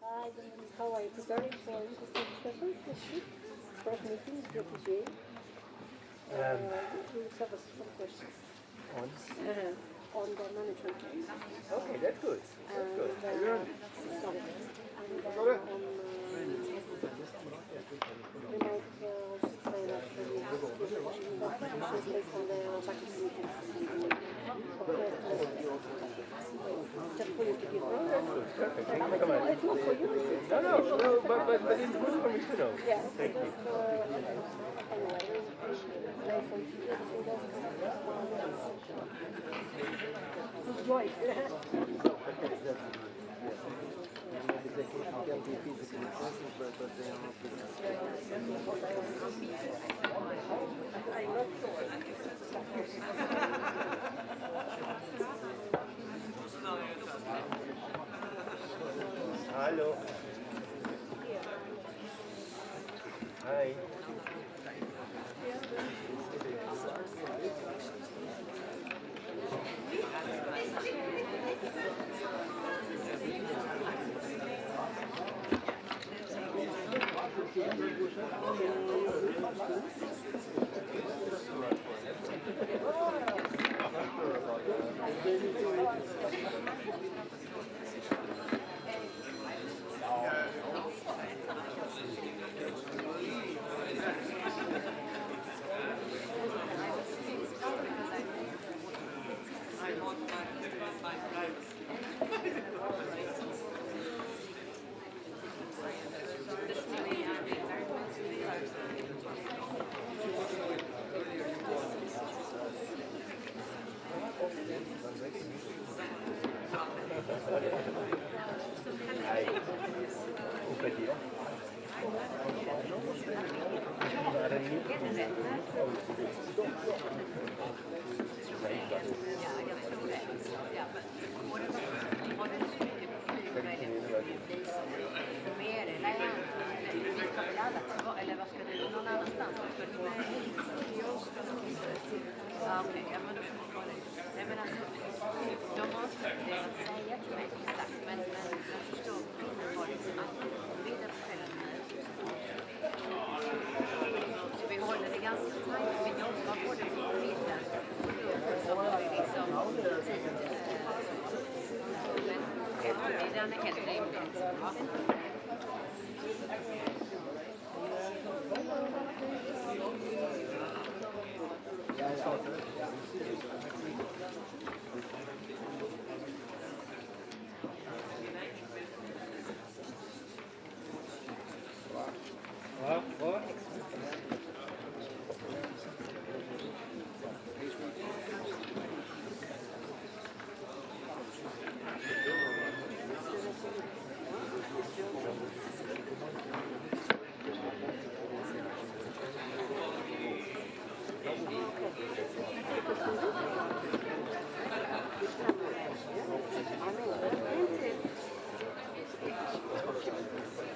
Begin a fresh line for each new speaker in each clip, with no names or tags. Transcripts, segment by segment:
Hi, how are you preparing for interesting discussions this week? First meeting with the PGA. We will have some questions on the management case.
Okay, that's good. That's good.
We might also say that we have to give questions based on the practice meetings. Just for you to give
Perfect. Thank you
it's
so much.
not for you, is it?
No, but it's good for me to know.
Yeah,
Thank you.
Right.
Hello. Hi.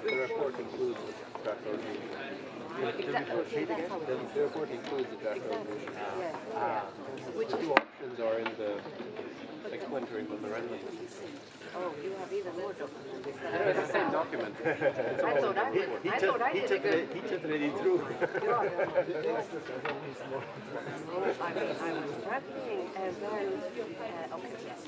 The report includes the draft resolution. The report includes the draft resolution. The two options are in the explanatory memorandum.
Oh, you have even more documents.
It's the same document.
I thought I did a good.
He just read it through.
I was traveling and then, okay, yes.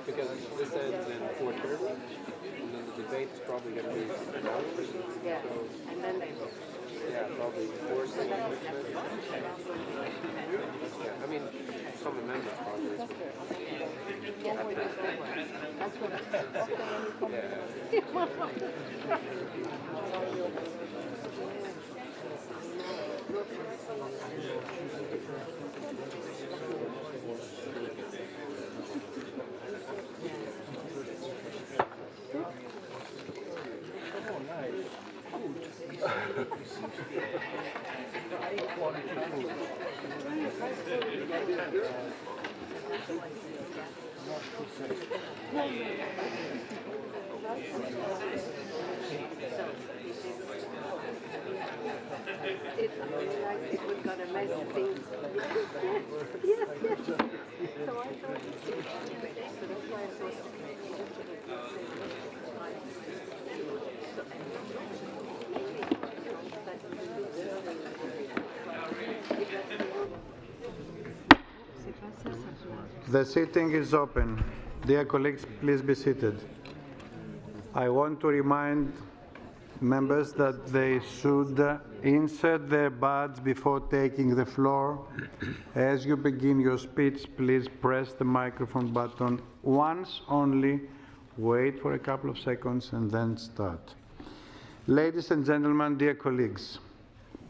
Because this ends in 4:30, and then the debate is probably going to be an hour.
Yeah, and then they will.
Yeah, probably 4 seconds. Yeah, I mean, some amendments probably.
That's what It's realized it was going to mess things. Yes. So I thought it was a mistake, so that's why I thought
The sitting is open. Dear colleagues, please be seated. I want to remind members that they should insert their badge before taking the floor. As you begin your speech, please press the microphone button once only, wait for a couple of seconds, and then start. Ladies and gentlemen, dear colleagues,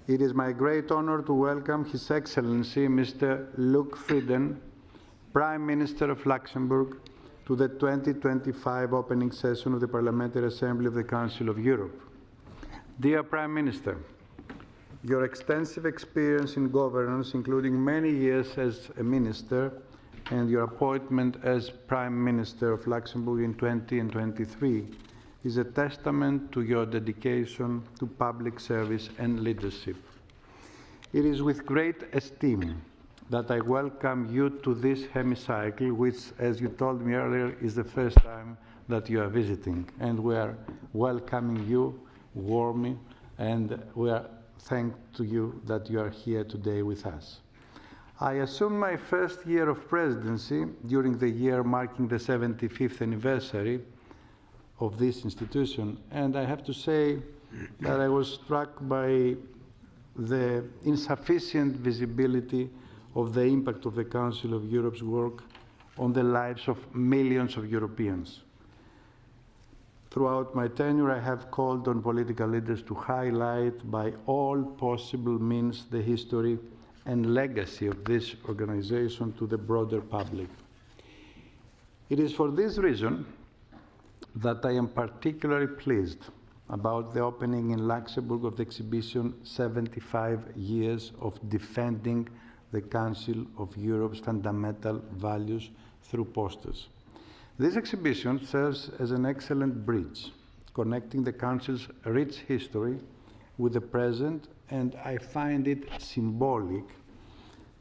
it is my great honor to welcome His Excellency Mr. Luc Frieden, Prime Minister of Luxembourg, to the 2025 opening session of the Parliamentary Assembly of the Council of Europe. Dear Prime Minister, your extensive experience in governance, including many years as a minister, and your appointment as Prime Minister of Luxembourg in 2023 is a testament to your dedication to public service and leadership. It is with great esteem that I welcome you to this hemicycle, which, as you told me earlier, is the first time that you are visiting. And we are welcoming you warmly, and we are thankful to you that you are here today with us. I assumed my first year of presidency during the year marking the 75th anniversary of this institution, and I have to say that I was struck by the insufficient visibility of the impact of the Council of Europe's work on the lives of millions of Europeans. Throughout my tenure, I have called on political leaders to highlight by all possible means the history and legacy of this organization to the broader public. It is for this reason that I am particularly pleased about the opening in Luxembourg of the exhibition 75 Years of Defending the Council of Europe's Fundamental Values through posters. This exhibition serves as an excellent bridge, connecting the Council's rich history with the present, and I find it symbolic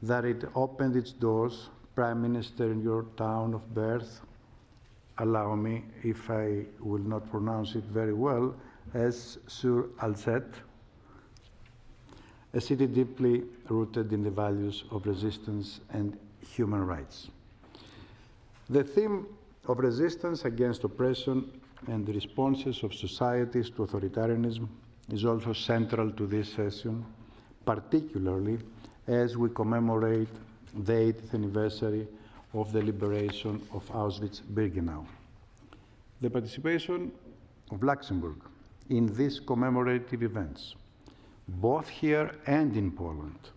that it opened its doors, Prime Minister, in your town of birth, allow me, if I will not pronounce it very well, as Sur Alzette, a city deeply rooted in the values of resistance and human rights. The theme of resistance against oppression and the responses of societies to authoritarianism is also central to this session, particularly as we commemorate the 80th anniversary of the liberation of Auschwitz-Birkenau. The participation of Luxembourg in these commemorative events, both here and in Poland,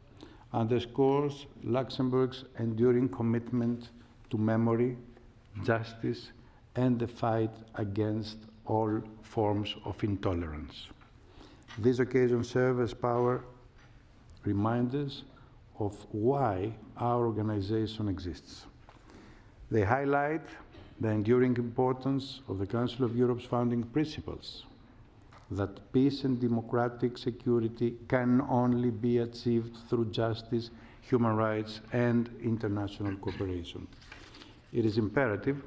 underscores Luxembourg's enduring commitment to memory, justice, and the fight against all forms of intolerance. These occasions serve as powerful reminders of why our organization exists. They highlight the enduring importance of the Council of Europe's founding principles, that peace and democratic security can only be achieved through justice, human rights, and international cooperation. It is imperative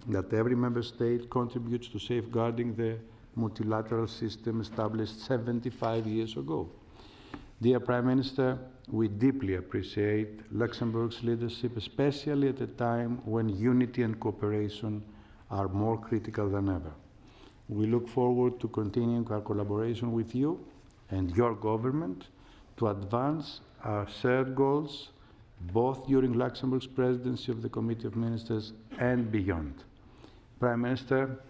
that every member state contributes to safeguarding the multilateral system established 75 years ago. Dear Prime Minister, we deeply appreciate Luxembourg's leadership, especially at a time when unity and cooperation are more critical than ever. We look forward to continuing our collaboration with you and your government to advance our shared goals, both during Luxembourg's presidency of the Committee of Ministers and beyond. Prime Minister,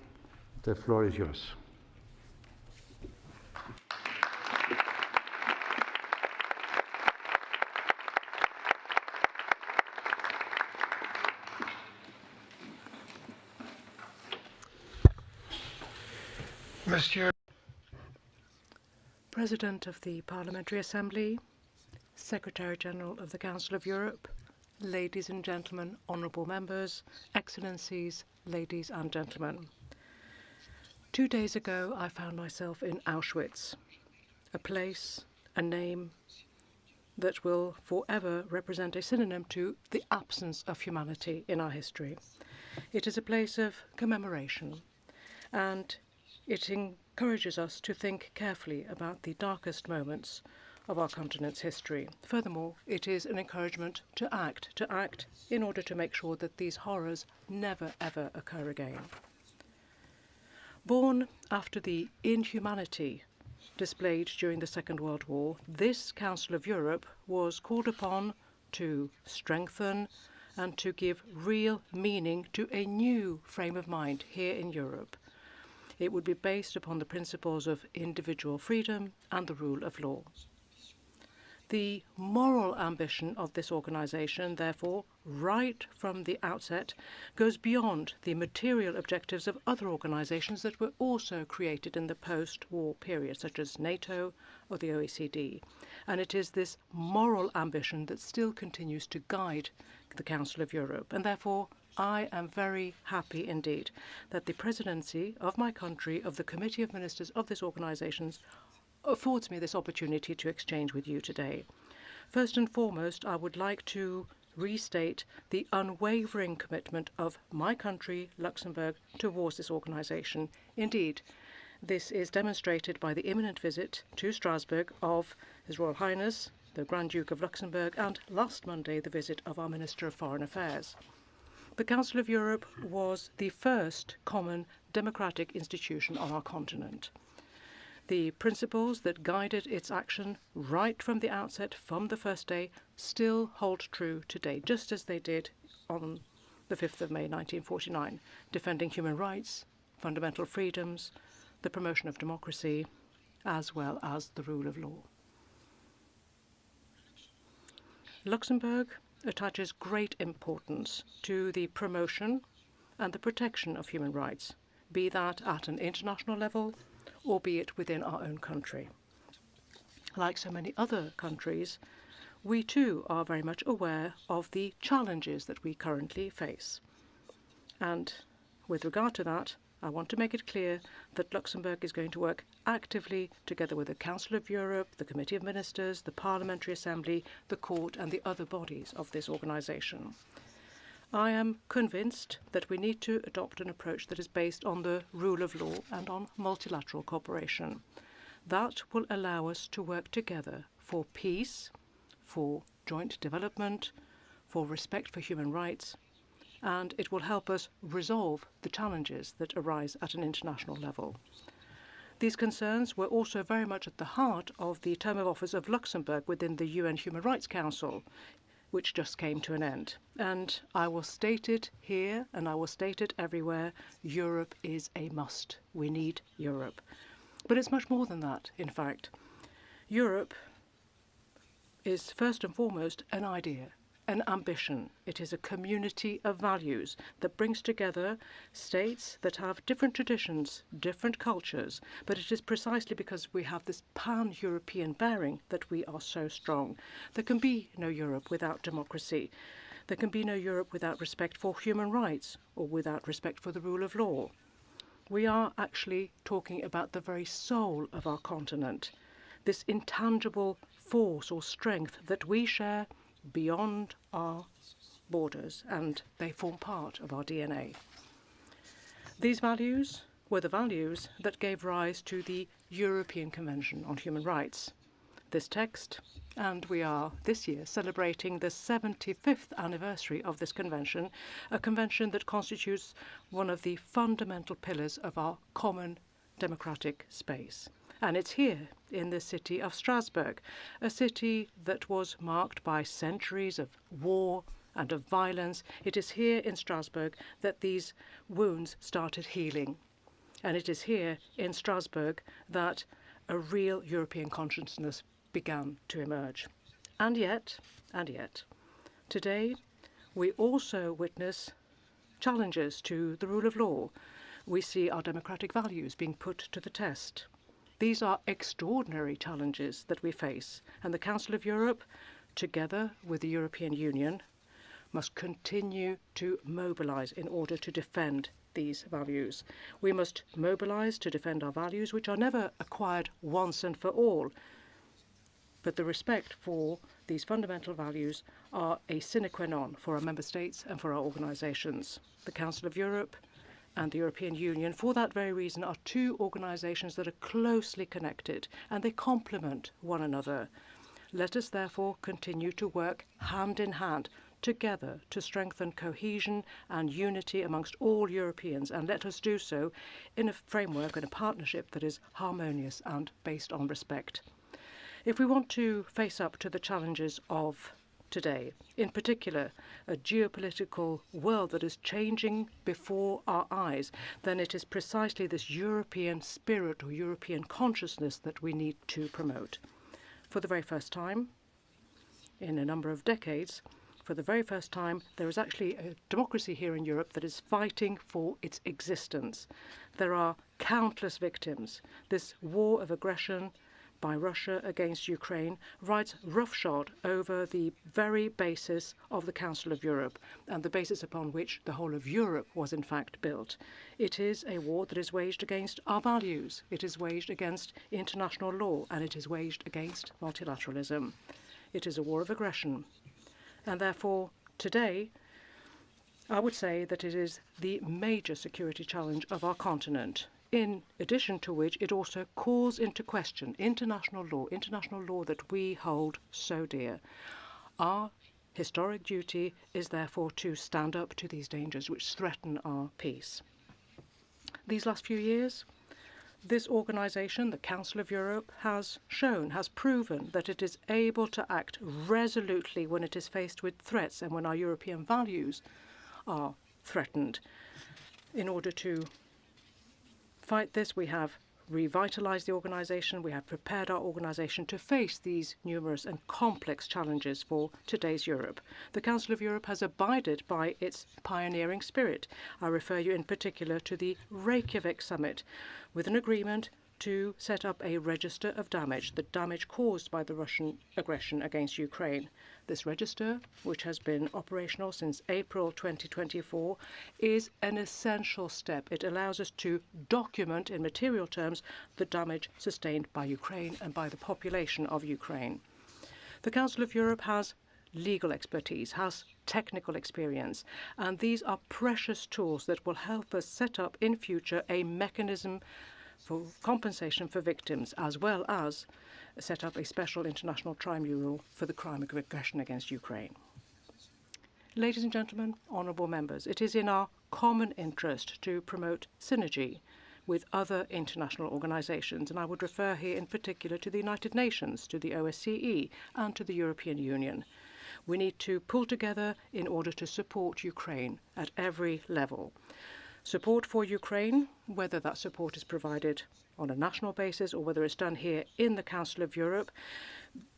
the floor is yours.
Monsieur President of the Parliamentary Assembly, Secretary General of the Council of Europe,
ladies and gentlemen, honourable members, excellencies, ladies and gentlemen. 2 days ago, I found myself in Auschwitz, a place, a name that will forever represent a synonym to the absence of humanity in our history. It is a place of commemoration, and it encourages us to think carefully about the darkest moments of our continent's history. Furthermore, it is an encouragement to act in order to make sure that these horrors never ever occur again. Born after the inhumanity displayed during the Second World War, this Council of Europe was called upon to strengthen and to give real meaning to a new frame of mind here in Europe. It would be based upon the principles of individual freedom and the rule of law. The moral ambition of this organisation, therefore, right from the outset, goes beyond the material objectives of other organisations that were also created in the post-war period, such as NATO or the OECD. And it is this moral ambition that still continues to guide the Council of Europe. And therefore, I am very happy indeed that the presidency of my country, of the Committee of Ministers of this organisation, affords me this opportunity to exchange with you today. First and foremost, I would like to restate the unwavering commitment of my country, Luxembourg, towards this organisation. Indeed, this is demonstrated by the imminent visit to Strasbourg of His Royal Highness, the Grand Duke of Luxembourg, and last Monday, the visit of our Minister of Foreign Affairs. The Council of Europe was the first common democratic institution on our continent. The principles that guided its action right from the outset, from the first day, still hold true today, just as they did on the 5th of May 1949, defending human rights, fundamental freedoms, the promotion of democracy, as well as the rule of law. Luxembourg attaches great importance to the promotion and the protection of human rights, be that at an international level or be it within our own country. Like so many other countries, we too are very much aware of the challenges that we currently face. And with regard to that, I want to make it clear that Luxembourg is going to work actively together with the Council of Europe, the Committee of Ministers, the Parliamentary Assembly, the Court and the other bodies of this organisation. I am convinced that we need to adopt an approach that is based on the rule of law and on multilateral cooperation. That will allow us to work together for peace, for joint development, for respect for human rights, and it will help us resolve the challenges that arise at an international level. These concerns were also very much at the heart of the term of office of Luxembourg within the UN Human Rights Council, which just came to an end. And I will state it here and I will state it everywhere, Europe is a must. We need Europe. But it's much more than that, in fact. Europe is first and foremost an idea, an ambition. It is a community of values that brings together states that have different traditions, different cultures, but it is precisely because we have this pan-European bearing that we are so strong. There can be no Europe without democracy. There can be no Europe without respect for human rights or without respect for the rule of law. We are actually talking about the very soul of our continent, this intangible force or strength that we share beyond our borders, and they form part of our DNA. These values were the values that gave rise to the European Convention on Human Rights. This text, and we are this year celebrating the 75th anniversary of this convention, a convention that constitutes one of the fundamental pillars of our common democratic space. And it's here in the city of Strasbourg, a city that was marked by centuries of war and of violence. It is here in Strasbourg that these wounds started healing. And it is here in Strasbourg that a real European consciousness began to emerge. And yet, today we also witness challenges to the rule of law. We see our democratic values being put to the test. These are extraordinary challenges that we face, and the Council of Europe, together with the European Union, must continue to mobilise in order to defend these values. We must mobilise to defend our values, which are never acquired once and for all, but the respect for these fundamental values are a sine qua non for our member states and for our organisations. The Council of Europe and the European Union, for that very reason, are two organisations that are closely connected and they complement one another. Let us therefore continue to work hand in hand together to strengthen cohesion and unity amongst all Europeans, and let us do so in a framework and a partnership that is harmonious and based on respect. If we want to face up to the challenges of today, in particular a geopolitical world that is changing before our eyes, then it is precisely this European spirit or European consciousness that we need to promote. For the very first time in a number of decades, for the very first time, there is actually a democracy here in Europe that is fighting for its existence. There are countless victims. This war of aggression by Russia against Ukraine rides roughshod over the very basis of the Council of Europe and the basis upon which the whole of Europe was in fact built. It is a war that is waged against our values, it is waged against international law, and it is waged against multilateralism. It is a war of aggression. And therefore, today, I would say that it is the major security challenge of our continent, in addition to which it also calls into question international law that we hold so dear. Our historic duty is therefore to stand up to these dangers which threaten our peace. These last few years, this organisation, the Council of Europe, has proven that it is able to act resolutely when it is faced with threats and when our European values are threatened. In order to fight this, we have revitalised the organisation, we have prepared our organisation to face these numerous and complex challenges for today's Europe. The Council of Europe has abided by its pioneering spirit. I refer you in particular to the Reykjavik summit, with an agreement to set up a register of damage, the damage caused by the Russian aggression against Ukraine. This register, which has been operational since April 2024, is an essential step. It allows us to document in material terms the damage sustained by Ukraine and by the population of Ukraine. The Council of Europe has legal expertise, has technical experience, and these are precious tools that will help us set up in future a mechanism for compensation for victims, as well as set up a special international tribunal for the crime of aggression against Ukraine. Ladies and gentlemen, honourable members, it is in our common interest to promote synergy with other international organisations, and I would refer here in particular to the United Nations, to the OSCE, and to the European Union. We need to pull together in order to support Ukraine at every level. Support for Ukraine, whether that support is provided on a national basis or whether it's done here in the Council of Europe,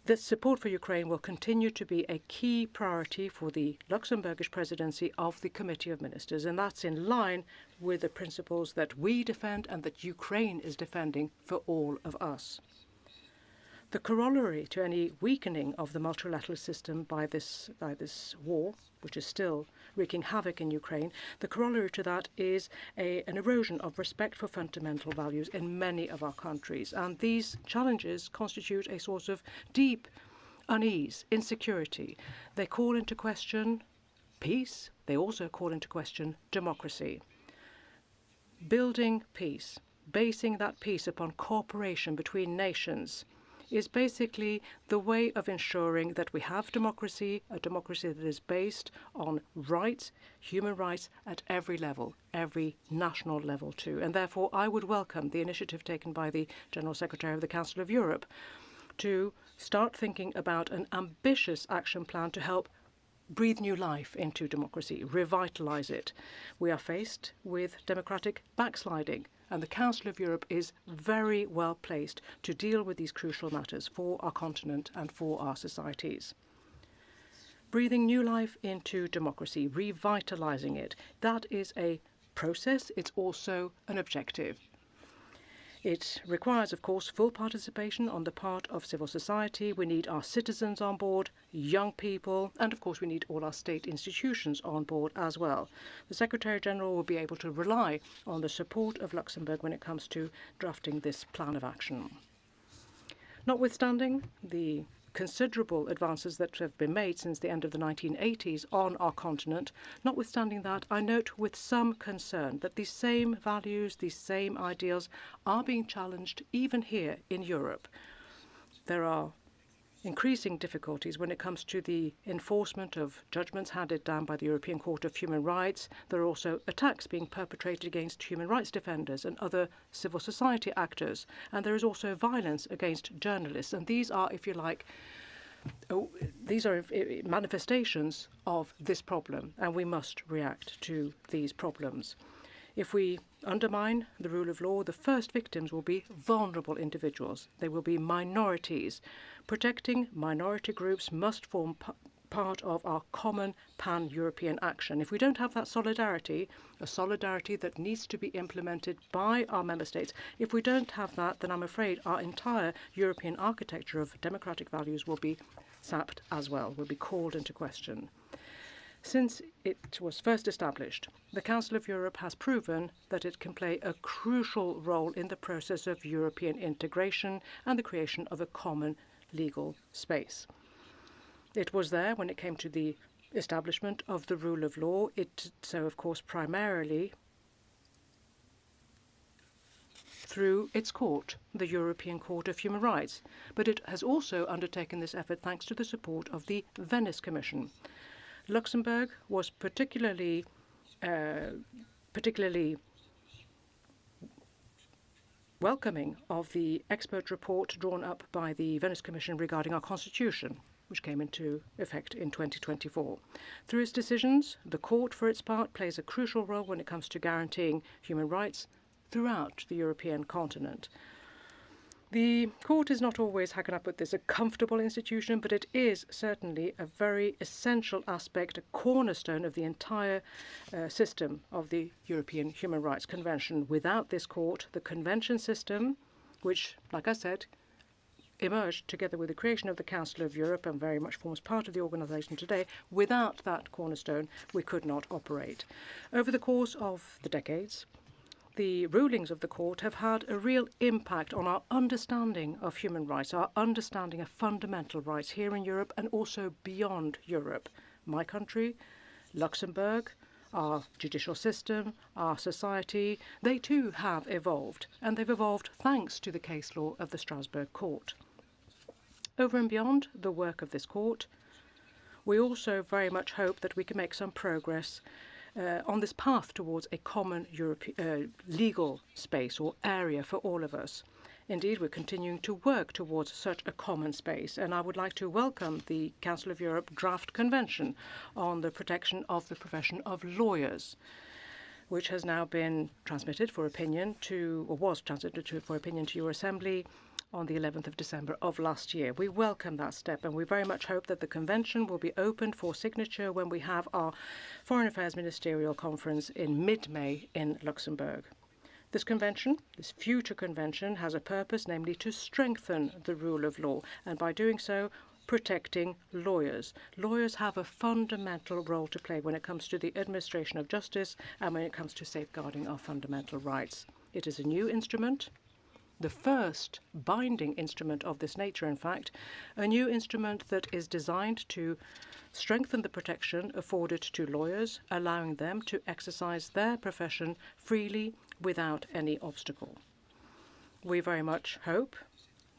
this support for Ukraine will continue to be a key priority for the Luxembourgish presidency of the Committee of Ministers, and that's in line with the principles that we defend and that Ukraine is defending for all of us. The corollary to any weakening of the multilateral system by this war, which is still wreaking havoc in Ukraine, the corollary to that is an erosion of respect for fundamental values in many of our countries. And these challenges constitute a source of deep unease, insecurity. They call into question peace. They also call into question democracy. Building peace, basing that peace upon cooperation between nations, is basically the way of ensuring that we have democracy, a democracy that is based on rights, human rights at every level, every national level too. And therefore I would welcome the initiative taken by the General Secretary of the Council of Europe to start thinking about an ambitious action plan to help breathe new life into democracy, revitalise it. We are faced with democratic backsliding, and the Council of Europe is very well placed to deal with these crucial matters for our continent and for our societies. Breathing new life into democracy, revitalising it, that is a process, it's also an objective. It requires, of course, full participation on the part of civil society. We need our citizens on board, young people, and of course we need all our state institutions on board as well. The Secretary-General will be able to rely on the support of Luxembourg when it comes to drafting this plan of action. Notwithstanding the considerable advances that have been made since the end of the 1980s on our continent, notwithstanding that, I note with some concern that these same values, these same ideals are being challenged even here in Europe. There are increasing difficulties when it comes to the enforcement of judgments handed down by the European Court of Human Rights. There are also attacks being perpetrated against human rights defenders and other civil society actors, and there is also violence against journalists, and these are, if you like, these are manifestations of this problem, and we must react to these problems. If we undermine the rule of law, the first victims will be vulnerable individuals. They will be minorities. Protecting minority groups must form part of our common pan-European action. If we don't have that solidarity, a solidarity that needs to be implemented by our member states, if we don't have that, then I'm afraid our entire European architecture of democratic values will be sapped as well, will be called into question. Since it was first established, the Council of Europe has proven that it can play a crucial role in the process of European integration and the creation of a common legal space. It was there when it came to the establishment of the rule of law. It did so, of course, primarily through its court, the European Court of Human Rights, but it has also undertaken this effort thanks to the support of the Venice Commission. Luxembourg was particularly welcoming of the expert report drawn up by the Venice Commission regarding our constitution, which came into effect in 2024. Through its decisions, the court, for its part, plays a crucial role when it comes to guaranteeing human rights throughout the European continent. The court is not always, how can I put this, a comfortable institution, but it is certainly a very essential aspect, a cornerstone of the entire system of the European Human Rights Convention. Without this court, the convention system, which, like I said, emerged together with the creation of the Council of Europe and very much forms part of the organisation today, without that cornerstone, we could not operate. Over the course of the decades, the rulings of the court have had a real impact on our understanding of human rights, our understanding of fundamental rights here in Europe and also beyond Europe. My country, Luxembourg, our judicial system, our society, they too have evolved, and they've evolved thanks to the case law of the Strasbourg court. Over and beyond the work of this court, we also very much hope that we can make some progress on this path towards a common legal space or area for all of us. Indeed, we're continuing to work towards such a common space, and I would like to welcome the Council of Europe draft convention on the protection of the profession of lawyers, which has now been transmitted for opinion to, or was transmitted for opinion to your Assembly on the 11th of December of last year. We welcome that step, and we very much hope that the convention will be opened for signature when we have our Foreign Affairs Ministerial Conference in mid-May in Luxembourg. This convention, this future convention, has a purpose, namely to strengthen the rule of law, and by doing so, protecting lawyers. Lawyers have a fundamental role to play when it comes to the administration of justice and when it comes to safeguarding our fundamental rights. It is a new instrument, the first binding instrument of this nature, in fact, a new instrument that is designed to strengthen the protection afforded to lawyers, allowing them to exercise their profession freely without any obstacle. We very much hope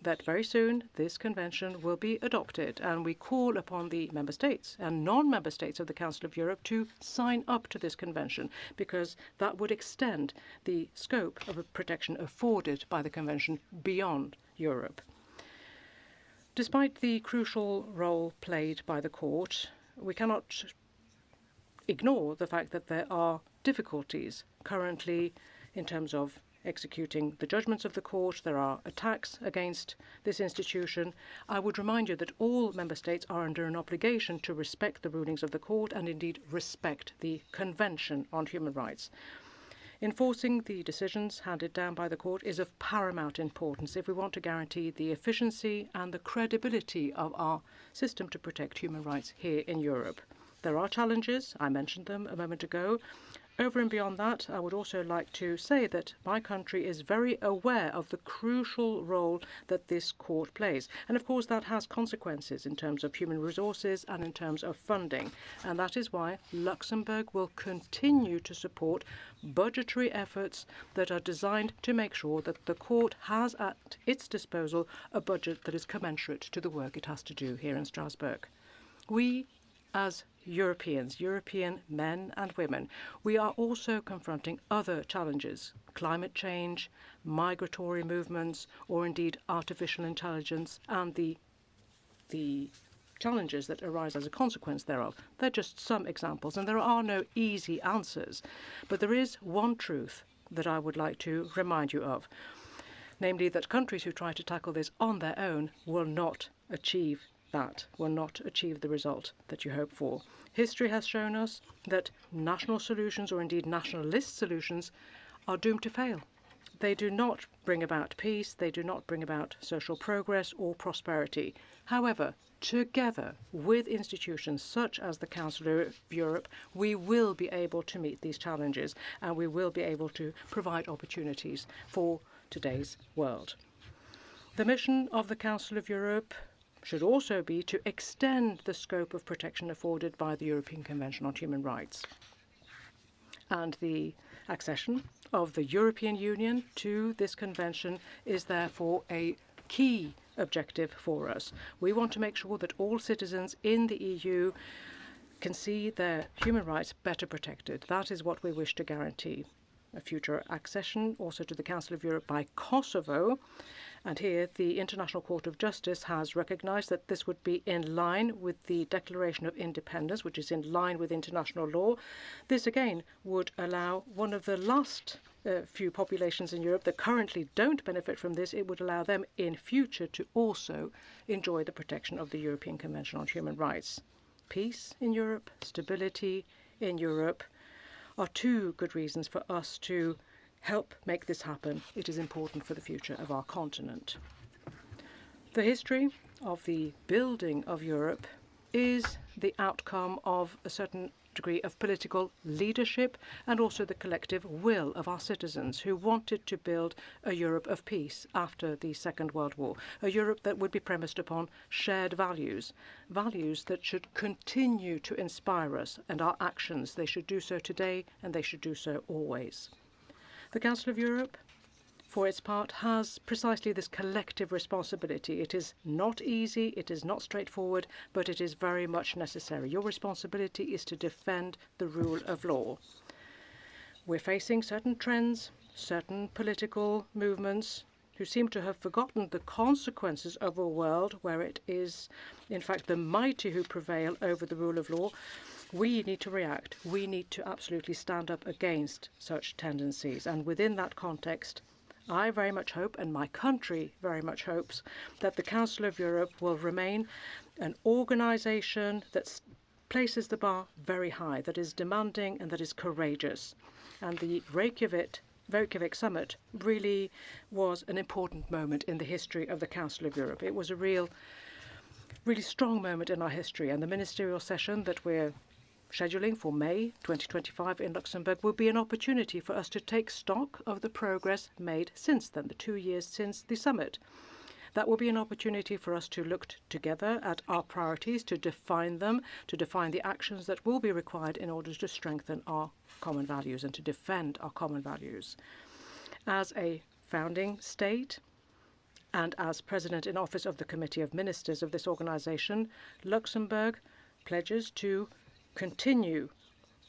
that very soon this convention will be adopted, and we call upon the member states and non-member states of the Council of Europe to sign up to this convention, because that would extend the scope of protection afforded by the convention beyond Europe. Despite the crucial role played by the court, we cannot ignore the fact that there are difficulties currently in terms of executing the judgments of the court. There are attacks against this institution. I would remind you that all member states are under an obligation to respect the rulings of the court and indeed respect the Convention on Human Rights. Enforcing the decisions handed down by the court is of paramount importance if we want to guarantee the efficiency and the credibility of our system to protect human rights here in Europe. There are challenges, I mentioned them a moment ago. Over and beyond that, I would also like to say that my country is very aware of the crucial role that this court plays. And of course, that has consequences in terms of human resources and in terms of funding. And that is why Luxembourg will continue to support budgetary efforts that are designed to make sure that the court has at its disposal a budget that is commensurate to the work it has to do here in Strasbourg. We, as Europeans, European men and women, we are also confronting other challenges: climate change, migratory movements, or indeed artificial intelligence and the challenges that arise as a consequence thereof. They're just some examples, and there are no easy answers. But there is one truth that I would like to remind you of, namely that countries who try to tackle this on their own will not achieve the result that you hope for. History has shown us that national solutions, or indeed nationalist solutions, are doomed to fail. They do not bring about peace, they do not bring about social progress or prosperity. However, together with institutions such as the Council of Europe, we will be able to meet these challenges, and we will be able to provide opportunities for today's world. The mission of the Council of Europe should also be to extend the scope of protection afforded by the European Convention on Human Rights. And the accession of the European Union to this convention is therefore a key objective for us. We want to make sure that all citizens in the EU can see their human rights better protected. That is what we wish to guarantee. A future accession also to the Council of Europe by Kosovo. And here the International Court of Justice has recognized that this would be in line with the Declaration of Independence, which is in line with international law. This again would allow one of the last few populations in Europe that currently don't benefit from this, it would allow them in future to also enjoy the protection of the European Convention on Human Rights. Peace in Europe, stability in Europe are two good reasons for us to help make this happen. It is important for the future of our continent. The history of the building of Europe is the outcome of a certain degree of political leadership and also the collective will of our citizens who wanted to build a Europe of peace after the Second World War, a Europe that would be premised upon shared values, values that should continue to inspire us and our actions. They should do so today and they should do so always. The Council of Europe, for its part, has precisely this collective responsibility. It is not easy, it is not straightforward, but it is very much necessary. Your responsibility is to defend the rule of law. We're facing certain trends, certain political movements who seem to have forgotten the consequences of a world where it is, in fact, the mighty who prevail over the rule of law. We need to react. We need to absolutely stand up against such tendencies. And within that context, I very much hope, and my country very much hopes, that the Council of Europe will remain an organisation that places the bar very high, that is demanding and that is courageous. And the Reykjavik summit really was an important moment in the history of the Council of Europe. It was a really strong moment in our history, and the ministerial session that we're scheduling for May 2025 in Luxembourg will be an opportunity for us to take stock of the progress made since then, the 2 years since the summit. That will be an opportunity for us to look together at our priorities, to define them, to define the actions that will be required in order to strengthen our common values and to defend our common values. As a founding state and as President in office of the Committee of Ministers of this organization, Luxembourg pledges to continue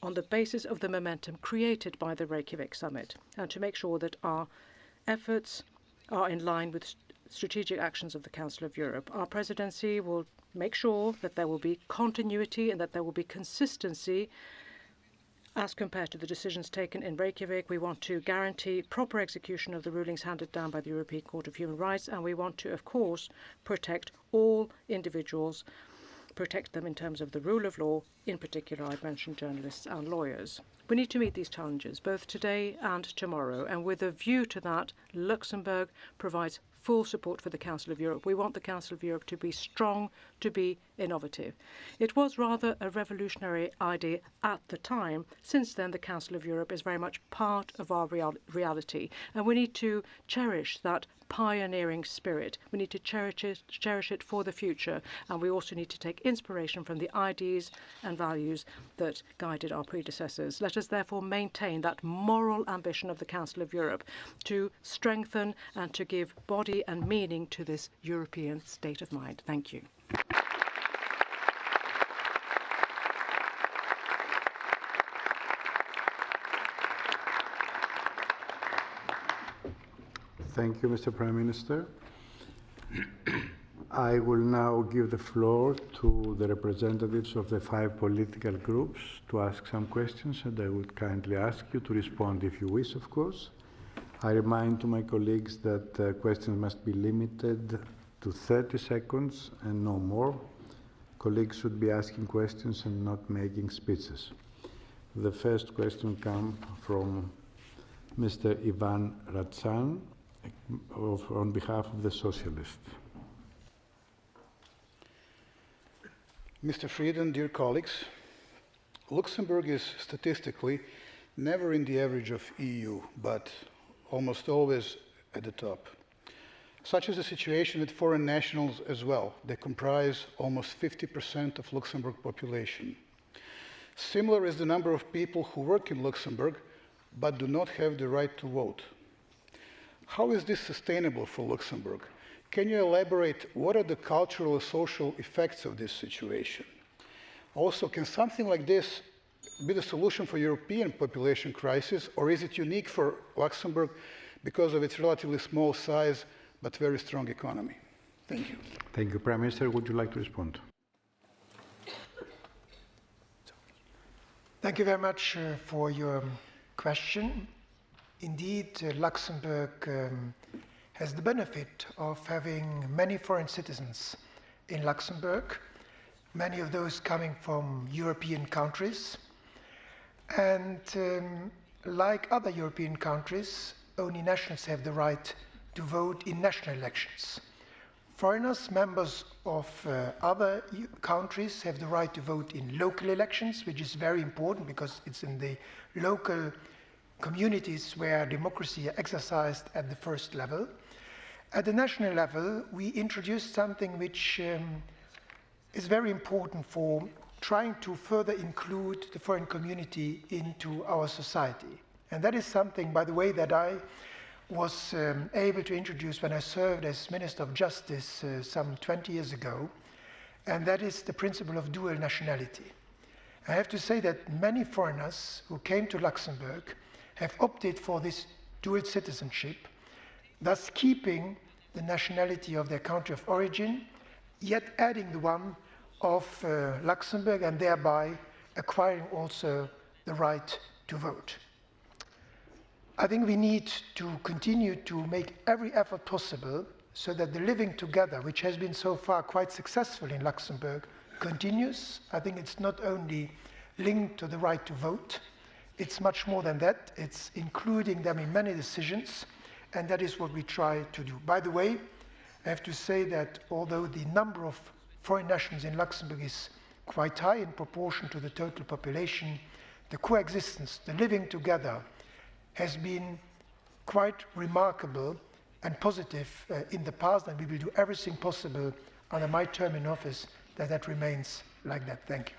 on the basis of the momentum created by the Reykjavik summit and to make sure that our efforts are in line with strategic actions of the Council of Europe. Our presidency will make sure that there will be continuity and that there will be consistency as compared to the decisions taken in Reykjavik. We want to guarantee proper execution of the rulings handed down by the European Court of Human Rights, and we want to, of course, protect all individuals protect them in terms of the rule of law. In particular, I've mentioned journalists and lawyers. We need to meet these challenges, both today and tomorrow, and with a view to that, Luxembourg provides full support for the Council of Europe. We want the Council of Europe to be strong, to be innovative. It was rather a revolutionary idea at the time. Since then, the Council of Europe is very much part of our reality, and we need to cherish that pioneering spirit. We need to cherish it for the future, and we also need to take inspiration from the ideas and values that guided our predecessors. Let us therefore maintain that moral ambition of the Council of Europe to strengthen and to give body and meaning to this European state of mind. Thank you.
Thank you, Mr. Prime Minister. I will now give the floor to the representatives of the 5 political groups to ask some questions, and I would kindly ask you to respond if you wish, of course. I remind to my colleagues that questions must be limited to 30 seconds and no more. Colleagues should be asking questions and not making speeches. The first question comes from Mr. Ivan Ratsan on behalf of the Socialists.
Mr. Frieden, dear colleagues, Luxembourg is statistically never in the average of EU, but almost always at the top. Such is the situation with foreign nationals as well. They comprise almost 50% of Luxembourg population. Similar is the number of people who work in Luxembourg but do not have the right to vote. How is this sustainable for Luxembourg? Can you elaborate what are the cultural and social effects of this situation? Also, can something like this be the solution for European population crisis, or is it unique for Luxembourg because of its relatively small size but very strong economy? Thank you.
Thank you. Prime Minister, would you like to respond?
Thank you very much for your question. Indeed, Luxembourg has the benefit of having many foreign citizens in Luxembourg, many of those coming from European countries. And like other European countries, only nationals have the right to vote in national elections. Foreigners, members of other countries, have the right to vote in local elections, which is very important because it's in the local communities where democracy is exercised at the first level. At the national level, we introduced something which is very important for trying to further include the foreign community into our society. And that is something, by the way, that I was able to introduce when I served as Minister of Justice some 20 years ago, and that is the principle of dual nationality. I have to say that many foreigners who came to Luxembourg have opted for this dual citizenship, thus keeping the nationality of their country of origin, yet adding the one of Luxembourg, and thereby acquiring also the right to vote. I think we need to continue to make every effort possible so that the living together, which has been so far quite successful in Luxembourg, continues. I think it's not only linked to the right to vote, it's much more than that. It's including them in many decisions, and that is what we try to do. By the way, I have to say that although the number of foreign nationals in Luxembourg is quite high in proportion to the total population, the coexistence, the living together, has been quite remarkable and positive in the past, and we will do everything possible under my term in office that remains like that. Thank you.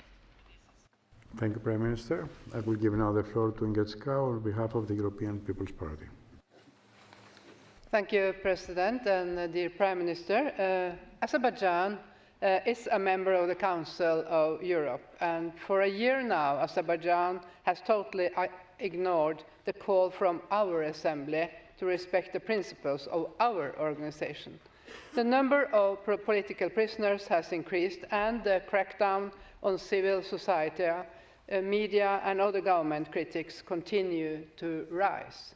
Thank you, Prime Minister. I will give now the floor to Ingetska on behalf of the European People's Party.
Thank you, President, and dear Prime Minister. Azerbaijan is a member of the Council of Europe, and for a year now, Azerbaijan has totally ignored the call from our Assembly to respect the principles of our organization. The number of political prisoners has increased, and the crackdown on civil society, media and other government critics continue to rise.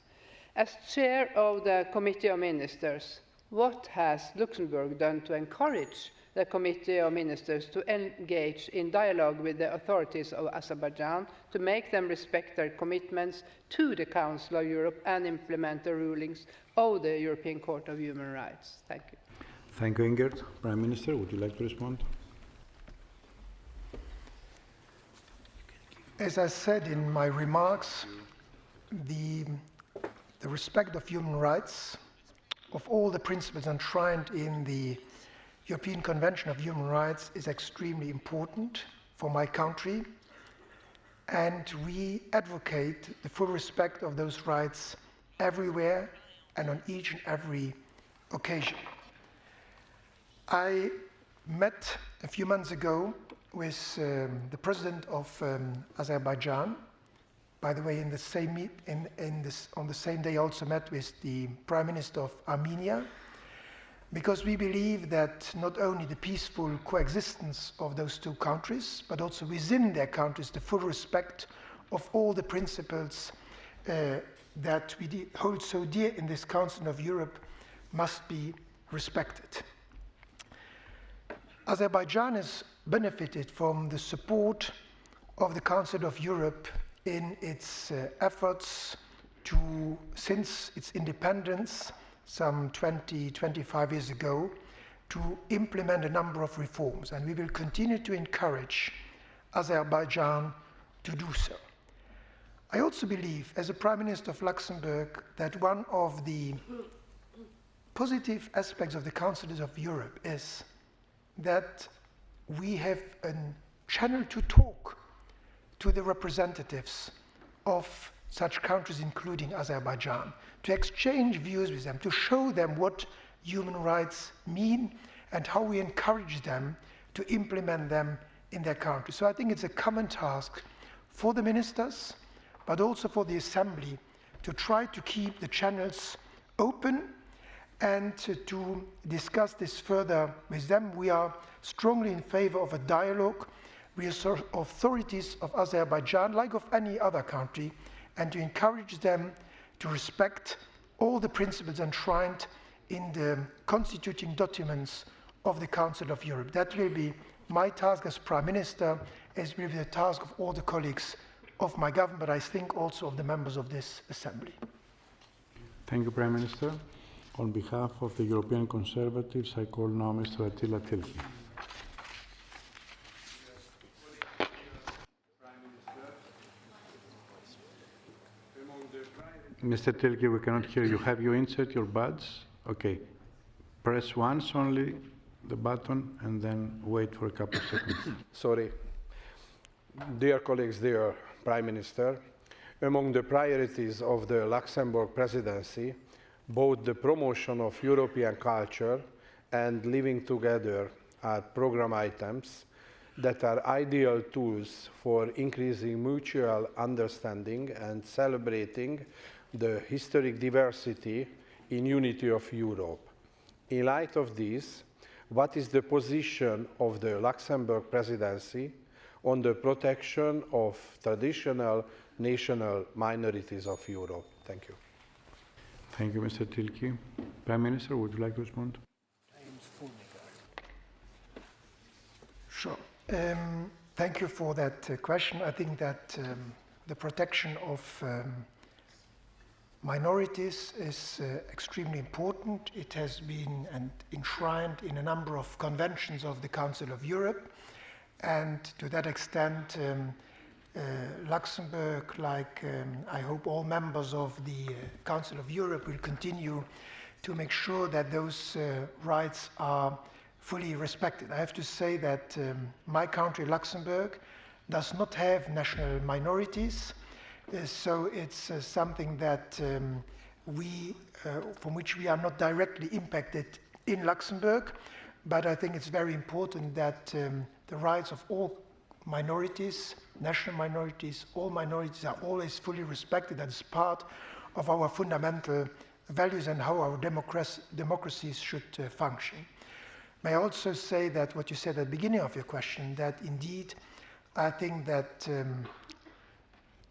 As chair of the Committee of Ministers, what has Luxembourg done to encourage the Committee of Ministers to engage in dialogue with the authorities of Azerbaijan to make them respect their commitments to the Council of Europe and implement the rulings of the European Court of Human Rights. Thank you.
Thank you, Ingrid. Prime Minister, would you like to respond?
As I said in my remarks, the respect of human rights, of all the principles enshrined in the European Convention of Human Rights is extremely important for my country, and we advocate the full respect of those rights everywhere and on each and every occasion. I met a few months ago with the president of Azerbaijan. By the way, on the same day, I also met with the Prime Minister of Armenia, because we believe that not only the peaceful coexistence of those two countries, but also within their countries, the full respect of all the principles that we hold so dear in this Council of Europe must be respected. Azerbaijan has benefited from the support of the Council of Europe in its efforts to, since its independence some 25 years ago, to implement a number of reforms, and we will continue to encourage Azerbaijan to do so. I also believe, as a Prime Minister of Luxembourg, that one of the positive aspects of the Council of Europe is that we have a channel to talk to the representatives of such countries, including Azerbaijan, to exchange views with them, to show them what human rights mean and how we encourage them to implement them in their country. So I think it's a common task for the ministers, but also for the Assembly, to try to keep the channels open and to discuss this further with them. We are strongly in favor of a dialogue with the authorities of Azerbaijan, like of any other country, and to encourage them to respect all the principles enshrined in the constituting documents of the Council of Europe. That will be my task as Prime Minister, as will be the task of all the colleagues of my government, but I think also of the members of this Assembly.
Thank you, Prime Minister. On behalf of the European Conservatives, I call now Mr. Attila Tilki. Mr. Tilki, we cannot hear you. Have you inserted your badge? Okay. Press once only the button and then wait for a couple of seconds.
Sorry. Dear colleagues, dear Prime Minister, among the priorities of the Luxembourg presidency, both the promotion of European culture and living together are program items that are ideal tools for increasing mutual understanding and celebrating the historic diversity in unity of Europe. In light of this, what is the position of the Luxembourg presidency on the protection of traditional national minorities of Europe? Thank you.
Thank you, Mr. Tilki. Prime Minister, would you like to respond?
Sure. Thank you for that question. I think that the protection of minorities is extremely important. It has been enshrined in a number of conventions of the Council of Europe, and to that extent, Luxembourg, like I hope all members of the Council of Europe, will continue to make sure that those rights are fully respected. I have to say that my country, Luxembourg, does not have national minorities, so it's something that from which we are not directly impacted in Luxembourg, but I think it's very important that the rights of all minorities, national minorities, all minorities are always fully respected. That's part of our fundamental values and how our democracies should function. May I also say that what you said at the beginning of your question, that indeed I think that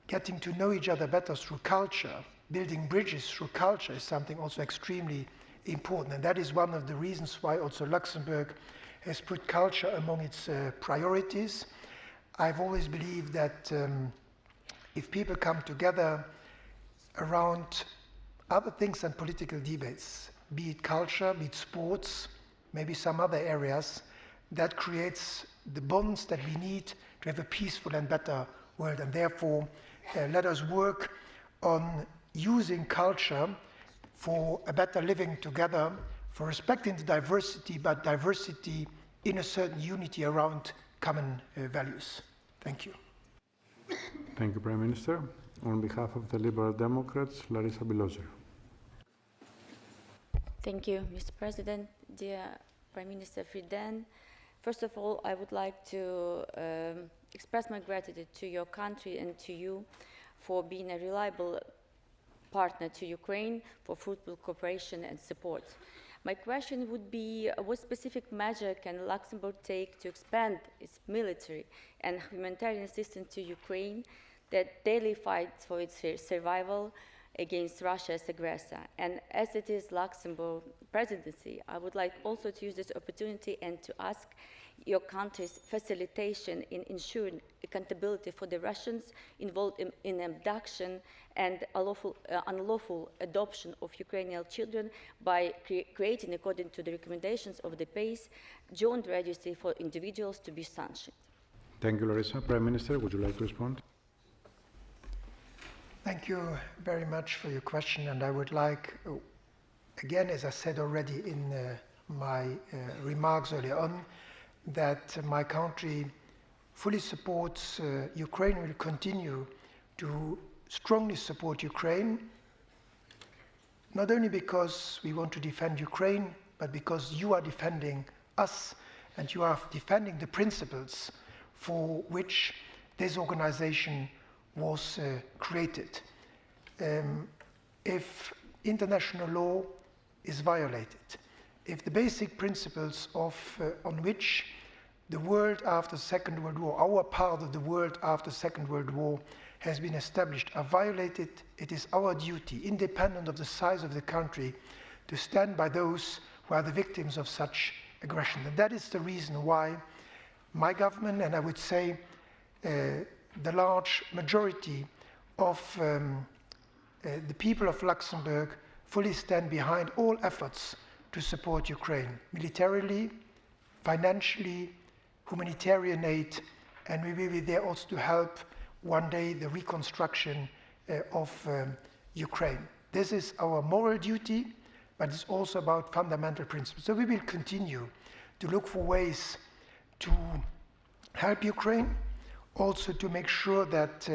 getting to know each other better through culture, building bridges through culture is something also extremely important. And that is one of the reasons why also Luxembourg has put culture among its priorities. I've always believed that if people come together around other things than political debates, be it culture, be it sports, maybe some other areas, that creates the bonds that we need to have a peaceful and better world. And therefore, let us work on using culture for a better living together, for respecting the diversity, but diversity in a certain unity around common values. Thank you.
Thank you, Prime Minister. On behalf of the Liberal Democrats, Larissa Biloser.
Thank you, Mr. President. Dear Prime Minister Frieden, first of all, I would like to express my gratitude to your country and to you for being a reliable partner to Ukraine for fruitful cooperation and support. My question would be, what specific measure can Luxembourg take to expand its military and humanitarian assistance to Ukraine that daily fights for its survival against Russia as aggressor? And as it is Luxembourg presidency, I would like also to use this opportunity and to ask your country's facilitation in ensuring accountability for the Russians involved in abduction and unlawful adoption of Ukrainian children by creating, according to the recommendations of the PACE, joint registry for individuals to be sanctioned.
Thank you, Larissa. Prime Minister, would you like to respond?
Thank you very much for your question, and I would like, again, as I said already in my remarks earlier on, that my country fully supports Ukraine, will continue to strongly support Ukraine, not only because we want to defend Ukraine, but because you are defending us and you are defending the principles for which this organization was created. If international law is violated, if the basic principles on which the world after the Second World War, our part of the world after the Second World War, has been established are violated, it is our duty, independent of the size of the country, to stand by those who are the victims of such aggression. And that is the reason why my government, and I would say the large majority of the people of Luxembourg, fully stand behind all efforts to support Ukraine, militarily, financially, humanitarian aid, and we will be there also to help one day the reconstruction of Ukraine. This is our moral duty, but it's also about fundamental principles. So we will continue to look for ways to help Ukraine, also to make sure that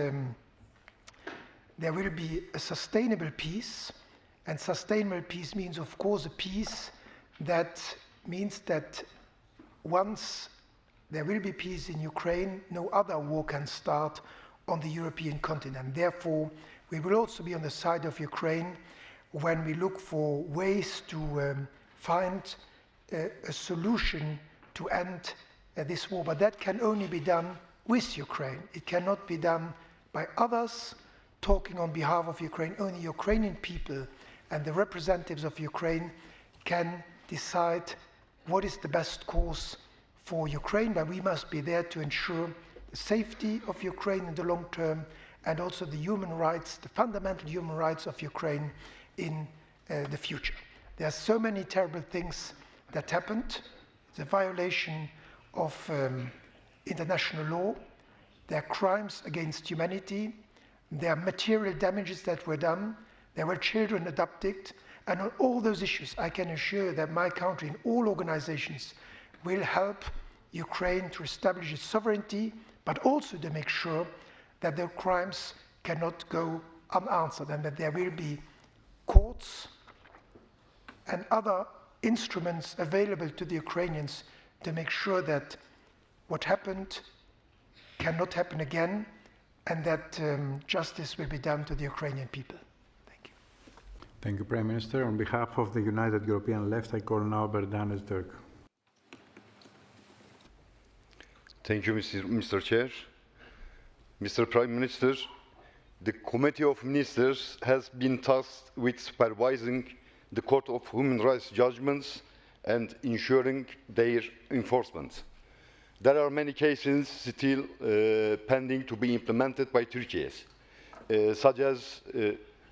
there will be a sustainable peace. And sustainable peace means, of course, a peace that means that once there will be peace in Ukraine, no other war can start on the European continent. Therefore, we will also be on the side of Ukraine when we look for ways to find a solution to end this war. But that can only be done with Ukraine. It cannot be done by others talking on behalf of Ukraine. Only Ukrainian people and the representatives of Ukraine can decide what is the best course for Ukraine, but we must be there to ensure the safety of Ukraine in the long term and also the human rights, the fundamental human rights of Ukraine in the future. There are so many terrible things that happened. The violation of international law, there are crimes against humanity, there are material damages that were done, there were children adopted, and on all those issues I can assure you that my country and all organizations will help Ukraine to establish its sovereignty, but also to make sure that their crimes cannot go unanswered and that there will be courts and other instruments available to the Ukrainians to make sure that what happened cannot happen again and that justice will be done to the Ukrainian people. Thank you.
Thank you, Prime Minister. On behalf of the United European Left, I call now Berdanes Dirk.
Thank you, Mr. Chair. Mr. Prime Minister, the Committee of Ministers has been tasked with supervising the Court of Human Rights judgments and ensuring their enforcement. There are many cases still pending to be implemented by Turkey, such as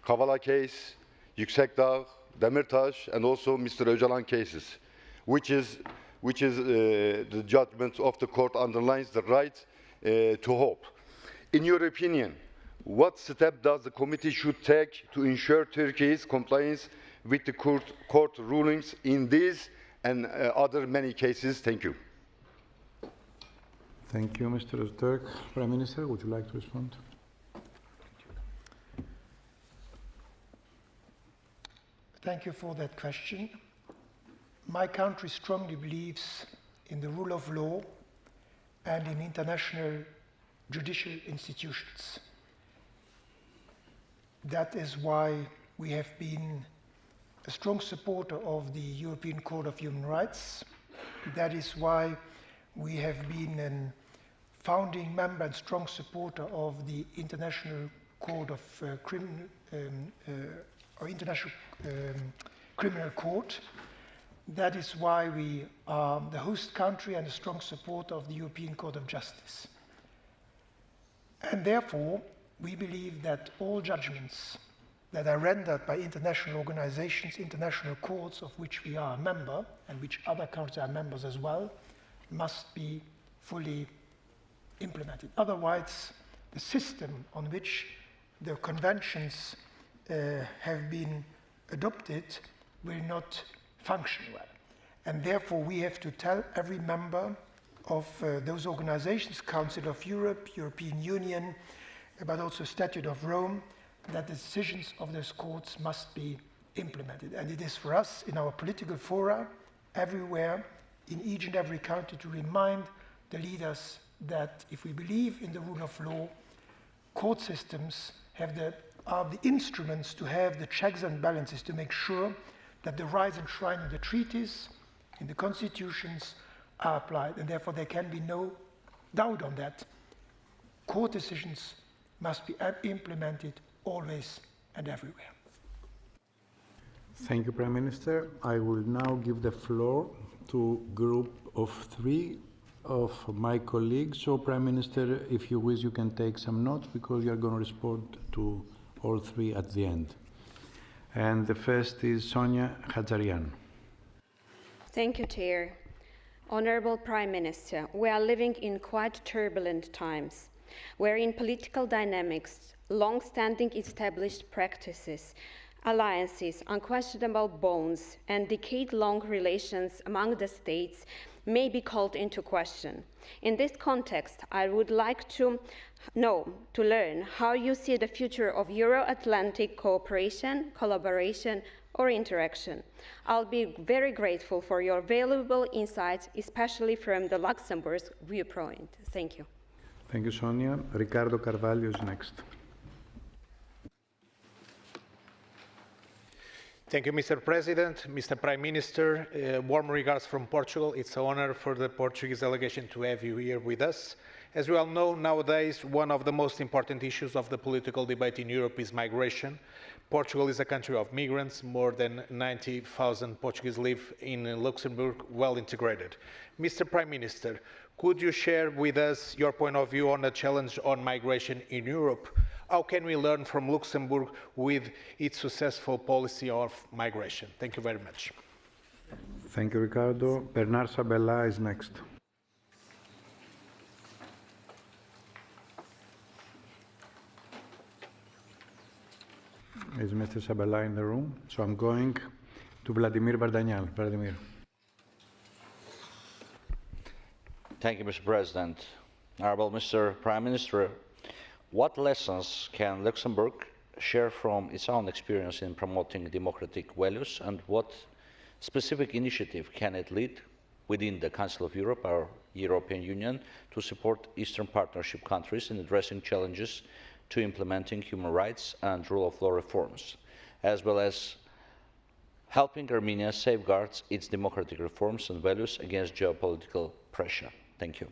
Kavala case, Yüksekdağ, Demirtaş, and also Mr. Öcalan cases, which is the judgment of the court underlines the right to hope. In your opinion, what step does the committee should take to ensure Turkey's compliance with the court rulings in these and other many cases? Thank you.
Thank you, Mr. Öztürk. Prime Minister, would you like to respond?
Thank you for that question. My country strongly believes in the rule of law and in international judicial institutions. That is why we have been a strong supporter of the European Court of Human Rights. That is why we have been a founding member and strong supporter of the International Court of International Criminal Court. That is why we are the host country and a strong supporter of the European Court of Justice. And therefore, we believe that all judgments that are rendered by international organizations, international courts of which we are a member, and which other countries are members as well, must be fully implemented. Otherwise, the system on which the conventions have been adopted will not function well. And therefore, we have to tell every member of those organizations, Council of Europe, European Union, but also Statute of Rome, that the decisions of those courts must be implemented. And it is for us in our political fora, everywhere, in each and every country, to remind the that if we believe in the rule of law, court systems are the instruments to have the checks and balances to make sure that the rights enshrined in the treaties, in the constitutions, are applied. And therefore, there can be no doubt on that. Court decisions must be implemented always and everywhere.
Thank you, Prime Minister. I will now give the floor to a group of 3 of my colleagues. So, Prime Minister, if you wish, you can take some notes because you are going to respond to all 3 at the end. And the first is Sonia Khazarian.
Thank you, Chair. Honorable Prime Minister, we are living in quite turbulent times, wherein political dynamics, long-standing established practices, alliances, unquestionable bonds, and decade-long relations among the states may be called into question. In this context, I would like to learn how you see the future of Euro-Atlantic cooperation, collaboration, or interaction. I'll be very grateful for your valuable insights, especially from the Luxembourg's viewpoint. Thank you.
Thank you, Sonia. Ricardo Carvalho is next.
Thank you, Mr. President, Mr. Prime Minister. Warm regards from Portugal. It's an honor for the Portuguese delegation to have you here with us. As we all know, nowadays, one of the most important issues of the political debate in Europe is migration. Portugal is a country of migrants. More than 90,000 Portuguese live in Luxembourg, well integrated. Mr. Prime Minister, could you share with us your point of view on the challenge on migration in Europe? How can we learn from Luxembourg with its successful policy of migration? Thank you very much.
Thank you, Ricardo. Bernard Sabella is next. Is Mr. Sabella in the room? So I'm going to Vladimir Vardanyan. Vladimir.
Thank you, Mr. President. Honorable Mr. Prime Minister, what lessons can Luxembourg share from its own experience in promoting democratic values, and what specific initiative can it lead within the Council of Europe or European Union to support Eastern Partnership countries in addressing challenges to implementing human rights and rule of law reforms, as well as helping Armenia safeguard its democratic reforms and values against geopolitical pressure? Thank you.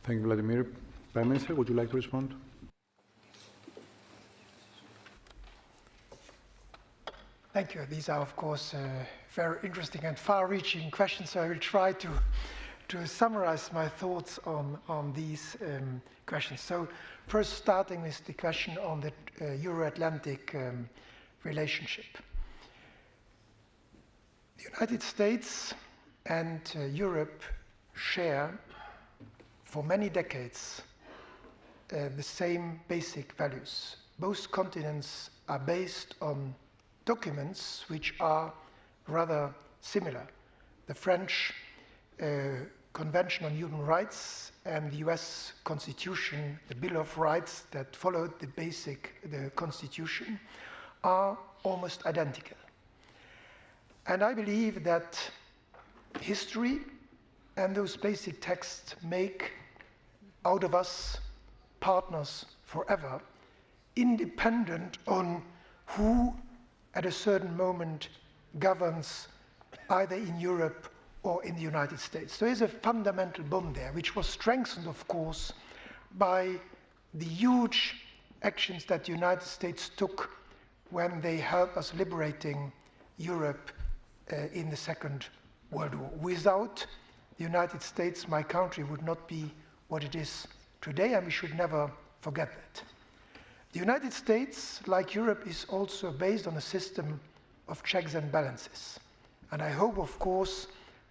Thank you, Vladimir. Prime Minister, would you like to respond?
Thank you. These are, of course, very interesting and far-reaching questions, so I will try to summarize my thoughts on these questions. So first, starting with the question on the Euro-Atlantic relationship. The United States and Europe share, for many decades, the same basic values. Both continents are based on documents which are rather similar. The French Convention on Human Rights and the US Constitution, the Bill of Rights that followed the Constitution, are almost identical. And I believe that history and those basic texts make out of us partners forever, independent on who at a certain moment governs either in Europe or in the United States. There is a fundamental bond there, which was strengthened, of course, by the huge actions that the United States took when they helped us liberating Europe in the Second World War. Without the United States, my country would not be what it is today, and we should never forget that. The United States, like Europe, is also based on a system of checks and balances. And I hope, of course,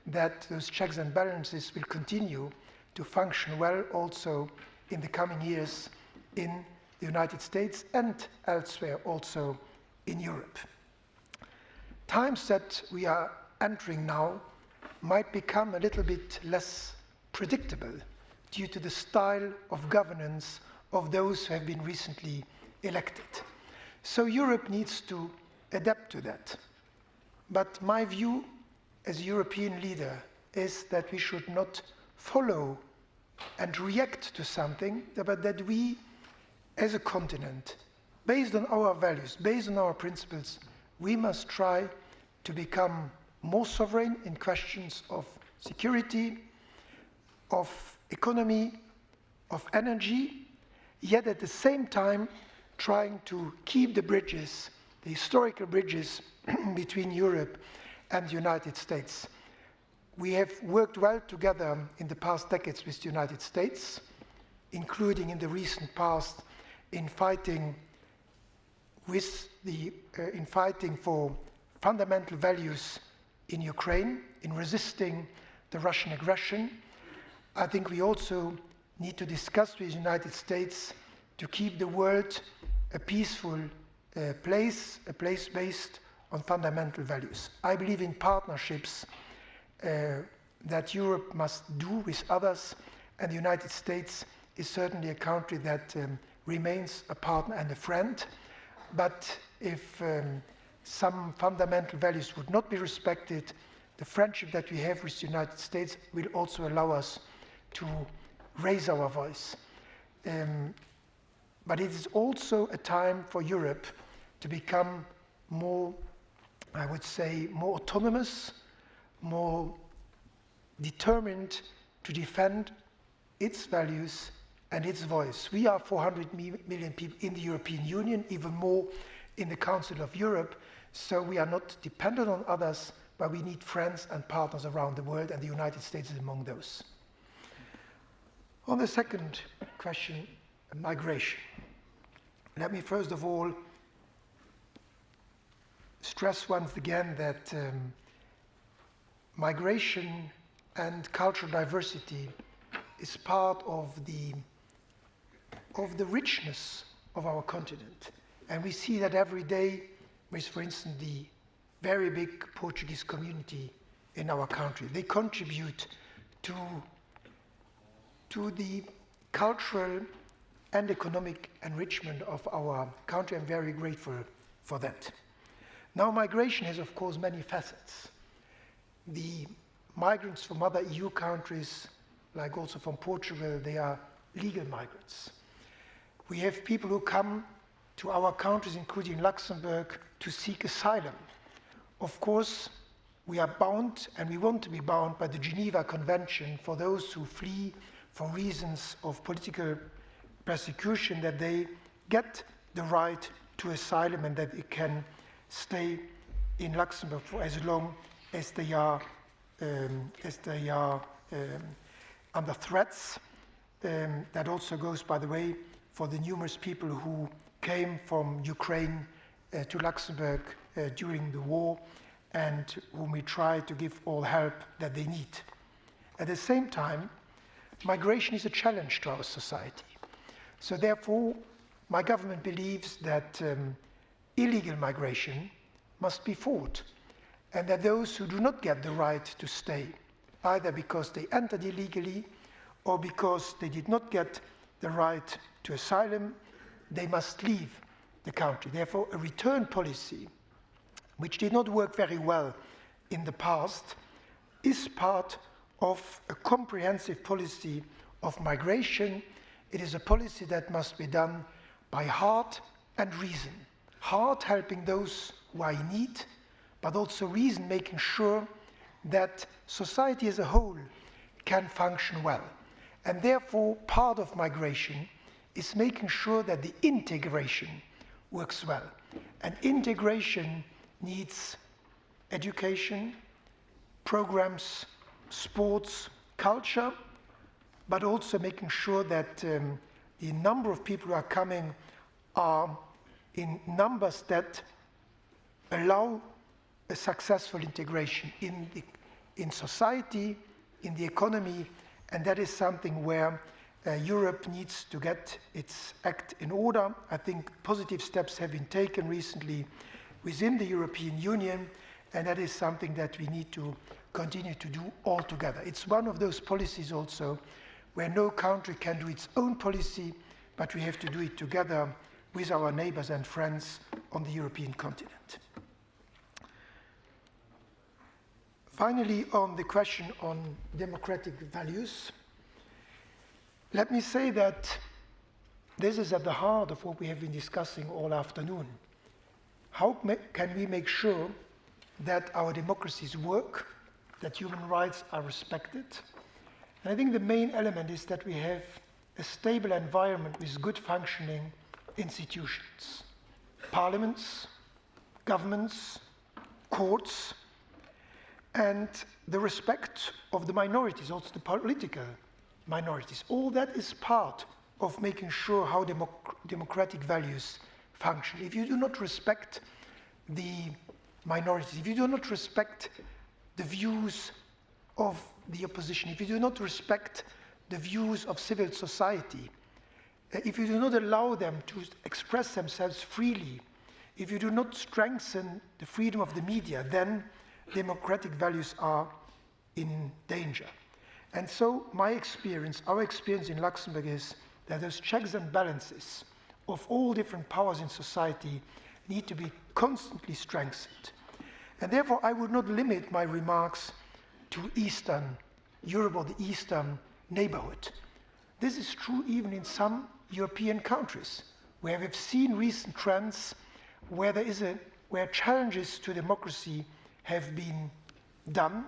that those checks and balances will continue to function well also in the coming years in the United States and elsewhere also in Europe. Times that we are entering now might become a little bit less predictable due to the style of governance of those who have been recently elected. So Europe needs to adapt to that. But my view as a European leader is that we should not follow and react to something, but that we, as a continent, based on our values, based on our principles, we must try to become more sovereign in questions of security, of economy, of energy, yet at the same time trying to keep the bridges, the historical bridges between Europe and the United States. We have worked well together in the past decades with the United States, including in the recent past in fighting for fundamental values in Ukraine, in resisting the Russian aggression. I think we also need to discuss with the United States to keep the world a peaceful place, a place based on fundamental values. I believe in partnerships that Europe must do with others, and the United States is certainly a country that remains a partner and a friend. But if some fundamental values would not be respected, the friendship that we have with the United States will also allow us to raise our voice. But it is also a time for Europe to become more, I would say, more autonomous, more determined to defend its values and its voice. We are 400 million people in the European Union, even more in the Council of Europe, so we are not dependent on others, but we need friends and partners around the world, and the United States is among those. On the second question, migration. Let me first of all stress once again that migration and cultural diversity is part of the richness of our continent. And we see that every day with, for instance, the very big Portuguese community in our country. They contribute to the cultural and economic enrichment of our country. I'm very grateful for that. Now, migration has, of course, many facets. The migrants from other EU countries, like also from Portugal, they are legal migrants. We have people who come to our countries, including Luxembourg, to seek asylum. Of course, we are bound, and we want to be bound by the Geneva Convention for those who flee for reasons of political persecution, that they get the right to asylum and that they can stay in Luxembourg for as long as they are under threats. That also goes, by the way, for the numerous people who came from Ukraine to Luxembourg during the war and whom we try to give all help that they need. At the same time, migration is a challenge to our society. So therefore, my government believes that illegal migration must be fought, and that those who do not get the right to stay, either because they entered illegally or because they did not get the right to asylum, they must leave the country. Therefore, a return policy, which did not work very well in the past, is part of a comprehensive policy of migration. It is a policy that must be done by heart and reason. Heart helping those who are in need, but also reason making sure that society as a whole can function well. And therefore, part of migration is making sure that the integration works well. And integration needs education, programs, sports, culture, but also making sure that the number of people who are coming are in numbers that allow a successful integration in society, in the economy, and that is something where Europe needs to get its act in order. I think positive steps have been taken recently within the European Union, and that is something that we need to continue to do all together. It's one of those policies also where no country can do its own policy, but we have to do it together with our neighbors and friends on the European continent. Finally, on the question on democratic values, let me say that this is at the heart of what we have been discussing all afternoon. How can we make sure that our democracies work, that human rights are respected? And I think the main element is that we have a stable environment with good functioning institutions, parliaments, governments, courts, and the respect of the minorities, also the political minorities. All that is part of making sure how democratic values function. If you do not respect the minorities, if you do not respect the views of the opposition, if you do not respect the views of civil society, if you do not allow them to express themselves freely, if you do not strengthen the freedom of the media, then democratic values are in danger. And so my experience, our experience in Luxembourg is that those checks and balances of all different powers in society need to be constantly strengthened. And therefore I would not limit my remarks to Eastern Europe or the Eastern neighborhood. This is true even in some European countries, where we've seen recent trends where where challenges to democracy have been done,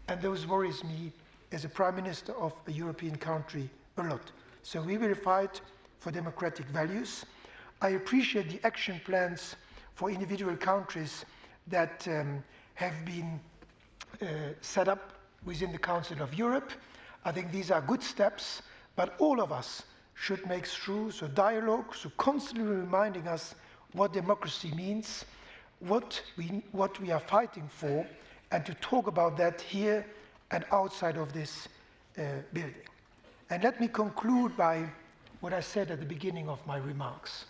and those worries me as a Prime Minister of a European country a lot. So we will fight for democratic values. I appreciate the action plans for individual countries that have been set up within the Council of Europe. I think these are good steps, but all of us should make through dialogue, constantly reminding us what democracy means, what we are fighting for, and to talk about that here and outside of this building. And let me conclude by what I said at the beginning of my remarks.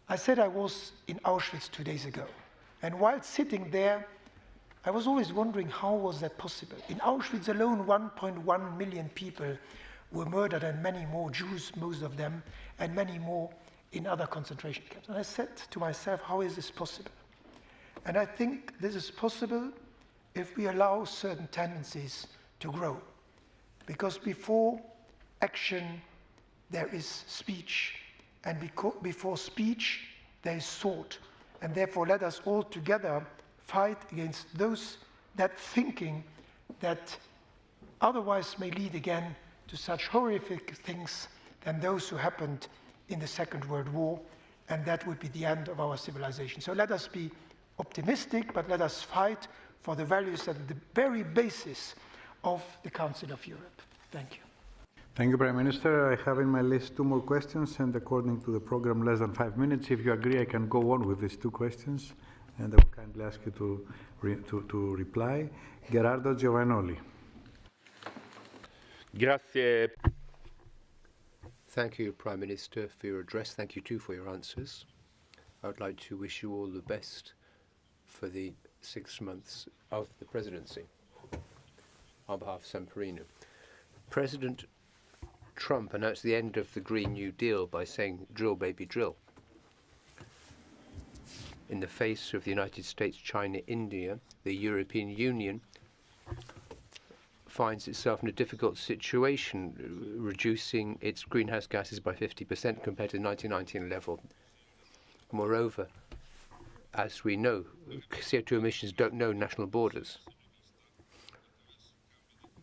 I said I was in Auschwitz 2 days ago, and while sitting there, I was always wondering how was that possible. In Auschwitz alone, 1.1 million people were murdered, and many more, Jews, most of them, and many more in other concentration camps. And I said to myself, how is this possible? And I think this is possible if we allow certain tendencies to grow. Because before action, there is speech. And before speech, there is thought. And therefore, let us all together fight against that thinking that otherwise may lead again to such horrific things than those who happened in the Second World War, and that would be the end of our civilization. So let us be optimistic, but let us fight for the values that are the very basis of the Council of Europe. Thank you.
Thank you, Prime Minister. I have in my list 2 more questions, and according to the program, less than 5 minutes. If you agree, I can go on with these 2 questions, and I will kindly ask you to reply. Gerardo Giovannoli.
Grazie. Thank you, Prime Minister, for your address. Thank you, too, for your answers. I would like to wish you all the best for the 6 months of the presidency on behalf of San Marino. President Trump announced the end of the Green New Deal by saying, drill, baby, drill. In the face of the United States, China, India, the European Union finds itself in a difficult situation, reducing its greenhouse gases by 50% compared to the 1919 level. Moreover, as we know, CO2 emissions don't know national borders.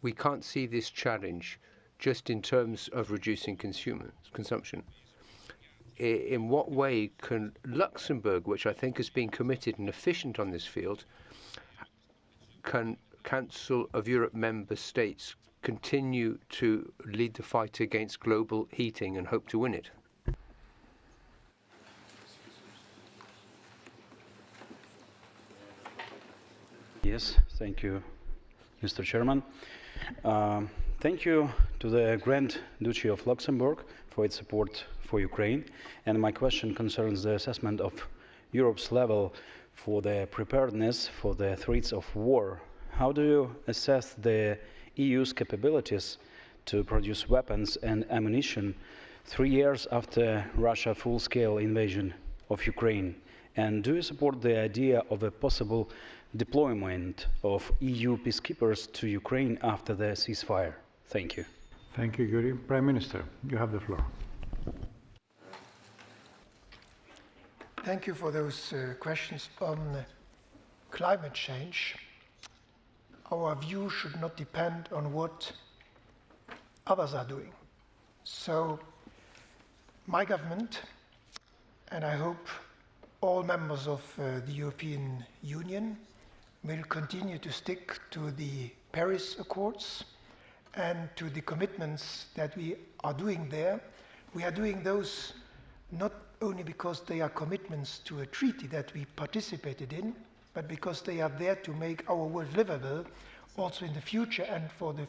We can't see this challenge just in terms of reducing consumption. In what way can Luxembourg, which I think has been committed and efficient on this field, can Council of Europe member states continue to lead the fight against global heating and hope to win it?
Yes, thank you, Mr. Chairman. Thank you to the Grand Duchy of Luxembourg for its support for Ukraine. And my question concerns the assessment of Europe's level for the preparedness for the threats of war. How do you assess the EU's capabilities to produce weapons and ammunition 3 years after Russia's full-scale invasion of Ukraine? And do you support the idea of a possible deployment of EU peacekeepers to Ukraine after the ceasefire? Thank you.
Thank you, Yuri. Prime Minister, you have the floor.
Thank you for those questions on climate change. Our view should not depend on what others are doing. So my government, and I hope all members of the European Union, will continue to stick to the Paris Accords and to the commitments that we are doing there. We are doing those not only because they are commitments to a treaty that we participated in, but because they are there to make our world livable also in the future and for the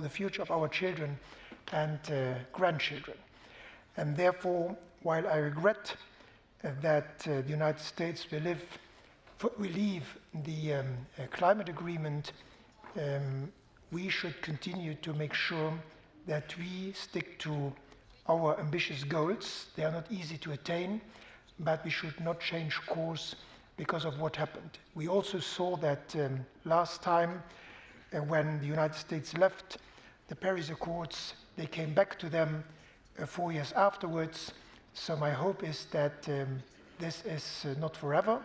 future of our children and grandchildren. And therefore, while I regret that the United States will leave the climate agreement, we should continue to make sure that we stick to our ambitious goals. They are not easy to attain, but we should not change course because of what happened. We also saw that last time when the United States left the Paris Accords, they came back to them 4 years afterwards. So my hope is that this is not forever.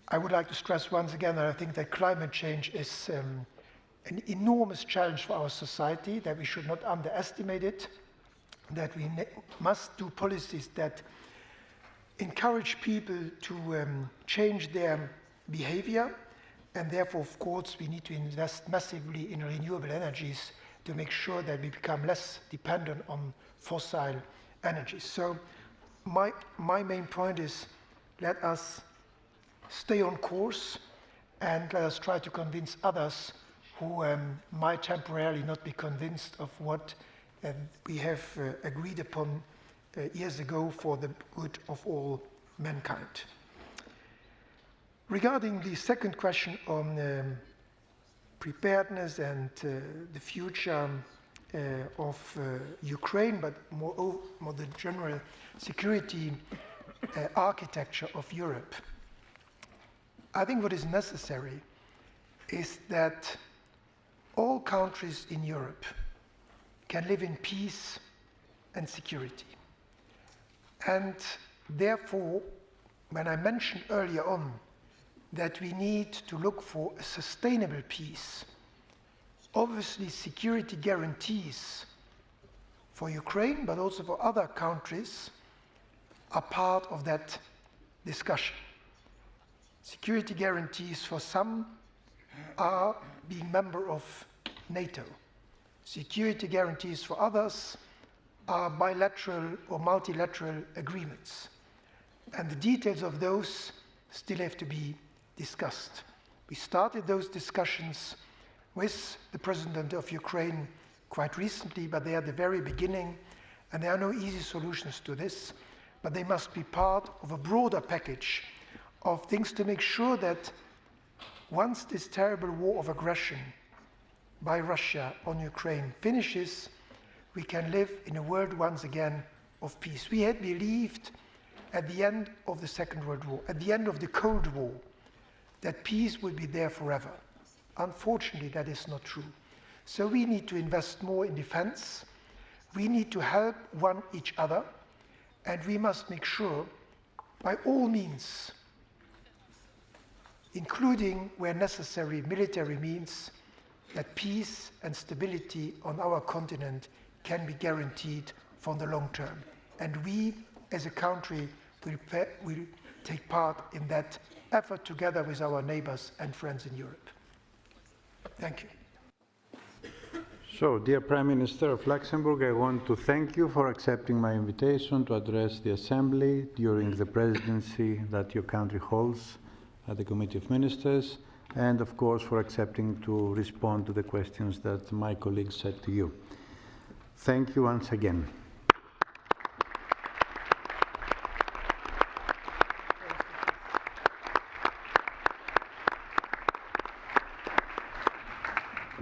I would like to stress once again that I think that climate change is an enormous challenge for our society, that we should not underestimate it, that we must do policies that encourage people to change their behavior, and therefore, of course, we need to invest massively in renewable energies to make sure that we become less dependent on fossil energies. So my main point is, let us stay on course and let us try to convince others who might temporarily not be convinced of what we have agreed upon years ago for the good of all mankind. Regarding the second question on preparedness and the future of Ukraine, but more the general security architecture of Europe, I think what is necessary is that all countries in Europe can live in peace and security. And therefore, when I mentioned earlier on that we need to look for a sustainable peace, obviously security guarantees for Ukraine, but also for other countries, are part of that discussion. Security guarantees for some are being member of NATO. Security guarantees for others are bilateral or multilateral agreements. And the details of those still have to be discussed. We started those discussions with the President of Ukraine quite recently, but they are at the very beginning, and there are no easy solutions to this, but they must be part of a broader package of things to make sure that once this terrible war of aggression by Russia on Ukraine finishes, we can live in a world once again of peace. We had believed at the end of the Second World War, at the end of the Cold War, that peace would be there forever. Unfortunately, that is not true. So we need to invest more in defense, we need to help each other, and we must make sure, by all means, including where necessary military means, that peace and stability on our continent can be guaranteed for the long term. And we, as a country, will take part in that effort together with our neighbors and friends in Europe. Thank you.
So, dear Prime Minister of Luxembourg, I want to thank you for accepting my invitation to address the Assembly during the presidency that your country holds at the Committee of Ministers, and of course for accepting to respond to the questions that my colleagues said to you. Thank you once again.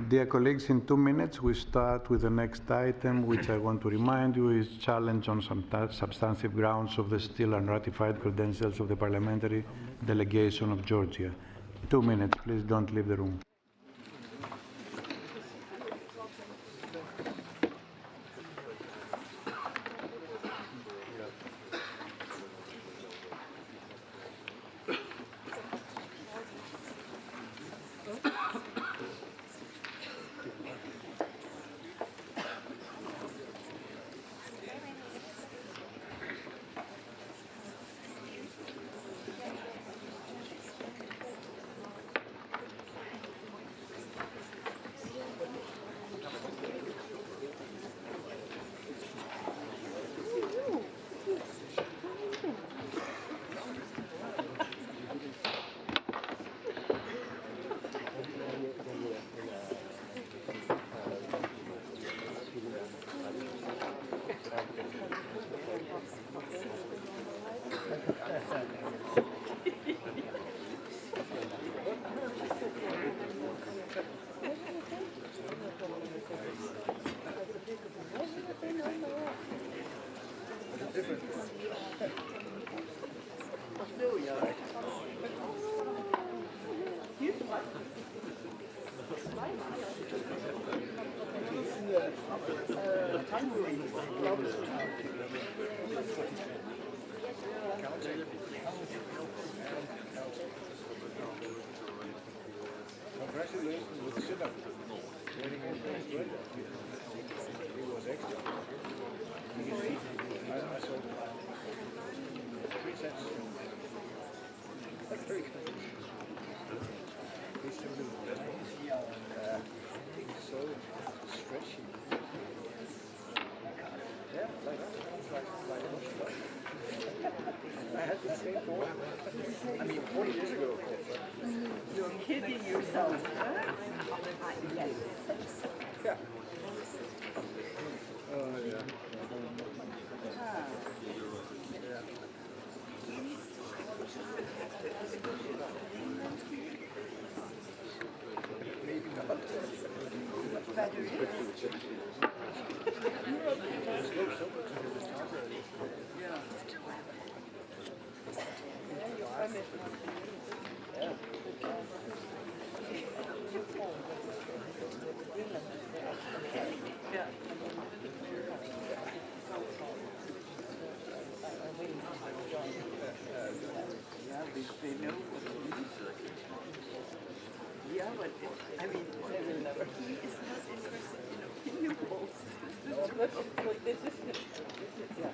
Dear colleagues, in 2 minutes we start with the next item, which I want to remind you is challenge on some substantive grounds of the still unratified credentials of the parliamentary delegation of Georgia. 2 minutes, please don't leave the room.
I mean, 40 years ago. You're kidding yourself. Yes. Yeah. Oh, yeah. Maybe not. Yeah, but I mean, they will never. He is not interested in opinion polls. But this is yeah.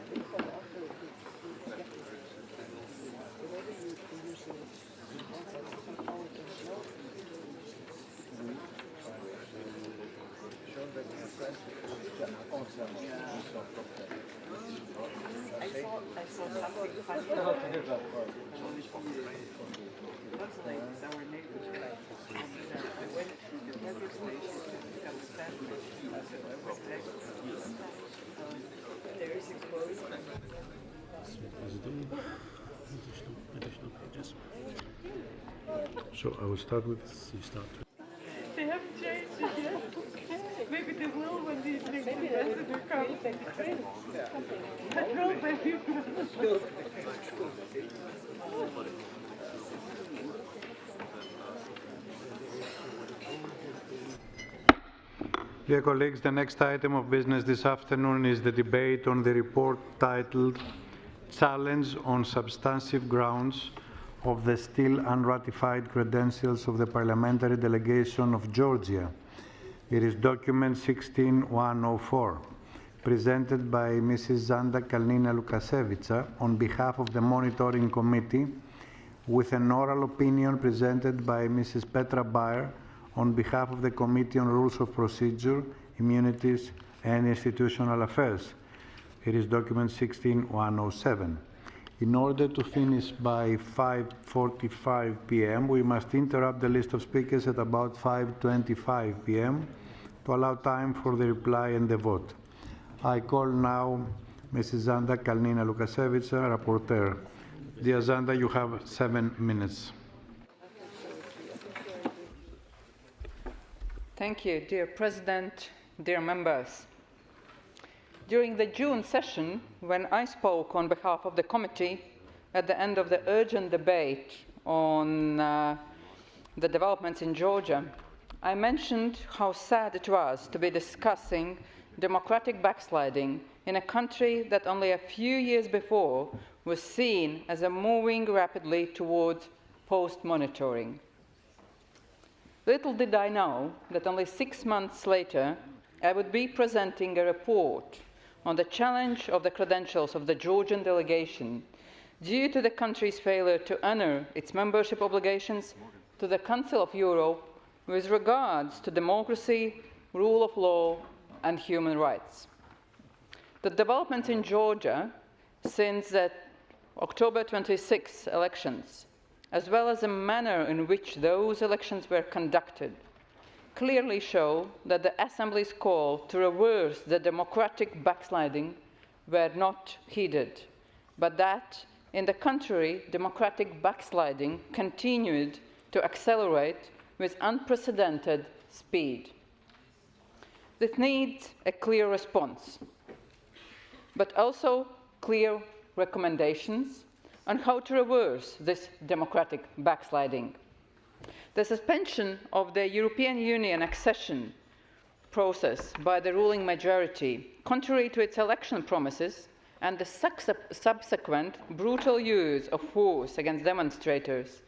saw something funny. Translates our neighbors. I went to the radio station to become Spanish. So I was like, there is a quote.
So I will start with this. You start.
They have changed it, yeah. Okay. Maybe they will when the next ambassador comes. I know that you will.
Dear colleagues, the next item of business this afternoon is the debate on the report titled Challenge on Substantive Grounds of the Still Unratified Credentials of the Parliamentary Delegation of Georgia. It is document 16104, presented by Mrs. Zanda Kalnina Lukasevica on behalf of the Monitoring Committee, with an oral opinion presented by Mrs. Petra Bayer on behalf of the Committee on Rules of Procedure, Immunities and Institutional Affairs. It is document 16107. In order to finish by 5:45 p.m., we must interrupt the list of speakers at about 5:25 p.m. to allow time for the reply and the vote. I call now Mrs. Zanda Kalnina Lukasevica, Rapporteur. Dear Zanda, you have 7 minutes.
Thank you, dear President, dear members. During the June session, when I spoke on behalf of the committee at the end of the urgent debate on the developments in Georgia, I mentioned how sad it was to be discussing democratic backsliding in a country that only a few years before was seen as moving rapidly towards post-monitoring. Little did I know that only 6 months later, I would be presenting a report on the challenge of the credentials of the Georgian delegation due to the country's failure to honor its membership obligations to the Council of Europe with regards to democracy, rule of law, and human rights. The developments in Georgia since the October 26 elections, as well as the manner in which those elections were conducted, clearly show that the Assembly's call to reverse the democratic backsliding were not heeded, but that, in the contrary, democratic backsliding continued to accelerate with unprecedented speed. This needs a clear response, but also clear recommendations on how to reverse this democratic backsliding. The suspension of the European Union accession process by the ruling majority, contrary to its election promises, and the subsequent brutal use of force against demonstrators,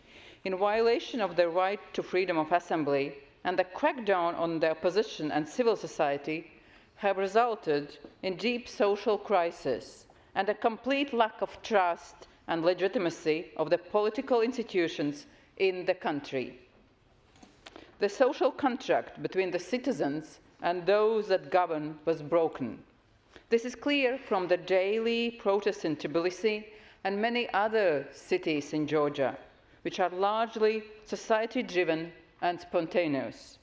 in violation of the right to freedom of assembly, and the crackdown on the opposition and civil society, have resulted in deep social crisis and a complete lack of trust and legitimacy of the political institutions in the country. The social contract between the citizens and those that govern was broken. This is clear from the daily protests in Tbilisi and many other cities in Georgia, which are largely society-driven and spontaneous.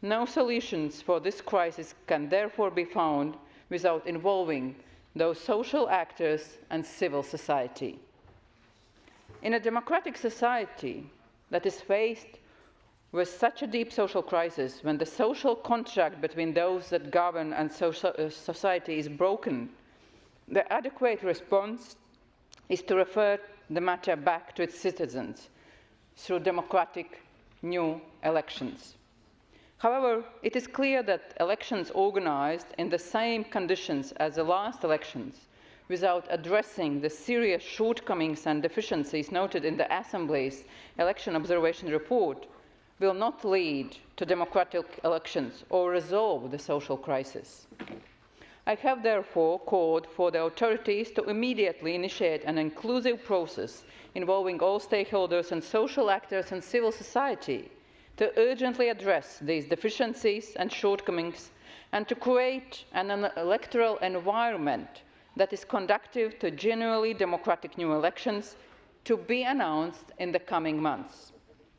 No solutions for this crisis can therefore be found without involving those social actors and civil society. In a democratic society that is faced with such a deep social crisis, when the social contract between those that govern and society is broken, the adequate response is to refer the matter back to its citizens through democratic new elections. However, it is clear that elections organized in the same conditions as the last elections, without addressing the serious shortcomings and deficiencies noted in the Assembly's election observation report, will not lead to democratic elections or resolve the social crisis. I have therefore called for the authorities to immediately initiate an inclusive process involving all stakeholders and social actors and civil society to urgently address these deficiencies and shortcomings and to create an electoral environment
that is conducive to genuinely democratic new elections to be announced in the coming months.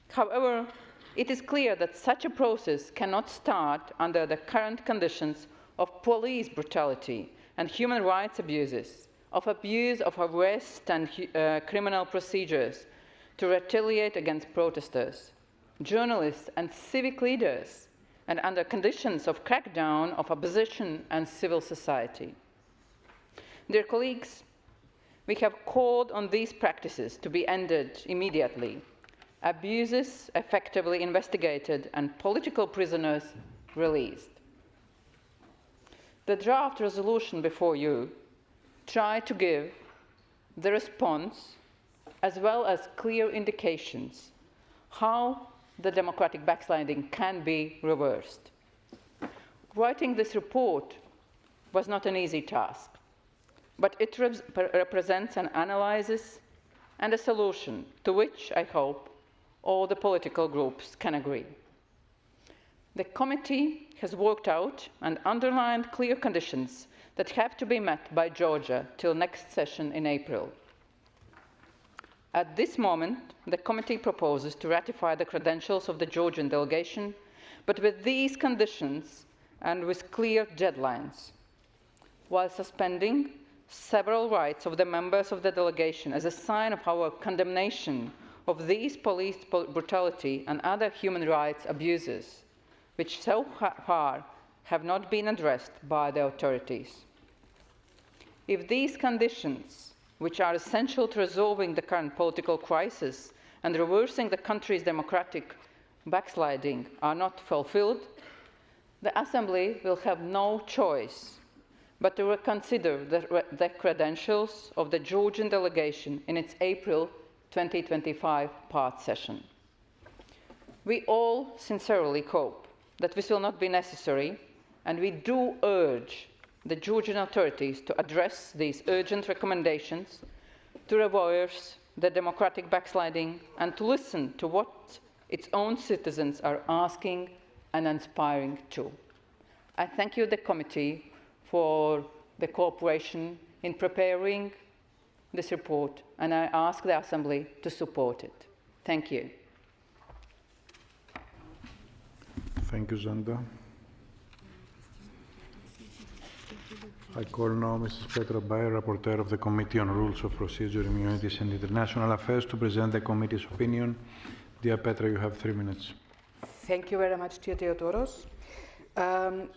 However, it is clear that such a process cannot start under the current conditions of police brutality and human rights abuses, of abuse of arrest and criminal procedures to retaliate against protesters, journalists and civic leaders, and under conditions of crackdown of opposition and civil society. Dear colleagues, we have called on these practices to be ended immediately, abuses effectively investigated, and political prisoners released. The draft resolution before you tries to give the response as well as clear indications how the democratic backsliding can be reversed. Writing this report was not an easy task, but it represents an analysis and a solution to which I hope all the political groups can agree. The committee has worked out and underlined clear conditions that have to be met by Georgia till next session in April. At this moment, the committee proposes to ratify the credentials of the Georgian delegation, but with these conditions and with clear deadlines, while suspending several rights of the members of the delegation as a sign of our condemnation of these police brutality and other human rights abuses, which so far have not been addressed by the authorities. If these conditions, which are essential to resolving the current political crisis and reversing the country's democratic backsliding, are not fulfilled, the Assembly will have no choice but to reconsider the credentials of the Georgian delegation in its April 2025 part session. We all sincerely hope that this will not be necessary, and we do urge the Georgian authorities to address these urgent recommendations, to reverse the democratic backsliding, and to listen to what its own citizens are asking and aspiring to. I thank you, the committee, for the cooperation in preparing this report, and I ask the Assembly to support it. Thank you.
Thank you, Zanda. I call now Mrs. Petra Bayer, Rapporteur of the Committee on Rules of Procedure, Immunities and International Affairs, to present the committee's opinion. Dear Petra, you have 3 minutes.
Thank you very much, dear Theodoros.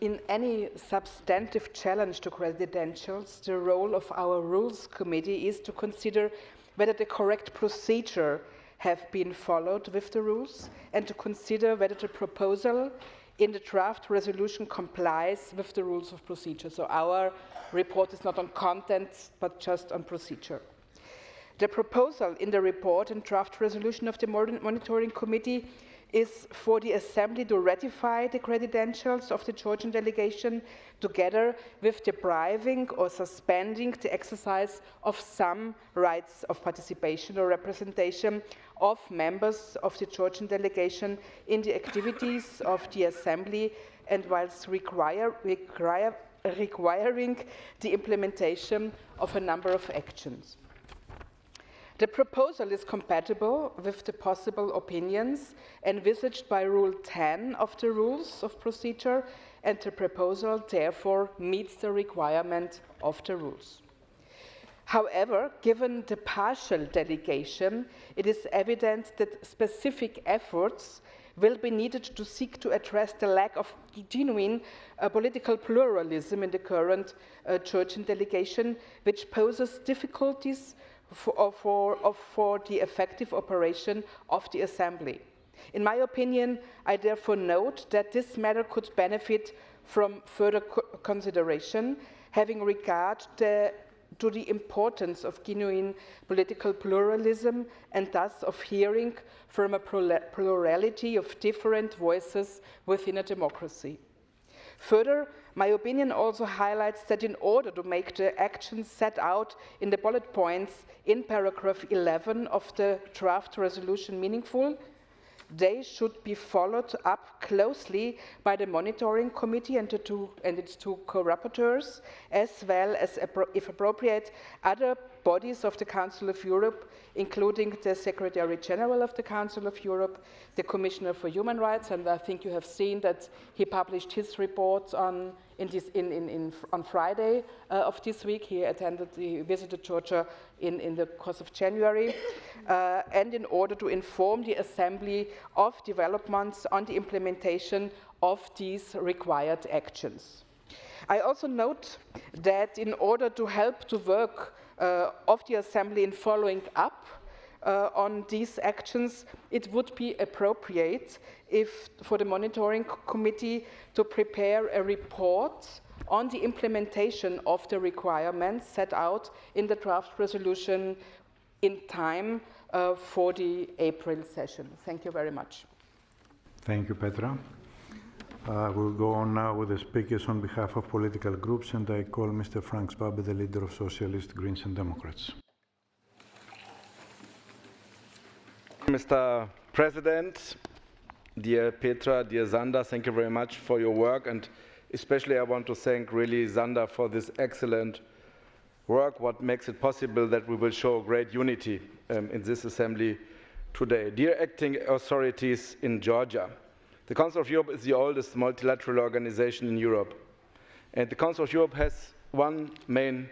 In any substantive challenge to credentials, the role of our Rules Committee is to consider whether the correct procedure have been followed with the rules, and to consider whether the proposal in the draft resolution complies with the rules of procedure. So our report is not on content, but just on procedure. The proposal in the report and draft resolution of the Monitoring Committee is for the Assembly to ratify the credentials of the Georgian delegation, together with depriving or suspending the exercise of some rights of participation or representation of members of the Georgian delegation in the activities of the Assembly, and whilst requiring the implementation of a number of actions. The proposal is compatible with the possible opinions envisaged by Rule 10 of the Rules of Procedure, and the proposal therefore meets the requirement of the rules. However, given the partial delegation, it is evident that specific efforts will be needed to seek to address the lack of genuine political pluralism in the current Georgian delegation, which poses difficulties for the effective operation of the Assembly. In my opinion, I therefore note that this matter could benefit from further consideration, having regard to the importance of genuine political pluralism, and thus of hearing from a plurality of different voices within a democracy. Further, my opinion also highlights that in order to make the actions set out in the bullet points in paragraph 11 of the draft resolution meaningful, they should be followed up closely by the monitoring committee and its two co-rapporteurs, as well as, if appropriate, other bodies of the Council of Europe, including the Secretary General of the Council of Europe, the Commissioner for Human Rights, and I think you have seen that he published his report on Friday of this week. He visited Georgia in the course of January, and in order to inform the Assembly of developments on the implementation of these required actions. I also note that in order to help the work of the Assembly in following up on these actions, it would be appropriate for the monitoring committee to prepare a report on the implementation of the requirements set out in the draft resolution in time for the April session. Thank you very much.
Thank you, Petra. We'll go on now with the speakers on behalf of political groups, and I call Mr. Frank Swabe, the leader of Socialists, Greens and Democrats.
Mr. President, dear Petra, dear Sander, thank you very much for your work, and especially I want to thank really Sander for this excellent work, what makes it possible that we will show great unity in this assembly today. Dear acting authorities in Georgia, the Council of Europe is the oldest multilateral organization in Europe, and the Council of Europe has one main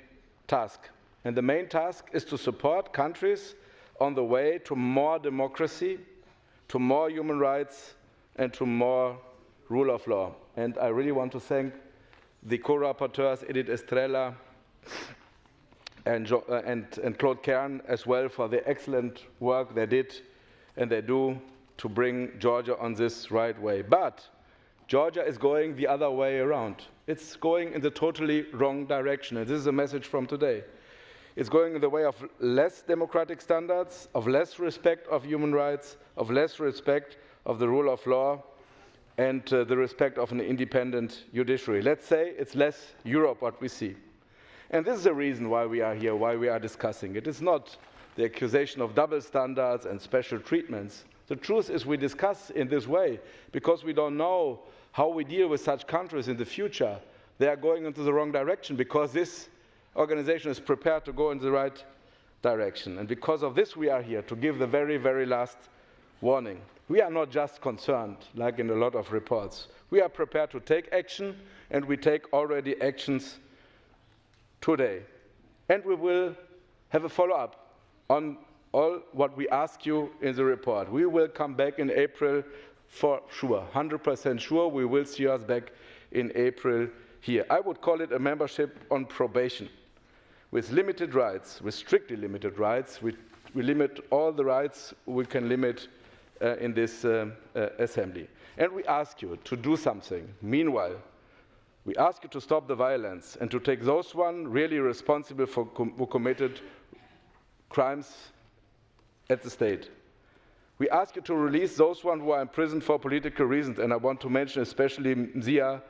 task, and the main task is to support countries on the way to more democracy, to more human rights, and to more rule of law. And I really want to thank the co-rapporteurs Edith Estrella and Claude Kern as well for the excellent work they did and they do to bring Georgia on this right way. But Georgia is going the other way around. It's going in the totally wrong direction, and this is a message from today. It's going in the way of less democratic standards, of less respect of human rights, of less respect of the rule of law, and the respect of an independent judiciary. Let's say it's less Europe, what we see. And this is the reason why we are here, why we are discussing it. It's not the accusation of double standards and special treatments. The truth is we discuss in this way because we don't know how we deal with such countries in the future. They are going into the wrong direction because this organization is prepared to go in the right direction. And because of this we are here, to give the very, very last warning. We are not just concerned, like in a lot of reports. We are prepared to take action, and we take already actions today. And we will have a follow-up on all what we ask you in the report. We will come back in April for sure, 100% sure we will see us back in April here. I would call it a membership on probation, with limited rights, with strictly limited rights. We limit all the rights we can limit in this assembly. And we ask you to do something. Meanwhile, we ask you to stop the violence and to take those really responsible for who committed crimes at the state. We ask you to release those who are in prison for political reasons, and I want to mention especially Mzia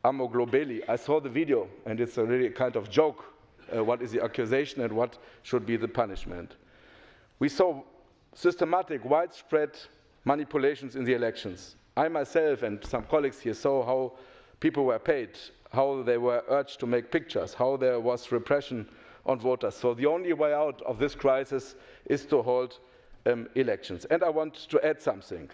Amoglobeli. I saw the video, and it's a really kind of joke. What is the accusation and what should be the punishment? We saw systematic, widespread manipulations in the elections. I myself and some colleagues here saw how people were paid, how they were urged to make pictures, how there was repression on voters. So the only way out of this crisis is to hold elections. And I want to add something.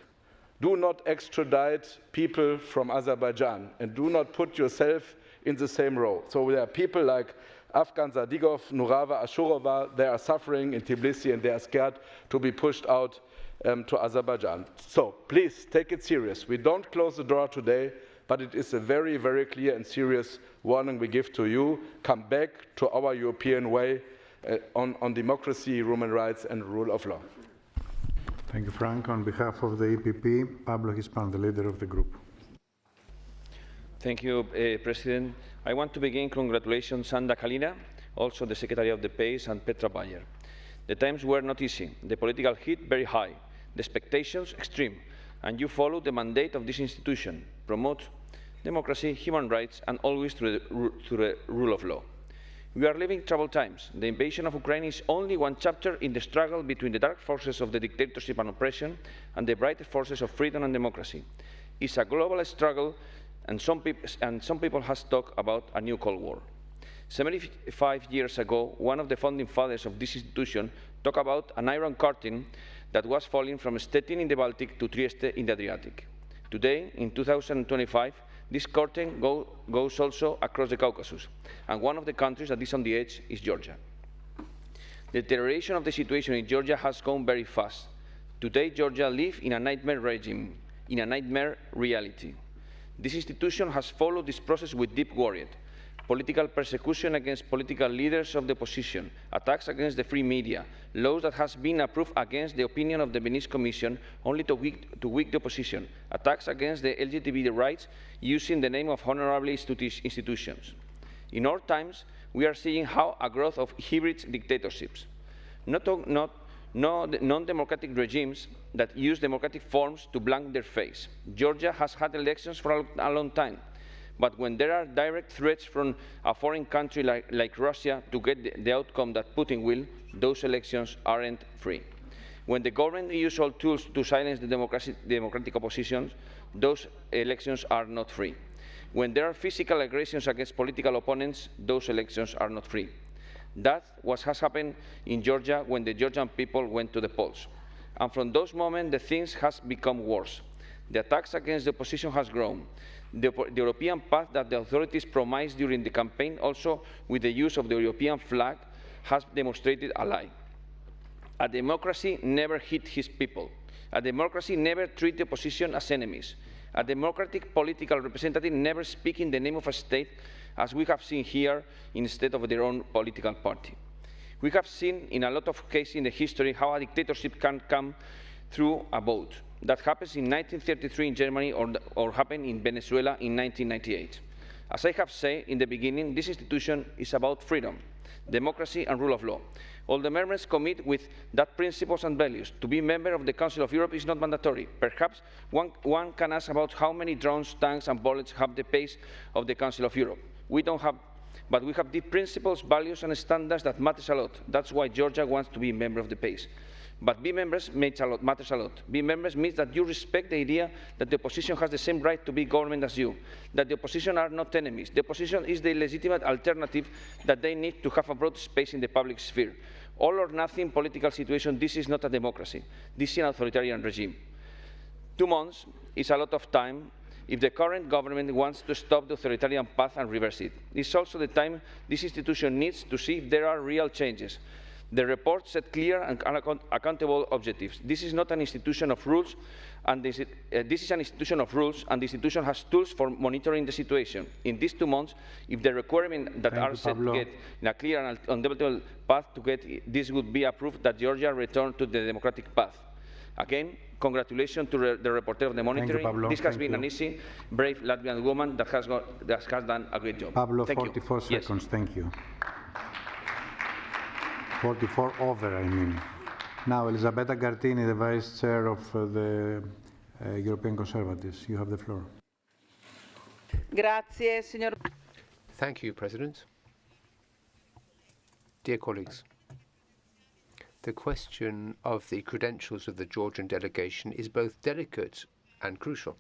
Do not extradite people from Azerbaijan, and do not put yourself in the same row. So there are people like Afgan Zadigov, Nurava Ashurova, they are suffering in Tbilisi and they are scared to be pushed out to Azerbaijan. So please take it serious. We don't close the door today, but it is a very, very clear and serious warning we give to you. Come back to our European way on democracy, human rights and rule of law.
Thank you, Frank. On behalf of the EPP, Pablo Hispan, the leader of the group.
Thank you, President. I want to begin congratulations Sanda Kalina, also the Secretary of the PACE, and Petra Bayer. The times were not easy, the political heat very high, the expectations extreme, and you followed the mandate of this institution, promote democracy, human rights, and always through the rule of law. We are living troubled times. The invasion of Ukraine is only one chapter in the struggle between the dark forces of the dictatorship and oppression and the bright forces of freedom and democracy. It's a global struggle, and some people have talked about a new Cold War. 75 years ago, one of the founding fathers of this institution talked about an iron curtain that was falling from Stettin in the Baltic to Trieste in the Adriatic. Today, in 2025, this curtain goes also across the Caucasus, and one of the countries that is on the edge is Georgia. The deterioration of the situation in Georgia has gone very fast. Today, Georgia lives in a nightmare regime, in a nightmare reality. This institution has followed this process with deep worry. Political persecution against political leaders of the opposition, attacks against the free media, laws that have been approved against the opinion of the Venice Commission only to weaken the opposition, attacks against the LGBT rights using the name of honorable institutions. In our times, we are seeing how a growth of hybrid dictatorships, non-democratic regimes that use democratic forms to blank their face. Georgia has had elections for a long time. But when there are direct threats from a foreign country like Russia to get the outcome that Putin will, those elections aren't free. When the government uses all tools to silence the democratic opposition, those elections are not free. When there are physical aggressions against political opponents, those elections are not free. That's what has happened in Georgia when the Georgian people went to the polls. And from those moments, the things have become worse. The attacks against the opposition has grown. The European path that the authorities promised during the campaign, also with the use of the European flag, has demonstrated a lie. A democracy never hit his people. A democracy never treats the opposition as enemies. A democratic political representative never speaks in the name of a state, as we have seen here, instead of their own political party. We have seen in a lot of cases in the history how a dictatorship can come through a vote. That happens in 1933 in Germany or happened in Venezuela in 1998. As I have said in the beginning, this institution is about freedom, democracy and rule of law. All the members commit with that principles and values. To be member of the Council of Europe is not mandatory. Perhaps one can ask about how many drones, tanks and bullets have the pace of the Council of Europe. We don't have, but we have deep principles, values and standards that matters a lot. That's why Georgia wants to be a member of the PACE. But being members matters a lot. Being members means that you respect the idea that the opposition has the same right to be government as you, that the opposition are not enemies. The opposition is the legitimate alternative that they need to have a broad space in the public sphere. All or nothing political situation, this is not a democracy. This is an authoritarian regime. 2 months is a lot of time if the current government wants to stop the authoritarian path and reverse it. It's also the time this institution needs to see if there are real changes. The report set clear and accountable objectives. This is not an institution of rules, and this is an institution of rules, and the institution has tools for monitoring the situation. In these 2 months, if the requirements that are set to get in a clear and undebatable path to get this would be approved, that Georgia return to the democratic path. Again, congratulations to the reporter of the monitoring. This has been an easy, brave Latvian woman that has done a great job.
Pablo,
Thank
44
you.
seconds.
Yes.
Thank you. 44 over, I mean. Now, Elisabetta Gardini, the Vice Chair of the European Conservatives. You have the floor.
Grazie, signor.
Thank you, President. Dear colleagues, the question of the credentials of the Georgian delegation is both delicate and crucial.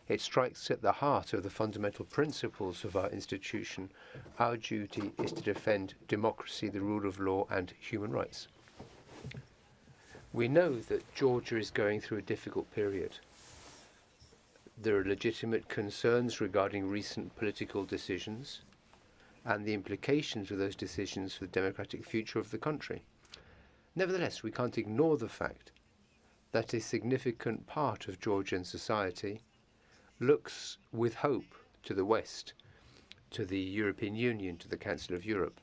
It strikes at the heart of the fundamental principles of our institution. Our duty is to defend democracy, the rule of law, and human rights. We know that Georgia is going through a difficult period. There are legitimate concerns regarding recent political decisions and the implications of those decisions for the democratic future of the country. Nevertheless, we can't ignore the fact that a significant part of Georgian society looks with hope to the West, to the European Union, to the Council of Europe.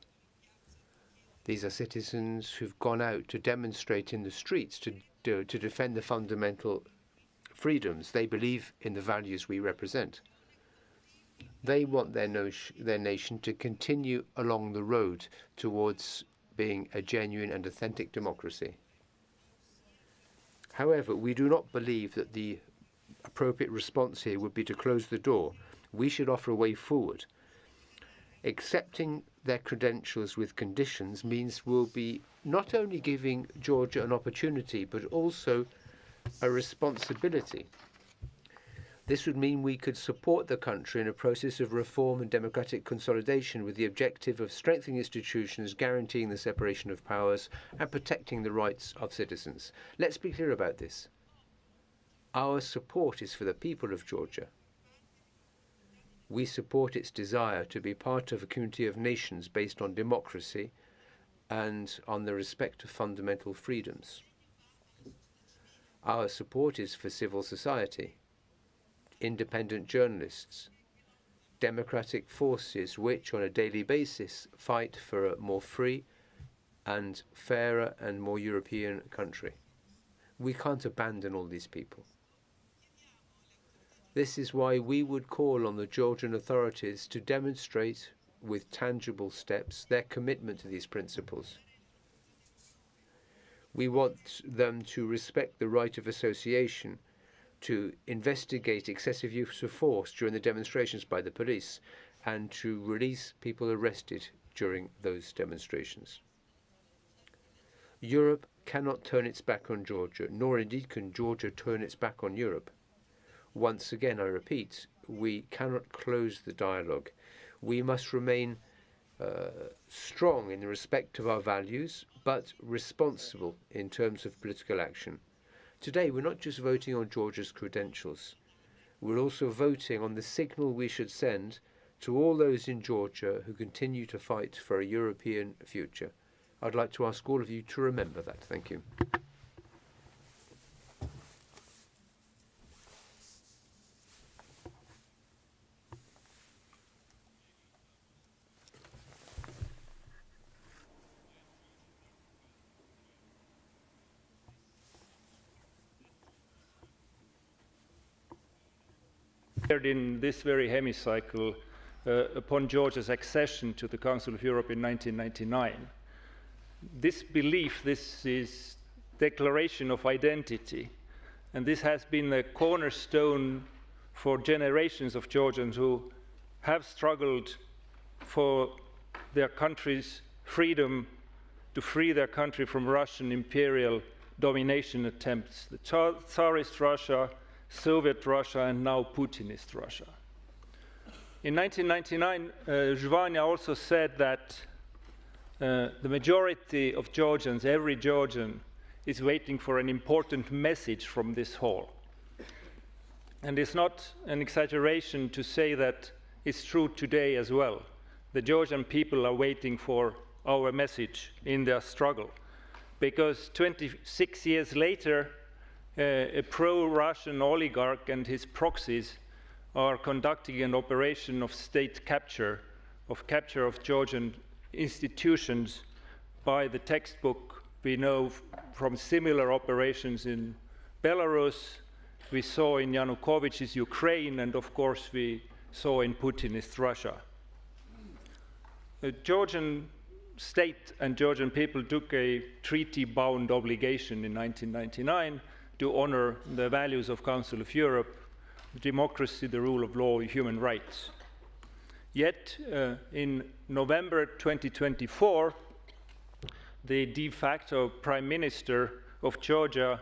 These are citizens who've gone out to demonstrate in the streets to defend the fundamental freedoms. They believe in the values we represent. They want their nation to continue along the road towards being a genuine and authentic democracy. However, we do not believe that the appropriate response here would be to close the door. We should offer a way forward. Accepting their credentials with conditions means we'll be not only giving Georgia an opportunity, but also a responsibility. This would mean we could support the country in a process of reform and democratic consolidation with the objective of strengthening institutions, guaranteeing the separation of powers, and protecting the rights of citizens. Let's be clear about this. Our support is for the people of Georgia. We support its desire to be part of a community of nations based on democracy and on the respect of fundamental freedoms. Our support is for civil society, independent journalists, democratic forces which on a daily basis fight for a more free and fairer and more European country. We can't abandon all these people. This is why we would call on the Georgian authorities to demonstrate with tangible steps their commitment to these principles. We want them to respect the right of association, to investigate excessive use of force during the demonstrations by the police, and to release people arrested during those demonstrations. Europe cannot turn its back on Georgia, nor indeed can Georgia turn its back on Europe. Once again, I repeat, we cannot close the dialogue. We must remain strong in the respect of our values, but responsible in terms of political action. Today, we're not just voting on Georgia's credentials. We're also voting on the signal we should send to all those in Georgia who continue to fight for a European future. I'd like to ask all of you to remember that. Thank you.
In this very hemicycle upon Georgia's accession to the Council of Europe in 1999. This belief, this is declaration of identity, and this has been a cornerstone for generations of Georgians who have struggled for their country's freedom, to free their country from Russian imperial domination attempts, the Tsarist Russia, Soviet Russia, and now Putinist Russia. In 1999, Zhvania also said that the majority of Georgians, every Georgian, is waiting for an important message from this hall. And it's not an exaggeration to say that it's true today as well. The Georgian people are waiting for our message in their struggle, because 26 years later, a pro-Russian oligarch and his proxies are conducting an operation of state capture of Georgian institutions by the textbook we know from similar operations in Belarus, we saw in Yanukovych's Ukraine, and of course we saw in Putinist Russia. The Georgian state and Georgian people took a treaty-bound obligation in 1999 to honor the values of Council of Europe, democracy, the rule of law, human rights. Yet, in November 2024, the de facto Prime Minister of Georgia,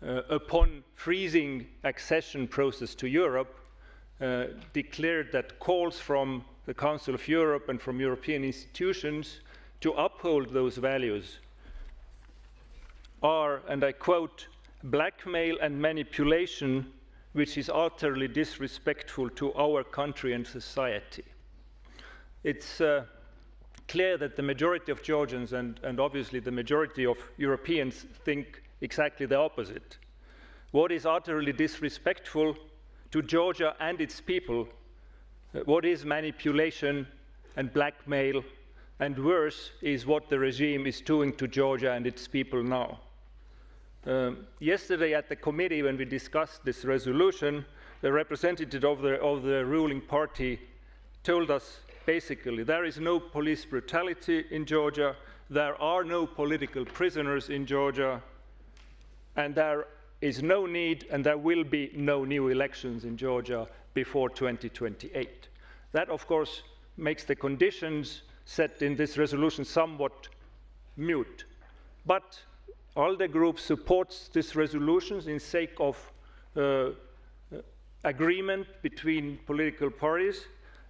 upon freezing accession process to Europe, declared that calls from the Council of Europe and from European institutions to uphold those values are, and I quote, blackmail and manipulation which is utterly disrespectful to our country and society. It's clear that the majority of Georgians and obviously the majority of Europeans think exactly the opposite. What is utterly disrespectful to Georgia and its people, what is manipulation and blackmail, and worse is what the regime is doing to Georgia and its people now. Yesterday at the committee, when we discussed this resolution, the representative of the ruling party told us basically there is no police brutality in Georgia, there are no political prisoners in Georgia, and there is no need and there will be no new elections in Georgia before 2028. That, of course, makes the conditions set in this resolution somewhat mute. But ALDE Group supports this resolution in sake of agreement between political parties,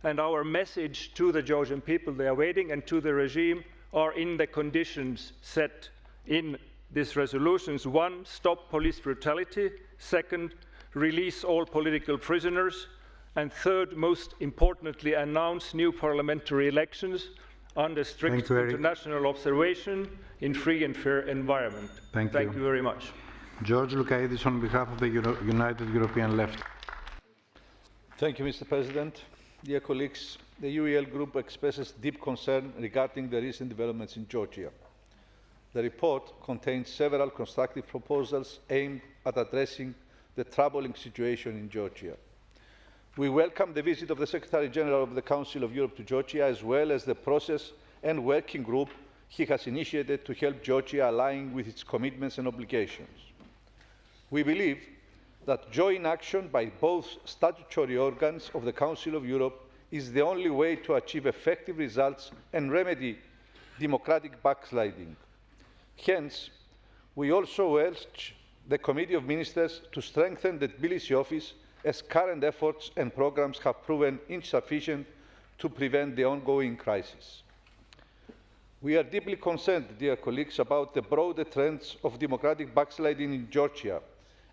and our message to the Georgian people they are waiting and to the regime are in the conditions set in these resolutions. 1, stop police brutality. 2nd, release all political prisoners. And 3rd, most importantly, announce new parliamentary elections under strict international observation in free and fair environment. Thank you very much.
George Lukaidis on behalf of the United European Left.
Thank you, Mr. President. Dear colleagues, the UEL Group expresses deep concern regarding the recent developments in Georgia. The report contains several constructive proposals aimed at addressing the troubling situation in Georgia. We welcome the visit of the Secretary-General of the Council of Europe to Georgia, as well as the process and working group he has initiated to help Georgia align with its commitments and obligations. We believe that joint action by both statutory organs of the Council of Europe is the only way to achieve effective results and remedy democratic backsliding. Hence, we also urge the Committee of Ministers to strengthen the Tbilisi office, as current efforts and programmes have proven insufficient to prevent the ongoing crisis. We are deeply concerned, dear colleagues, about the broader trends of democratic backsliding in Georgia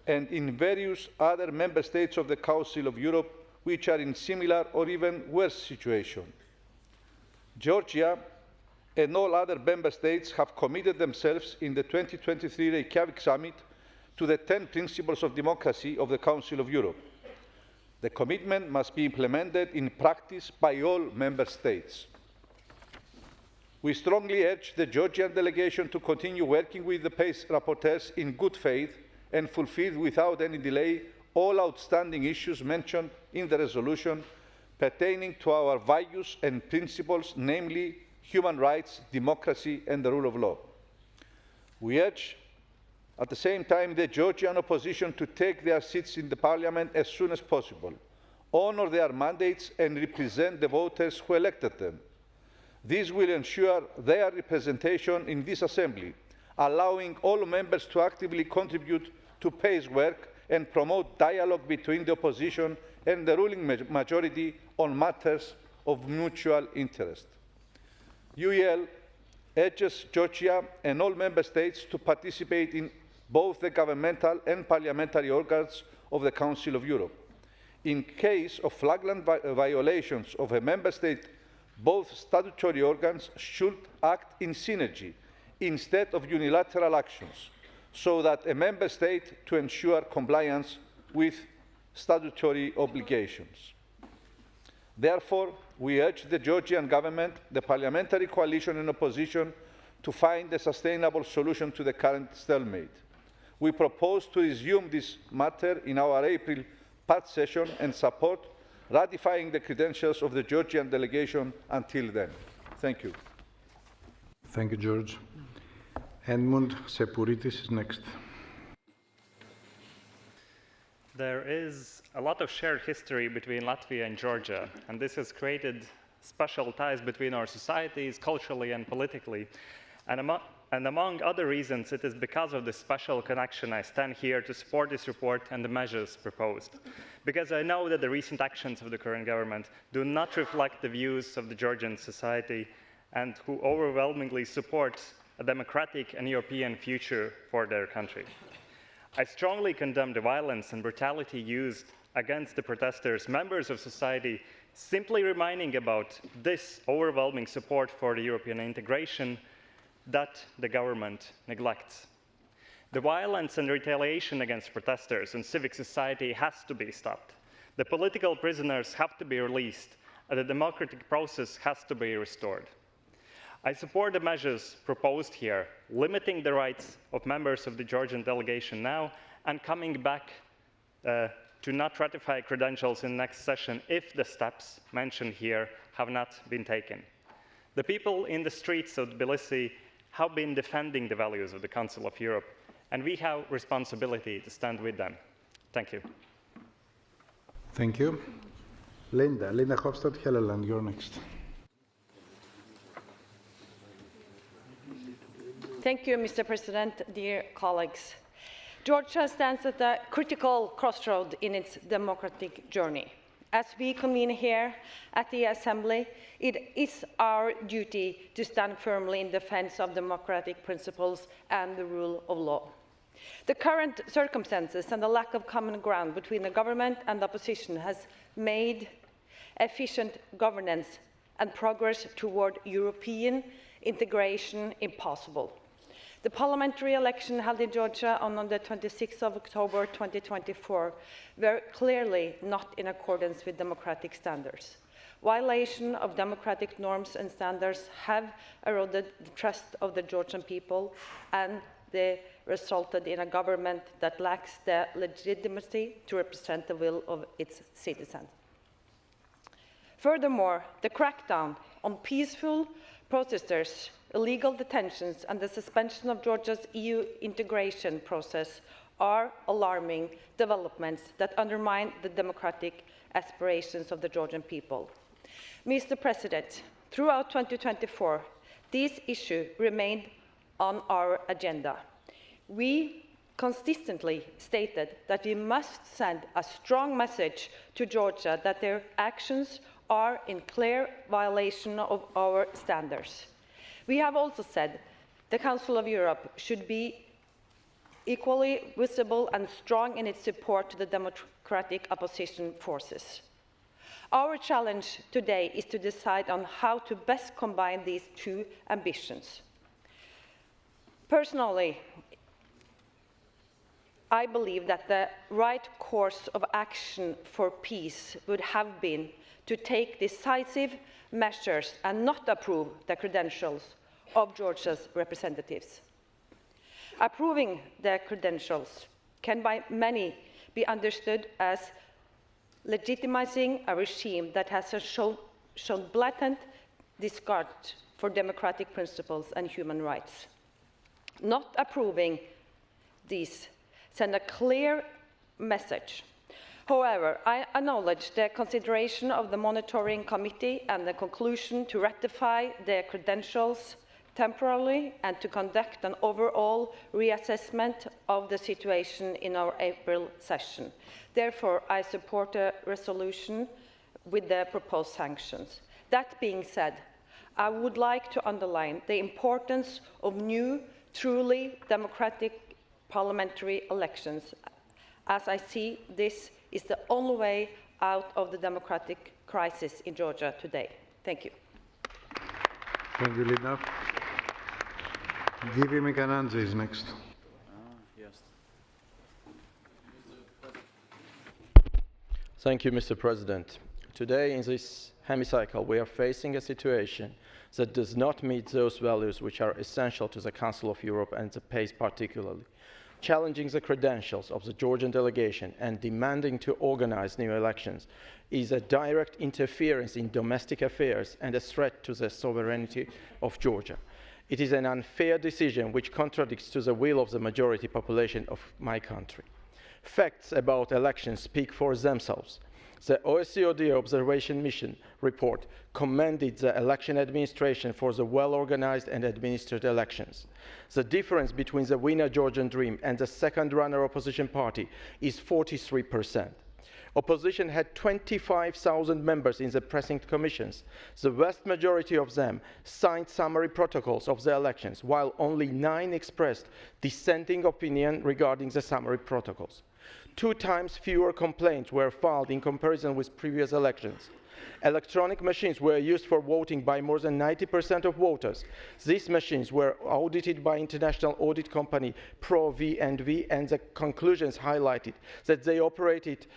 and in various other member states of the Council of Europe, which are in similar or even worse situation. Georgia and all other member states have committed themselves in the 2023 Reykjavik Summit to the 10 principles of democracy of the Council of Europe. The commitment must be implemented in practice by all member states. We strongly urge the Georgian delegation to continue working with the PACE rapporteurs in good faith and fulfil without any delay all outstanding issues mentioned in the resolution pertaining to our values and principles, namely human rights, democracy and the rule of law. We urge at the same time the Georgian opposition to take their seats in the parliament as soon as possible, honour their mandates and represent the voters who elected them. This will ensure their representation in this assembly, allowing all members to actively contribute to PACE work and promote dialogue between the opposition and the ruling majority on matters of mutual interest. UEL urges Georgia and all member states to participate in both the governmental and parliamentary organs of the Council of Europe. In case of flagrant violations of a member state, both statutory organs should act in synergy instead of unilateral actions, so that a member state to ensure compliance with statutory obligations. Therefore, we urge the Georgian government, the parliamentary coalition and opposition to find a sustainable solution to the current stalemate. We propose to resume this matter in our April part session and support ratifying the credentials of the Georgian delegation until then. Thank you.
Thank you, George. Edmund Sepuritis is next.
There is a lot of shared history between Latvia and Georgia, and this has created special ties between our societies, culturally and politically. And among other reasons, it is because of this special connection I stand here to support this report and the measures proposed. Because I know that the recent actions of the current government do not reflect the views of the Georgian society and who overwhelmingly support a democratic and European future for their country. I strongly condemn the violence and brutality used against the protesters, members of society, simply reminding about this overwhelming support for the European integration that the government neglects. The violence and retaliation against protesters and civic society has to be stopped. The political prisoners have to be released, and the democratic process has to be restored. I support the measures proposed here, limiting the rights of members of the Georgian delegation now and coming back to not ratify credentials in the next session if the steps mentioned here have not been taken. The people in the streets of Tbilisi have been defending the values of the Council of Europe, and we have responsibility to stand with them. Thank you.
Thank you. Linda Hofstad-Helleland, you're next.
Thank you, Mr. President, dear colleagues. Georgia stands at a critical crossroad in its democratic journey. As we convene here at the Assembly, it is our duty to stand firmly in defense of democratic principles and the rule of law. The current circumstances and the lack of common ground between the government and the opposition has made efficient governance and progress toward European integration impossible. The parliamentary election held in Georgia on the 26th of October 2024 were clearly not in accordance with democratic standards. Violation of democratic norms and standards have eroded the trust of the Georgian people, and they resulted in a government that lacks the legitimacy to represent the will of its citizens. Furthermore, the crackdown on peaceful protesters, illegal detentions, and the suspension of Georgia's EU integration process are alarming developments that undermine the democratic aspirations of the Georgian people. Mr. President, throughout 2024, this issue remained on our agenda. We consistently stated that we must send a strong message to Georgia that their actions are in clear violation of our standards. We have also said the Council of Europe should be equally visible and strong in its support to the democratic opposition forces. Our challenge today is to decide on how to best combine these two ambitions. Personally, I believe that the right course of action for peace would have been to take decisive measures and not approve the credentials of Georgia's representatives. Approving the credentials can by many be understood as legitimizing a regime that has shown blatant disregard for democratic principles and human rights. Not approving these sends a clear message. However, I acknowledge the consideration of the monitoring committee and the conclusion to ratify the credentials temporarily and to conduct an overall reassessment of the situation in our April session. Therefore, I support a resolution with the proposed sanctions. That being said, I would like to underline the importance of new, truly democratic parliamentary elections, as I see this is the only way out of the democratic crisis in Georgia today. Thank you.
Thank you, Lina. Givi Mekanandze is next.
Thank you, Mr. President. Today in this hemicycle, we are facing a situation that does not meet those values which are essential to the Council of Europe and the PACE particularly. Challenging the credentials of the Georgian delegation and demanding to organize new elections is a direct interference in domestic affairs and a threat to the sovereignty of Georgia. It is an unfair decision which contradicts to the will of the majority population of my country. Facts about elections speak for themselves. The OSCE Observation Mission report commended the election administration for the well-organized and administered elections. The difference between the winner Georgian Dream and the second-runner opposition party is 43%. Opposition had 25,000 members in the precinct commissions. The vast majority of them signed summary protocols of the elections, while only 9 expressed dissenting opinion regarding the summary protocols. 2 times fewer complaints were filed in comparison with previous elections. Electronic machines were used for voting by more than 90% of voters. These machines were audited by international audit company ProVNV, and the conclusions highlighted that they operated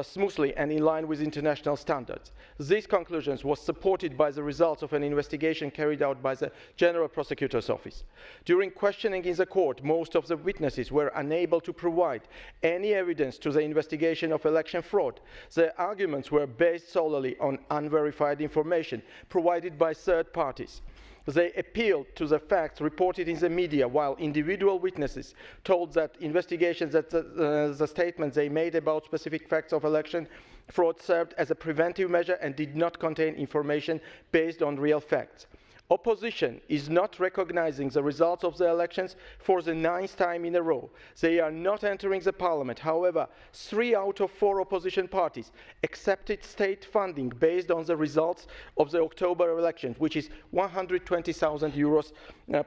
smoothly and in line with international standards. These conclusions were supported by the results of an investigation carried out by the General Prosecutor's Office. During questioning in the court, most of the witnesses were unable to provide any evidence to the investigation of election fraud. The arguments were based solely on unverified information provided by third parties. They appealed to the facts reported in the media, while individual witnesses told that investigations that the statements they made about specific facts of election fraud served as a preventive measure and did not contain information based on real facts. Opposition is not recognizing the results of the elections for the 9th time in a row. They are not entering the parliament. However, 3 out of 4 opposition parties accepted state funding based on the results of the October elections, which is 120,000 euros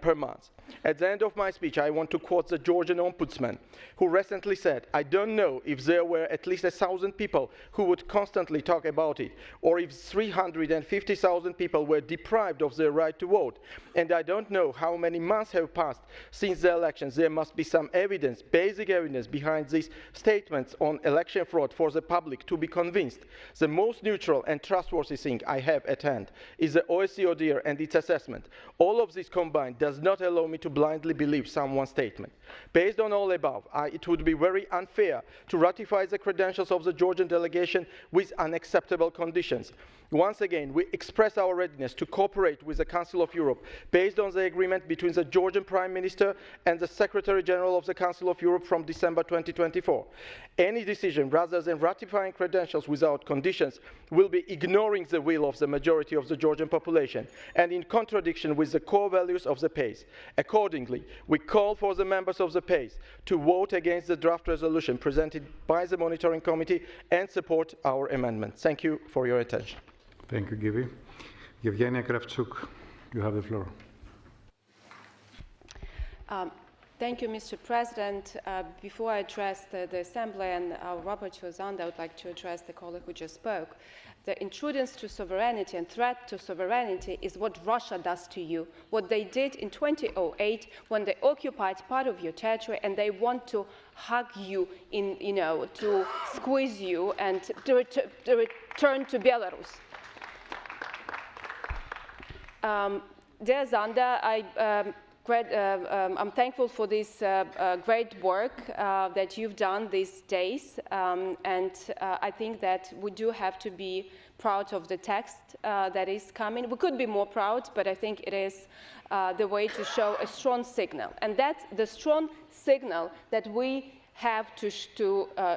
per month. At the end of my speech, I want to quote the Georgian ombudsman, who recently said, "I don't know if there were at least 1,000 people who would constantly talk about it, or if 350,000 people were deprived of their right to vote. And I don't know how many months have passed since the elections. There must be some evidence, basic evidence behind these statements on election fraud for the public to be convinced. The most neutral and trustworthy thing I have at hand is the OSCE ODIHR and its assessment. All of this combined does not allow me to blindly believe someone's statement. Based on all above, it would be very unfair to ratify the credentials of the Georgian delegation with unacceptable conditions. Once again, we express our readiness to cooperate with the Council of Europe based on the agreement between the Georgian Prime Minister and the Secretary General of the Council of Europe from December 2024. Any decision rather than ratifying credentials without conditions will be ignoring the will of the majority of the Georgian population and in contradiction with the core values of the PACE. Accordingly, we call for the members of the PACE to vote against the draft resolution presented by the Monitoring Committee and support our amendment. Thank you for your attention.
Thank you, Givi. Yevgenia Kravchuk, you have the floor.
Thank you, Mr. President. Before I address the Assembly and our rapporteur Zanda, I would like to address the colleague who just spoke. The intruders to sovereignty and threat to sovereignty is what Russia does to you, what they did in 2008 when they occupied part of your territory and they want to hug you, to squeeze you and to return to Belarus. Dear Zanda, I'm thankful for this great work that you've done these days, and I think that we do have to be proud of the text that is coming. We could be more proud, but I think it is the way to show a strong signal, and that's the strong signal that we have to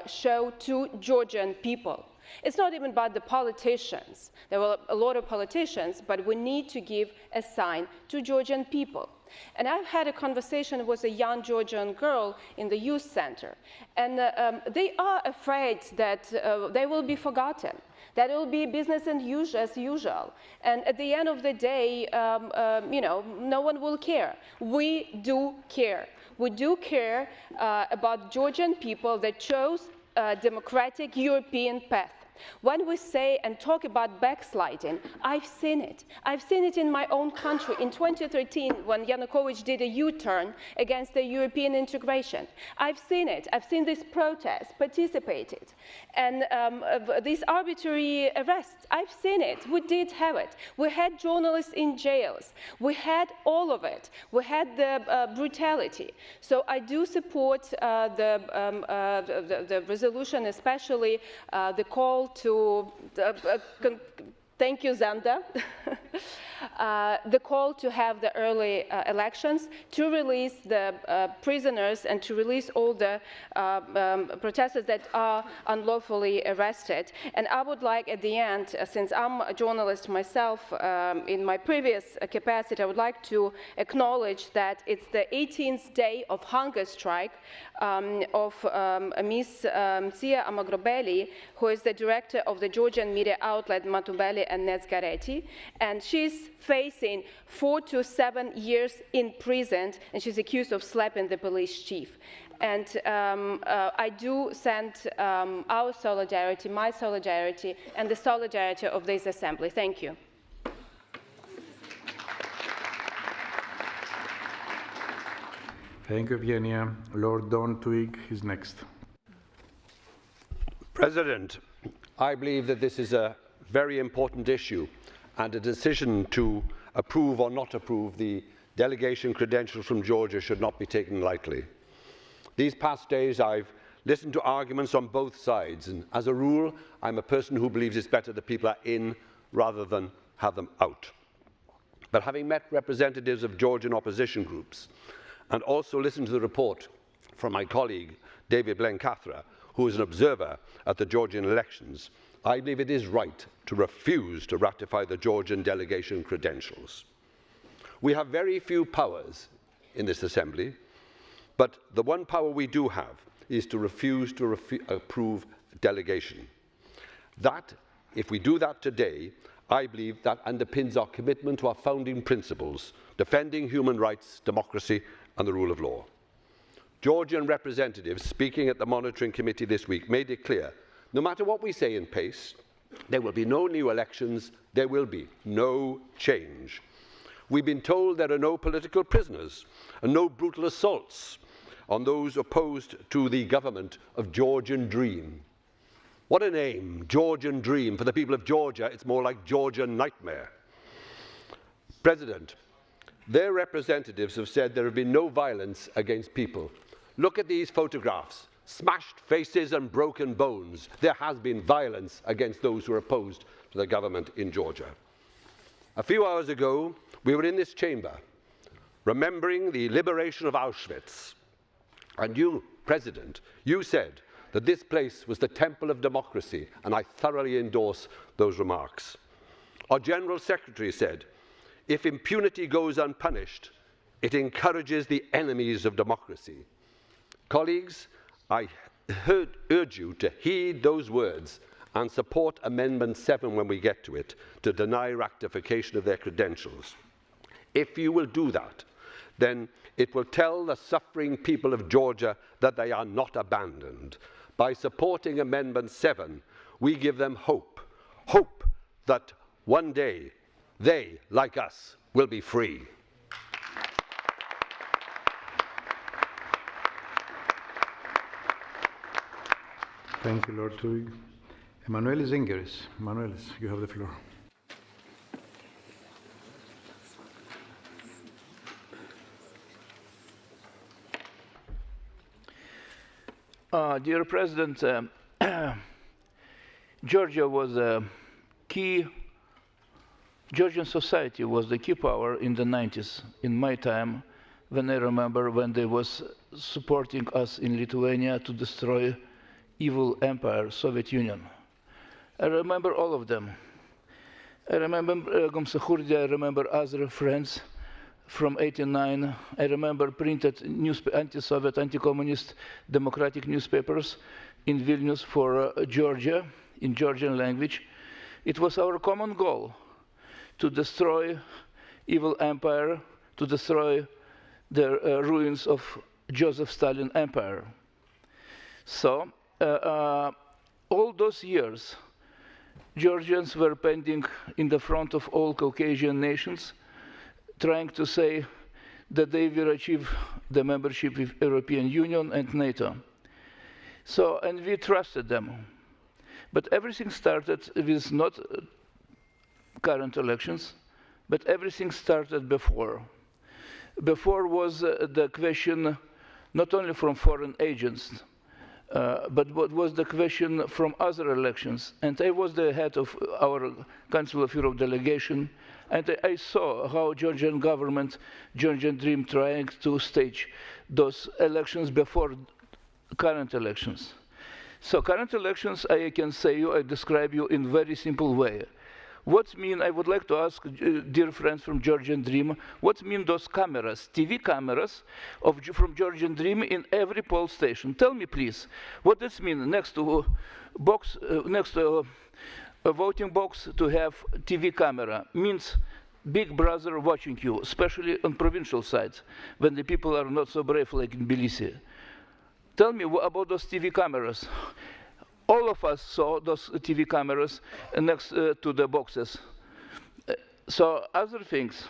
show to Georgian people. It's not even about the politicians. There were a lot of politicians, but we need to give a sign to Georgian people. And I've had a conversation with a young Georgian girl in the youth center, and they are afraid that they will be forgotten, that it will be business as usual. And at the end of the day, no one will care. We do care. We do care about Georgian people that chose a democratic European path. When we say and talk about backsliding, I've seen it. I've seen it in my own country in 2013 when Yanukovych did a U-turn against the European integration. I've seen it. I've seen this protest, participated. And these arbitrary arrests, I've seen it. We did have it. We had journalists in jails. We had all of it. We had the brutality. So I do support the resolution, especially the call to thank you, Zanda. The call to have the early elections, to release the prisoners and to release all the protesters that are unlawfully arrested. And I would like at the end, since I'm a journalist myself in my previous capacity, I would like to acknowledge that it's the 18th day of hunger strike of Ms. Sia Amagrobeli, who is the director of the Georgian media outlet Matubeli and Nezgareti, and she's facing 4 to 7 years in prison, and she's accused of slapping the police chief. And I do send our solidarity, my solidarity, and the solidarity of this assembly. Thank you.
Thank you, Evgenia. Lord Don Twigg is next.
President, I believe that this is a very important issue, and a decision to approve or not approve the delegation credentials from Georgia should not be taken lightly. These past days I've listened to arguments on both sides, and as a rule I'm a person who believes it's better that people are in rather than have them out. But having met representatives of Georgian opposition groups and also listened to the report from my colleague David Blencathra, who is an observer at the Georgian elections, I believe it is right to refuse to ratify the Georgian delegation credentials. We have very few powers in this assembly, but the one power we do have is to refuse to approve delegation. That, if we do that today, I believe that underpins our commitment to our founding principles, defending human rights, democracy and the rule of law. Georgian representatives speaking at the monitoring committee this week made it clear, no matter what we say in PACE, there will be no new elections, there will be no change. We've been told there are no political prisoners and no brutal assaults on those opposed to the government of Georgian Dream. What a name, Georgian Dream. For the people of Georgia, it's more like Georgian nightmare. President, their representatives have said there have been no violence against people. Look at these photographs. Smashed faces and broken bones. There has been violence against those who are opposed to the government in Georgia. A few hours ago, we were in this chamber, remembering the liberation of Auschwitz. And you, President, you said that this place was the temple of democracy, and I thoroughly endorse those remarks. Our General Secretary said, if impunity goes unpunished, it encourages the enemies of democracy. Colleagues, I urge you to heed those words and support Amendment 7 when we get to it, to deny ratification of their credentials. If you will do that, then it will tell the suffering people of Georgia that they are not abandoned. By supporting Amendment 7, we give them hope. Hope that one day they, like us, will be free.
Thank you, Lord Tuig. Emanuelis Zingeris. Emanuelis, you have the floor.
Dear President, Georgia was a key, Georgian society was the key power in the 90s, in my time, when I remember when they was supporting us in Lithuania to destroy evil empire, Soviet Union. I remember all of them. I remember Gomsahurdia, I remember other friends from '89. I remember printed anti-Soviet, anti-communist democratic newspapers in Vilnius for Georgia, in Georgian language. It was our common goal to destroy evil empire, to destroy the ruins of Joseph Stalin empire. So, all those years, Georgians were pending in the front of all Caucasian nations, trying to say that they will achieve the membership with European Union and NATO. So, and we trusted them. But everything started with not current elections, but everything started before. Before was the question not only from foreign agents, but what was the question from other elections. And I was the head of our Council of Europe delegation, and I saw how Georgian government, Georgian Dream, trying to stage those elections before current elections. So current elections, I can say you, I describe you in very simple way. What mean, I would like to ask dear friends from Georgian Dream, what mean those cameras, TV cameras from Georgian Dream in every poll station? Tell me please, what does mean next to box, next to a voting box to have TV camera? Means big brother watching you, especially on provincial sides, when the people are not so brave like in Tbilisi. Tell me about those TV cameras. All of us saw those TV cameras next to the boxes. So other things,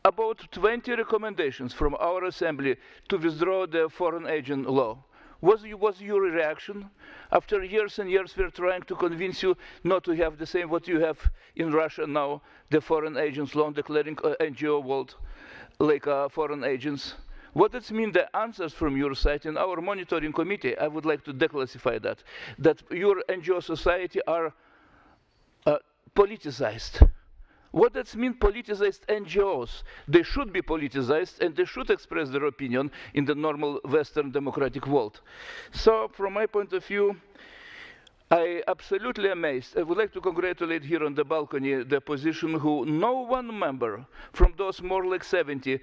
about 20 recommendations from our assembly to withdraw the foreign agent law. Was your reaction? After years and years, we're trying to convince you not to have the same what you have in Russia now, the foreign agents law declaring NGO world like foreign agents. What does mean the answers from your side in our monitoring committee? I would like to declassify that your NGO society are politicized. What does mean politicized NGOs? They should be politicized and they should express their opinion in the normal Western democratic world. So from my point of view, I absolutely amazed. I would like to congratulate here on the balcony the opposition who no one member from those more like 70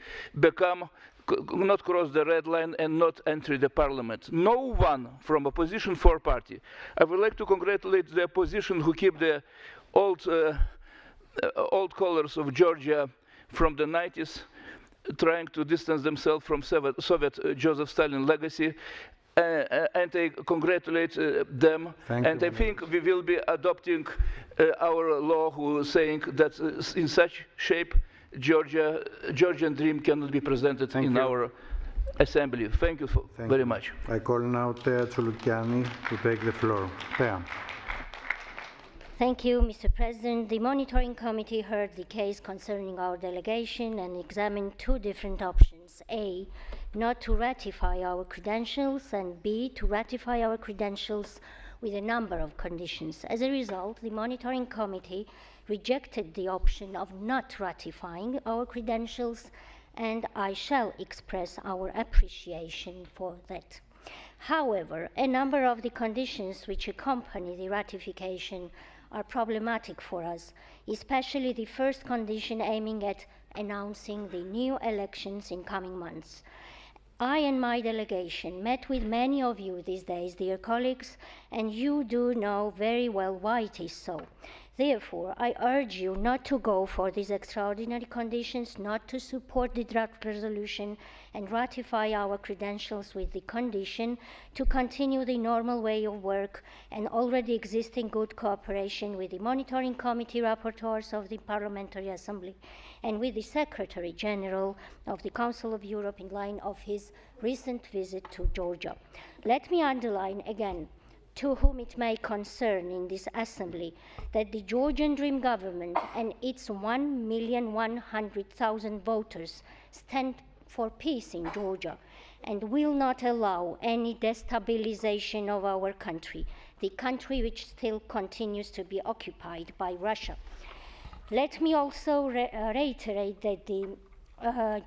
not cross the red line and not enter the parliament. No one from opposition for party. I would like to congratulate the opposition who keep the old colors of Georgia from the 90s, trying to distance themselves from Soviet Joseph Stalin legacy. And I congratulate them. And I think we will be adopting our law who is saying that in such shape Georgian dream cannot be presented in our assembly. Thank you very much.
I call now Tea Tsouloukiani to take the floor. Tea.
Thank you, Mr. President. The Monitoring Committee heard the case concerning our delegation and examined two different options. A, not to ratify our credentials, and B, to ratify our credentials with a number of conditions. As a result, the Monitoring Committee rejected the option of not ratifying our credentials, and I shall express our appreciation for that. However, a number of the conditions which accompany the ratification are problematic for us, especially the first condition aiming at announcing the new elections in coming months. I and my delegation met with many of you these days, dear colleagues, and you do know very well why it is so. Therefore, I urge you not to go for these extraordinary conditions, not to support the draft resolution and ratify our credentials with the condition to continue the normal way of work and already existing good cooperation with the Monitoring Committee rapporteurs of the Parliamentary Assembly and with the Secretary General of the Council of Europe in line of his recent visit to Georgia. Let me underline again, to whom it may concern in this Assembly, that the Georgian Dream government and its 1,100,000 voters stand for peace in Georgia and will not allow any destabilization of our country, the country which still continues to be occupied by Russia. Let me also reiterate that the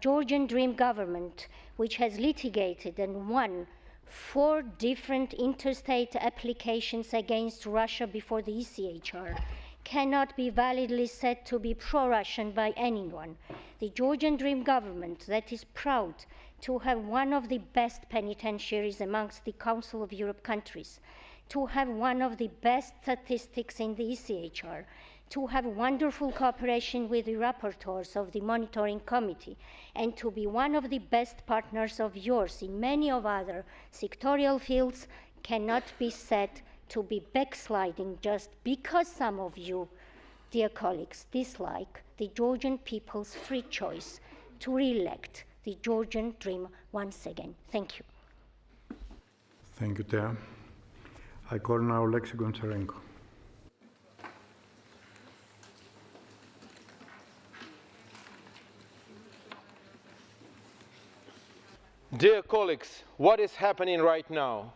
Georgian Dream government, which has litigated and won 4 different interstate applications against Russia before the ECHR, cannot be validly said to be pro-Russian by anyone. The Georgian Dream government that is proud to have one of the best penitentiaries amongst the Council of Europe countries, to have one of the best statistics in the ECHR, to have wonderful cooperation with the rapporteurs of the Monitoring Committee, and to be one of the best partners of yours in many of other sectorial fields cannot be said to be backsliding just because some of you, dear colleagues, dislike the Georgian people's free choice to re-elect the Georgian Dream once again. Thank you.
Thank you, Tea. I call now Alexei Goncharenko.
Dear colleagues, what is happening right now?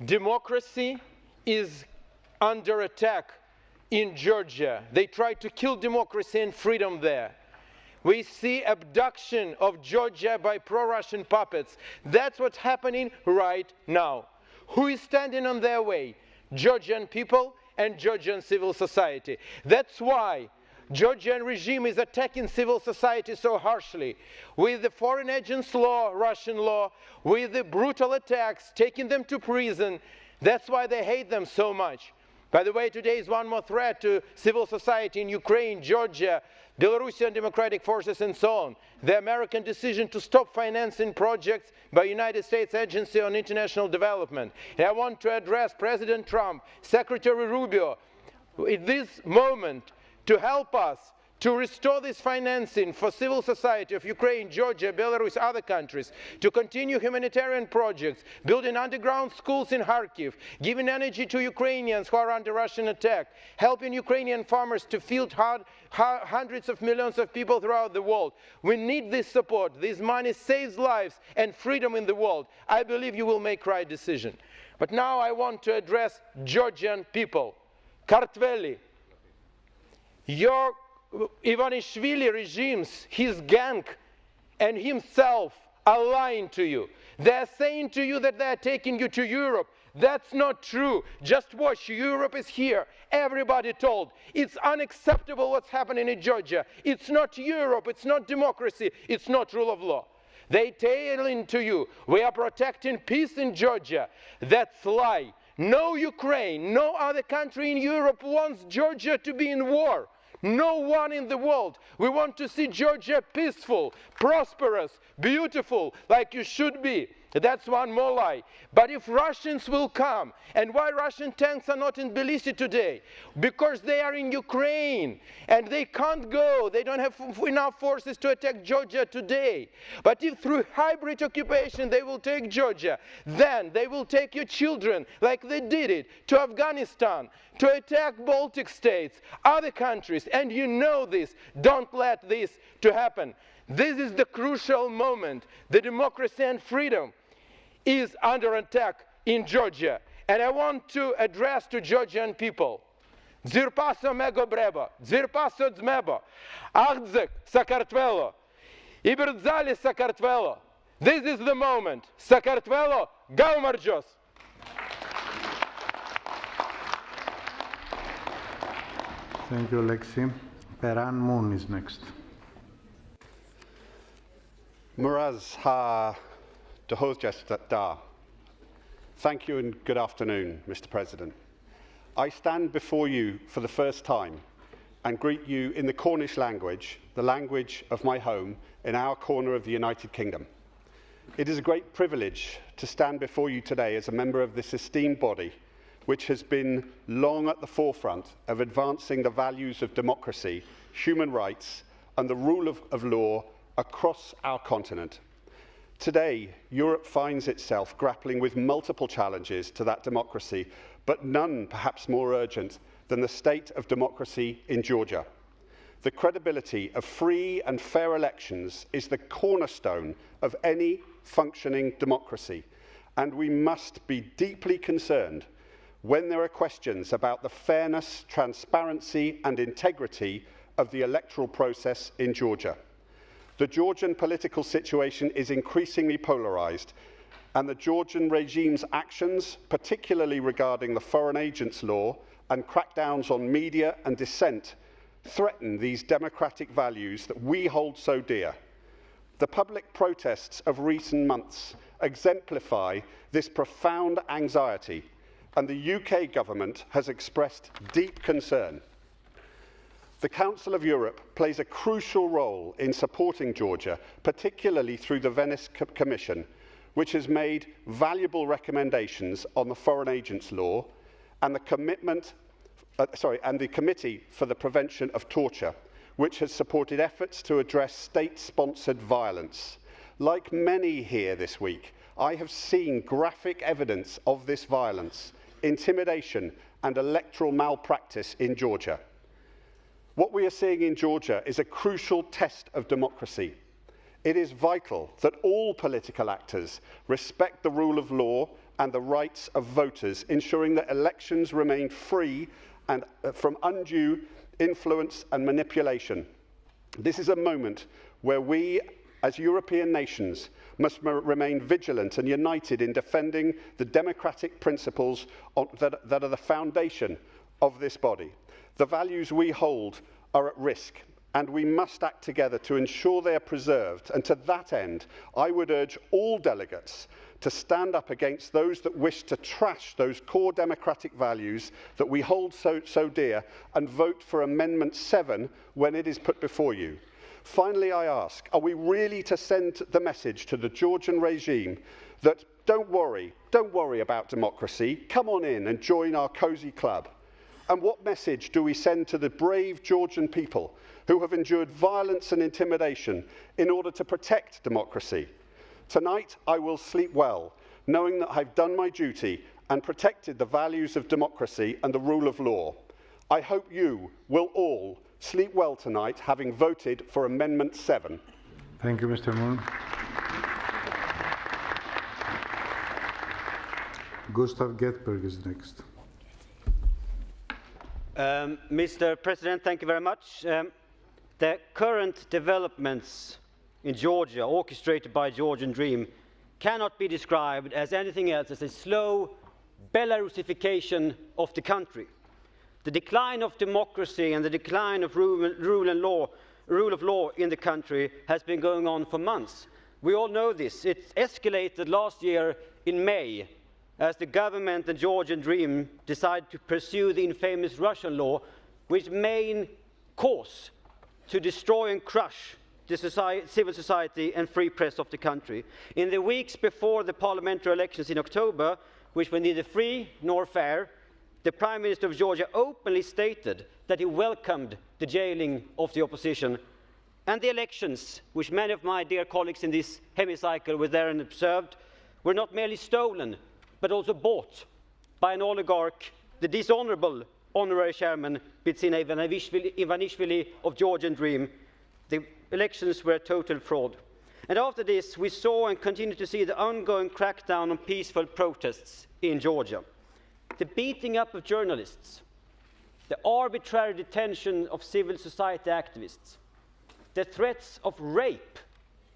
Democracy is under attack in Georgia. They try to kill democracy and freedom there. We see abduction of Georgia by pro-Russian puppets. That's what's happening right now. Who is standing on their way? Georgian people and Georgian civil society. That's why Georgian regime is attacking civil society so harshly, with the foreign agents law, Russian law, with the brutal attacks, taking them to prison. That's why they hate them so much. By the way, today is one more threat to civil society in Ukraine, Georgia, Belarusian democratic forces and so on. The American decision to stop financing projects by United States Agency on International Development. And I want to address President Trump, Secretary Rubio, at this moment, to help us to restore this financing for civil society of Ukraine, Georgia, Belarus, other countries, to continue humanitarian projects, building underground schools in Kharkiv, giving energy to Ukrainians who are under Russian attack, helping Ukrainian farmers to feed hundreds of millions of people throughout the world. We need this support. This money saves lives and freedom in the world. I believe you will make the right decision. But now I want to address Georgian people. Kartveli, your Ivanishvili regimes, his gang and himself are lying to you. They are saying to you that they are taking you to Europe. That's not true. Just watch. Europe is here. Everybody told. It's unacceptable what's happening in Georgia. It's not Europe. It's not democracy. It's not rule of law. They tell into you, we are protecting peace in Georgia. That's lie. No Ukraine, no other country in Europe wants Georgia to be in war. No one in the world. We want to see Georgia peaceful, prosperous, beautiful, like you should be. That's one more lie. But if Russians will come, and why Russian tanks are not in Tbilisi today? Because they are in Ukraine, and they can't go. They don't have enough forces to attack Georgia today. But if through hybrid occupation they will take Georgia, then they will take your children, like they did it, to Afghanistan, to attack Baltic states, other countries, and you know this. Don't let this to happen. This is the crucial moment. The democracy and freedom is under attack in Georgia. And I want to address to Georgian people. Dzirpaso mego brebo, dzirpaso dzmebo, agdzek Sakartvelo, iberdzali Sakartvelo. This is the moment. Sakartvelo, gaumarjos.
Thank you, Alexi. Peran Moon is next.
Muraz ha da. Thank you and good afternoon, Mr. President. I stand before you for the first time and greet you in the Cornish language, the language of my home in our corner of the United Kingdom. It is a great privilege to stand before you today as a member of this esteemed body, which has been long at the forefront of advancing the values of democracy, human rights, and the rule of law across our continent. Today, Europe finds itself grappling with multiple challenges to that democracy, but none perhaps more urgent than the state of democracy in Georgia. The credibility of free and fair elections is the cornerstone of any functioning democracy, and we must be deeply concerned when there are questions about the fairness, transparency, and integrity of the electoral process in Georgia. The Georgian political situation is increasingly polarized, and the Georgian regime's actions, particularly regarding the foreign agents law and crackdowns on media and dissent, threaten these democratic values that we hold so dear. The public protests of recent months exemplify this profound anxiety, and the UK government has expressed deep concern. The Council of Europe plays a crucial role in supporting Georgia, particularly through the Venice Commission, which has made valuable recommendations on the foreign agents law and the Committee for the Prevention of Torture, which has supported efforts to address state-sponsored violence. Like many here this week, I have seen graphic evidence of this violence, intimidation, and electoral malpractice in Georgia. What we are seeing in Georgia is a crucial test of democracy. It is vital that all political actors respect the rule of law and the rights of voters, ensuring that elections remain free and from undue influence and manipulation. This is a moment where we, as European nations, must remain vigilant and united in defending the democratic principles that are the foundation of this body. The values we hold are at risk, and we must act together to ensure they are preserved. And to that end, I would urge all delegates to stand up against those that wish to trash those core democratic values that we hold so dear, and vote for Amendment 7 when it is put before you. Finally, I ask, are we really to send the message to the Georgian regime that don't worry about democracy, come on in and join our cozy club? And what message do we send to the brave Georgian people who have endured violence and intimidation in order to protect democracy? Tonight, I will sleep well, knowing that I've done my duty and protected the values of democracy and the rule of law. I hope you will all sleep well tonight, having voted for Amendment 7.
Thank you, Mr. Moon. Gustav Getberg is next.
Mr. President, thank you very much. The current developments in Georgia, orchestrated by Georgian Dream, cannot be described as anything else as a slow, Belarusification of the country. The decline of democracy and the decline of rule of law in the country has been going on for months. We all know this. It escalated last year in May as the government and Georgian Dream decided to pursue the infamous Russian law, which main cause to destroy and crush the civil society and free press of the country. In the weeks before the parliamentary elections in October, which were neither free nor fair, the Prime Minister of Georgia openly stated that he welcomed the jailing of the opposition, and the elections, which many of my dear colleagues in this hemicycle were there and observed, were not merely stolen, but also bought by an oligarch, the dishonorable honorary chairman Bidzina Ivanishvili of Georgian Dream. The elections were a total fraud. And after this, we saw and continue to see the ongoing crackdown on peaceful protests in Georgia. The beating up of journalists, the arbitrary detention of civil society activists, the threats of rape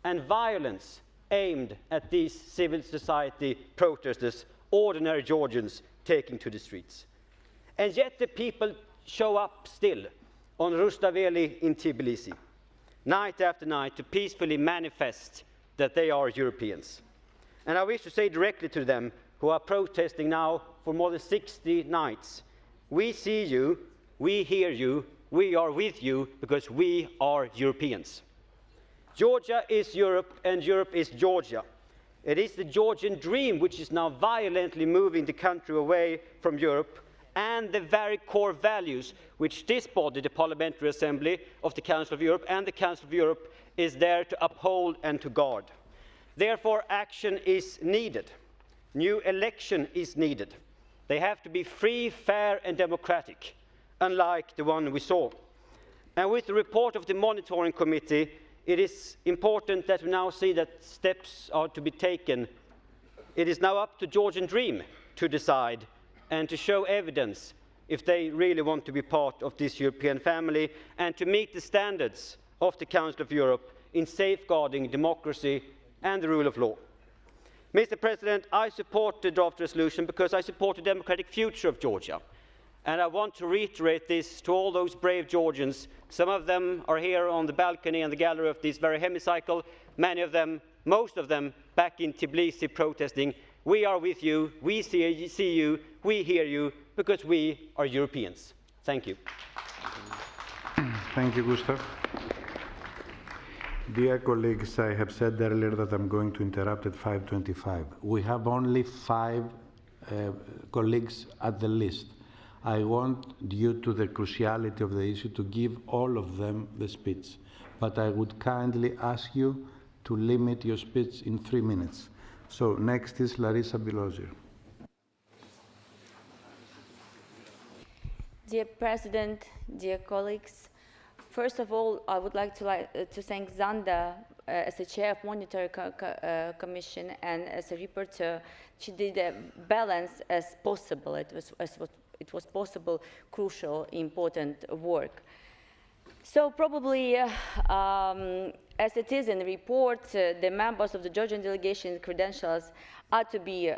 and violence aimed at these civil society protesters, ordinary Georgians taking to the streets. And yet the people show up still on Rustaveli in Tbilisi, night after night, to peacefully manifest that they are Europeans. And I wish to say directly to them who are protesting now for more than 60 nights, we see you, we hear you, we are with you because we are Europeans. Georgia is Europe and Europe is Georgia. It is the Georgian dream which is now violently moving the country away from Europe and the very core values which this body, the Parliamentary Assembly of the Council of Europe and the Council of Europe, is there to uphold and to guard. Therefore, action is needed. New election is needed. They have to be free, fair and democratic, unlike the one we saw. And with the report of the Monitoring Committee, it is important that we now see that steps are to be taken. It is now up to Georgian Dream to decide and to show evidence if they really want to be part of this European family and to meet the standards of the Council of Europe in safeguarding democracy and the rule of law. Mr. President, I support the draft resolution because I support the democratic future of Georgia. And I want to reiterate this to all those brave Georgians. Some of them are here on the balcony and the gallery of this very hemicycle. Many of them, most of them, back in Tbilisi protesting. We are with you, we see you, we hear you, because we are Europeans. Thank you.
Thank you, Gustav. Dear colleagues, I have said earlier that I'm going to interrupt at 5:25. We have only 5 colleagues at the list. I want, due to the cruciality of the issue, to give all of them the speech. But I would kindly ask you to limit your speech in 3 minutes. So next is Larissa Bilozir.
Dear President, dear colleagues, first of all, I would like to thank Zanda as the chair of Monitoring Commission and as a reporter. She did a balance as possible. It was possible, crucial, important work. So probably, as it is in the report, the members of the Georgian delegation credentials are to be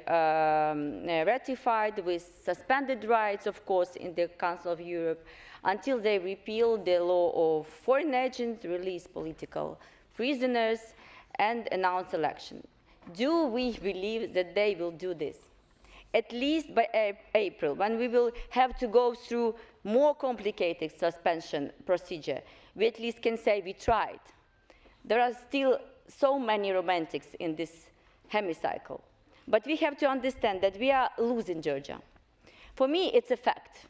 ratified with suspended rights, of course, in the Council of Europe until they repeal the law of foreign agents, release political prisoners, and announce election. Do we believe that they will do this? At least by April, when we will have to go through more complicated suspension procedure, we at least can say we tried. There are still so many romantics in this hemicycle, but we have to understand that we are losing Georgia. For me, it's a fact.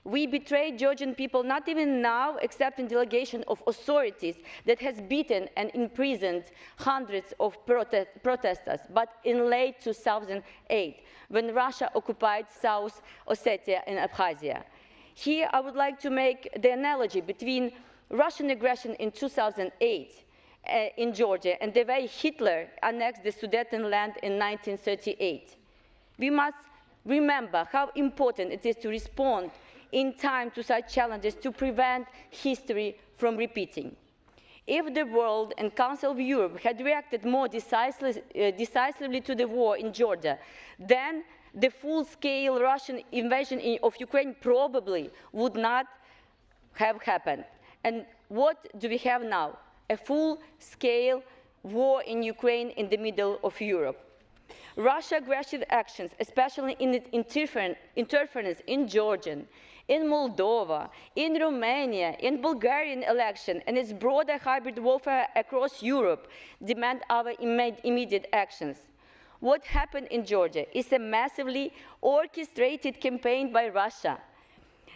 We betrayed Georgian people not even now, except in delegation of authorities that has beaten and imprisoned hundreds of protesters, but in late 2008, when Russia occupied South Ossetia and Abkhazia. Here, I would like to make the analogy between Russian aggression in 2008 in Georgia and the way Hitler annexed the Sudetenland in 1938. We must remember how important it is to respond in time to such challenges to prevent history from repeating. If the world and Council of Europe had reacted more decisively to the war in Georgia, then the full-scale Russian invasion of Ukraine probably would not have happened. And what do we have now? A full-scale war in Ukraine in the middle of Europe. Russia's aggressive actions, especially in its interference in Georgian, in Moldova, in Romania, in Bulgarian election, and its broader hybrid warfare across Europe, demand our immediate actions. What happened in Georgia is a massively orchestrated campaign by Russia.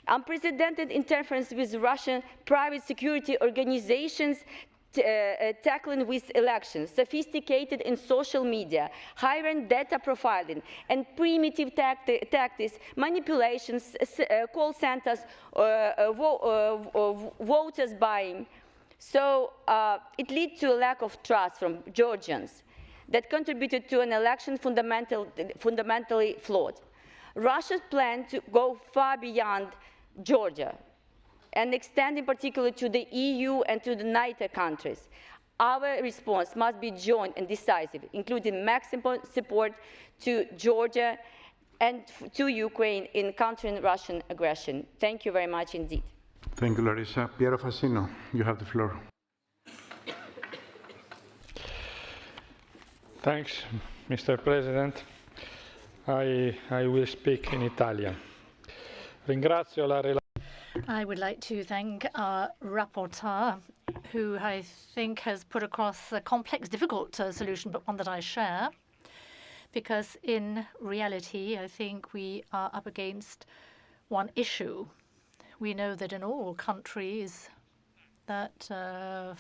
Unprecedented interference with Russian private security organizations tackling with elections, sophisticated in social media, high-end data profiling, and primitive tactics, manipulations, call centers, voters buying. So it leads to a lack of trust from Georgians that contributed to an election fundamentally flawed. Russia's plan to go far beyond Georgia and extend in particular to the EU and to the NATO countries. Our response must be joint and decisive, including maximum support to Georgia and to Ukraine in countering Russian aggression. Thank you very much indeed.
Thank you, Larissa. Piero Fassino, you have the floor.
Thanks, Mr. President. I will speak in Italian. Ringrazio la relazione.
I would like to thank our rapporteur, who I think has put across a complex, difficult solution, but one that I share, because in reality, I think we are up against one issue. We know that in all countries that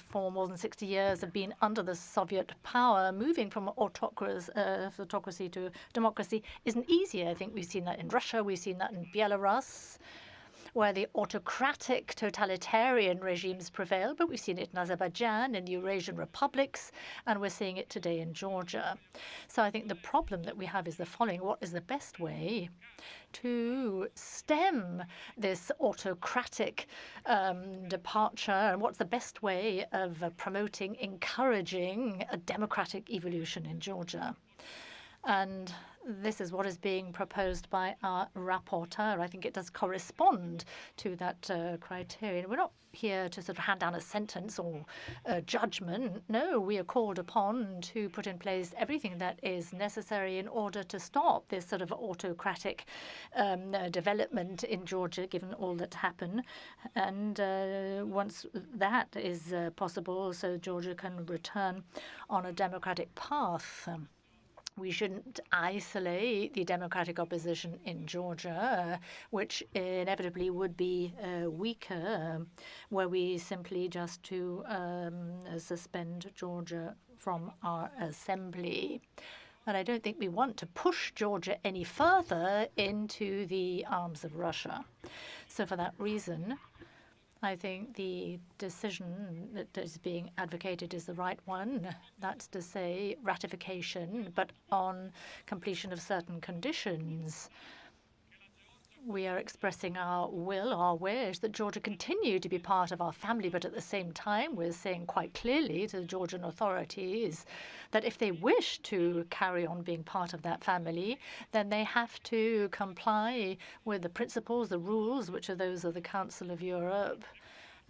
for more than 60 years have been under the Soviet power, moving from autocracy to democracy isn't easy. I think we've seen that in Russia, we've seen that in Belarus, where the autocratic totalitarian regimes prevail, but we've seen it in Azerbaijan and Eurasian republics, and we're seeing it today in Georgia. So I think the problem that we have is the following. What is the best way to stem this autocratic departure, and what's the best way of promoting, encouraging a democratic evolution in Georgia? And this is what is being proposed by our rapporteur. I think it does correspond to that criterion. We're not here to sort of hand down a sentence or a judgment. No, we are called upon to put in place everything that is necessary in order to stop this sort of autocratic development in Georgia, given all that happened. And once that is possible, so Georgia can return on a democratic path. We shouldn't isolate the democratic opposition in Georgia, which inevitably would be weaker, were we simply just to suspend Georgia from our assembly. And I don't think we want to push Georgia any further into the arms of Russia. So for that reason, I think the decision that is being advocated is the right one. That's to say ratification, but on completion of certain conditions. We are expressing our will, our wish that Georgia continue to be part of our family, but at the same time we're saying quite clearly to the Georgian authorities that if they wish to carry on being part of that family, then they have to comply with the principles, the rules, which are those of the Council of Europe,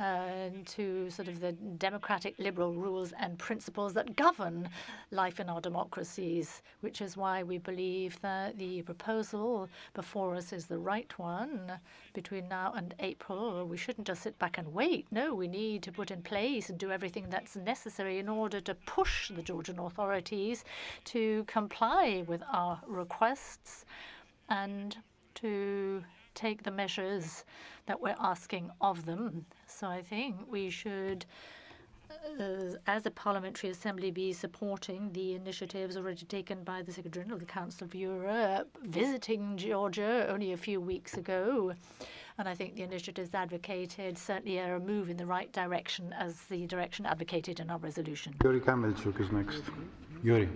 and to sort of the democratic liberal rules and principles that govern life in our democracies, which is why we believe that the proposal before us is the right one. Between now and April, we shouldn't just sit back and wait. No, we need to put in place and do everything that's necessary in order to push the Georgian authorities to comply with our requests and to take the measures that we're asking of them. So I think we should, as a parliamentary assembly, be supporting the initiatives already taken by the Secretary General of the Council of Europe, visiting Georgia only a few weeks ago. And I think the initiatives advocated certainly are a move in the right direction, as the direction advocated in our resolution.
Yuri Kamelchuk is next. Yuri.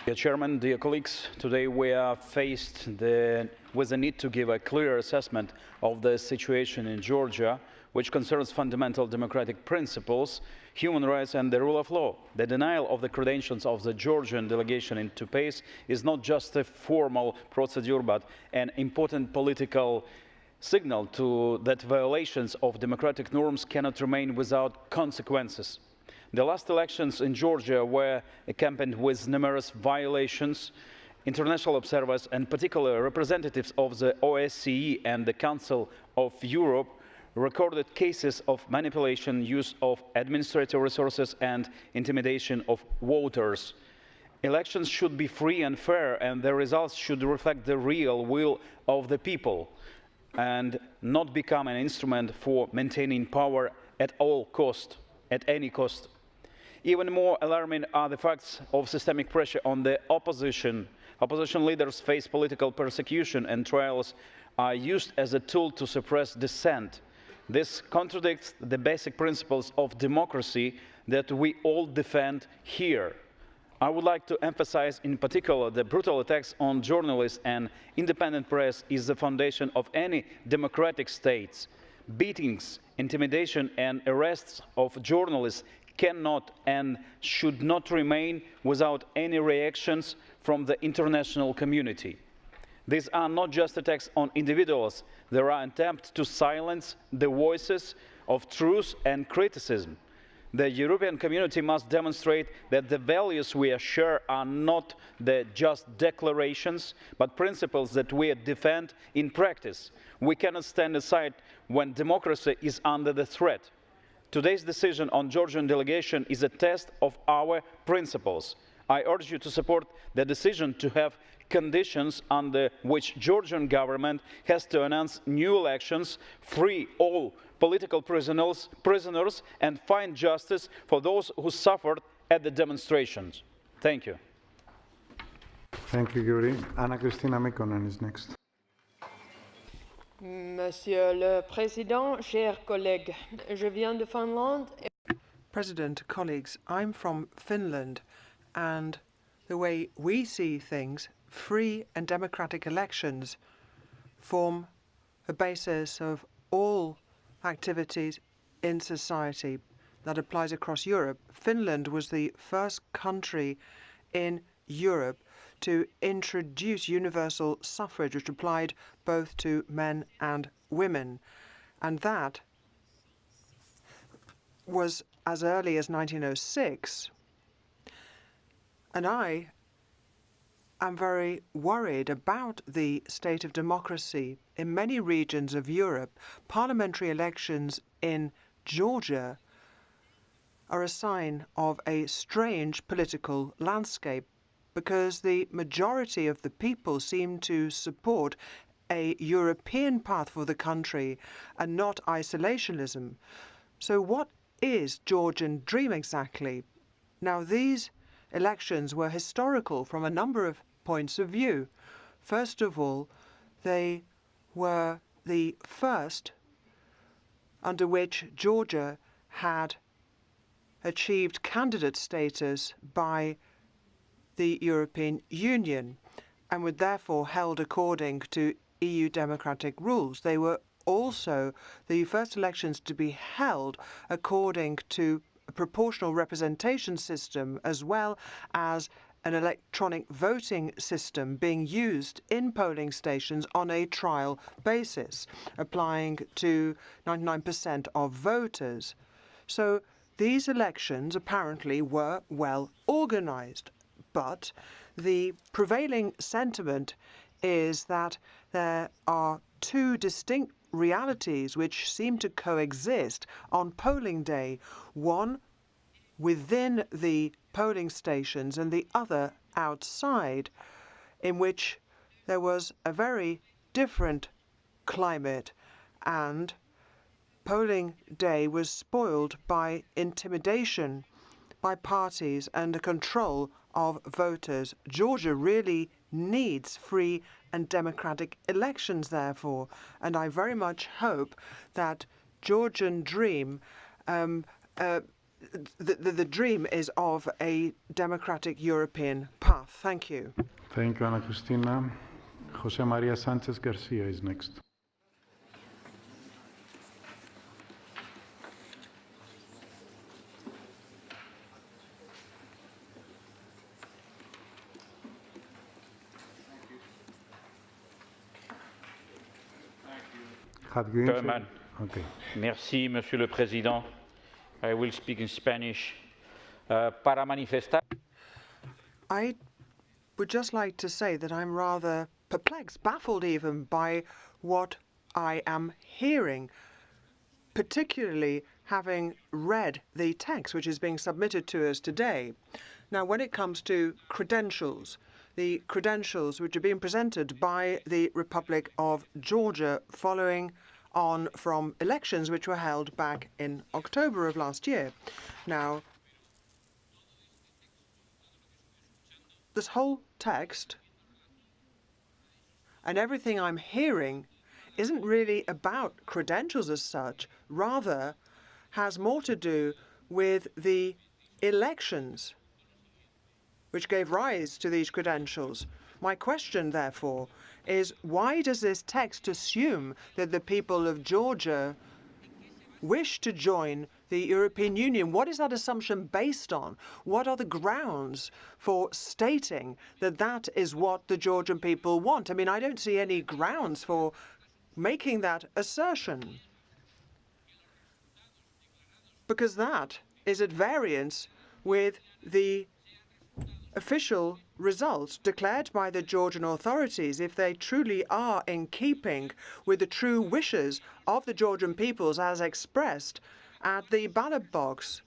Dear Chairman, dear colleagues, today we are faced with the need to give a clear assessment of the situation in Georgia, which concerns fundamental democratic principles, human rights and the rule of law. The denial of the credentials of the Georgian delegation into PACE is not just a formal procedure, but an important political signal that violations of democratic norms cannot remain without consequences. The last elections in Georgia were accompanied with numerous violations. International observers, and particularly representatives of the OSCE and the Council of Europe, recorded cases of manipulation, use of administrative resources, and intimidation of voters. Elections should be free and fair, and the results should reflect the real will of the people and not become an instrument for maintaining power at all cost, at any cost. Even more alarming are the facts of systemic pressure on the opposition. Opposition leaders face political persecution, and trials are used as a tool to suppress dissent. This contradicts the basic principles of democracy that we all defend here. I would like to emphasize in particular the brutal attacks on journalists and independent press is the foundation of any democratic states. Beatings, intimidation and arrests of journalists cannot and should not remain without any reactions from the international community. These are not just attacks on individuals. There are attempts to silence the voices of truth and criticism. The European community must demonstrate that the values we share are not just declarations, but principles that we defend in practice. We cannot stand aside when democracy is under the threat. Today's decision on Georgian delegation is a test of our principles. I urge you to support the decision to have conditions under which Georgian government has to announce new elections, free all political prisoners, and find justice for those who suffered at the demonstrations. Thank you.
Thank you, Yuri. Anna Christina Mikkonen is next.
Monsieur le Président, chers collègues, je viens de Finlande.
President, colleagues, I'm from Finland, and the way we see things, free and democratic elections form a basis of all activities in society that applies across Europe. Finland was the first country in Europe to introduce universal suffrage, which applied both to men and women. And that was as early as 1906. And I am very worried about the state of democracy in many regions of Europe. Parliamentary elections in Georgia are a sign of a strange political landscape, because the majority of the people seem to support a European path for the country and not isolationism. So what is Georgian dream exactly? Now, these elections were historical from a number of points of view. First of all, they were the first under which Georgia had achieved candidate status by the European Union and were therefore held according to EU democratic rules. They were also the first elections to be held according to a proportional representation system, as well as an electronic voting system being used in polling stations on a trial basis, applying to 99% of voters. So these elections apparently were well organized. But the prevailing sentiment is that there are two distinct realities which seem to coexist on polling day, one within the polling stations and the other outside, in which there was a very different climate, and polling day was spoiled by intimidation by parties and the control of voters. Georgia really needs free and democratic elections, therefore, and I very much hope that Georgian dream, the dream is of a democratic European path. Thank you.
Thank you, Ana Cristina. José María Sánchez García is next. Have you answered? Okay.
Merci, Monsieur le Président. I will speak in Spanish. Para manifestar.
I would just like to say that I'm rather perplexed, baffled even by what I am hearing, particularly having read the text which is being submitted to us today. Now, when it comes to credentials, the credentials which are being presented by the Republic of Georgia following on from elections which were held back in October of last year. Now, this whole text and everything I'm hearing isn't really about credentials as such, rather has more to do with the elections which gave rise to these credentials. My question, therefore, is why does this text assume that the people of Georgia wish to join the European Union? What is that assumption based on? What are the grounds for stating that that is what the Georgian people want? I mean, I don't see any grounds for making that assertion, because that is at variance with the official results declared by the Georgian authorities, if they truly are in keeping with the true wishes of the Georgian peoples as expressed at the ballot box.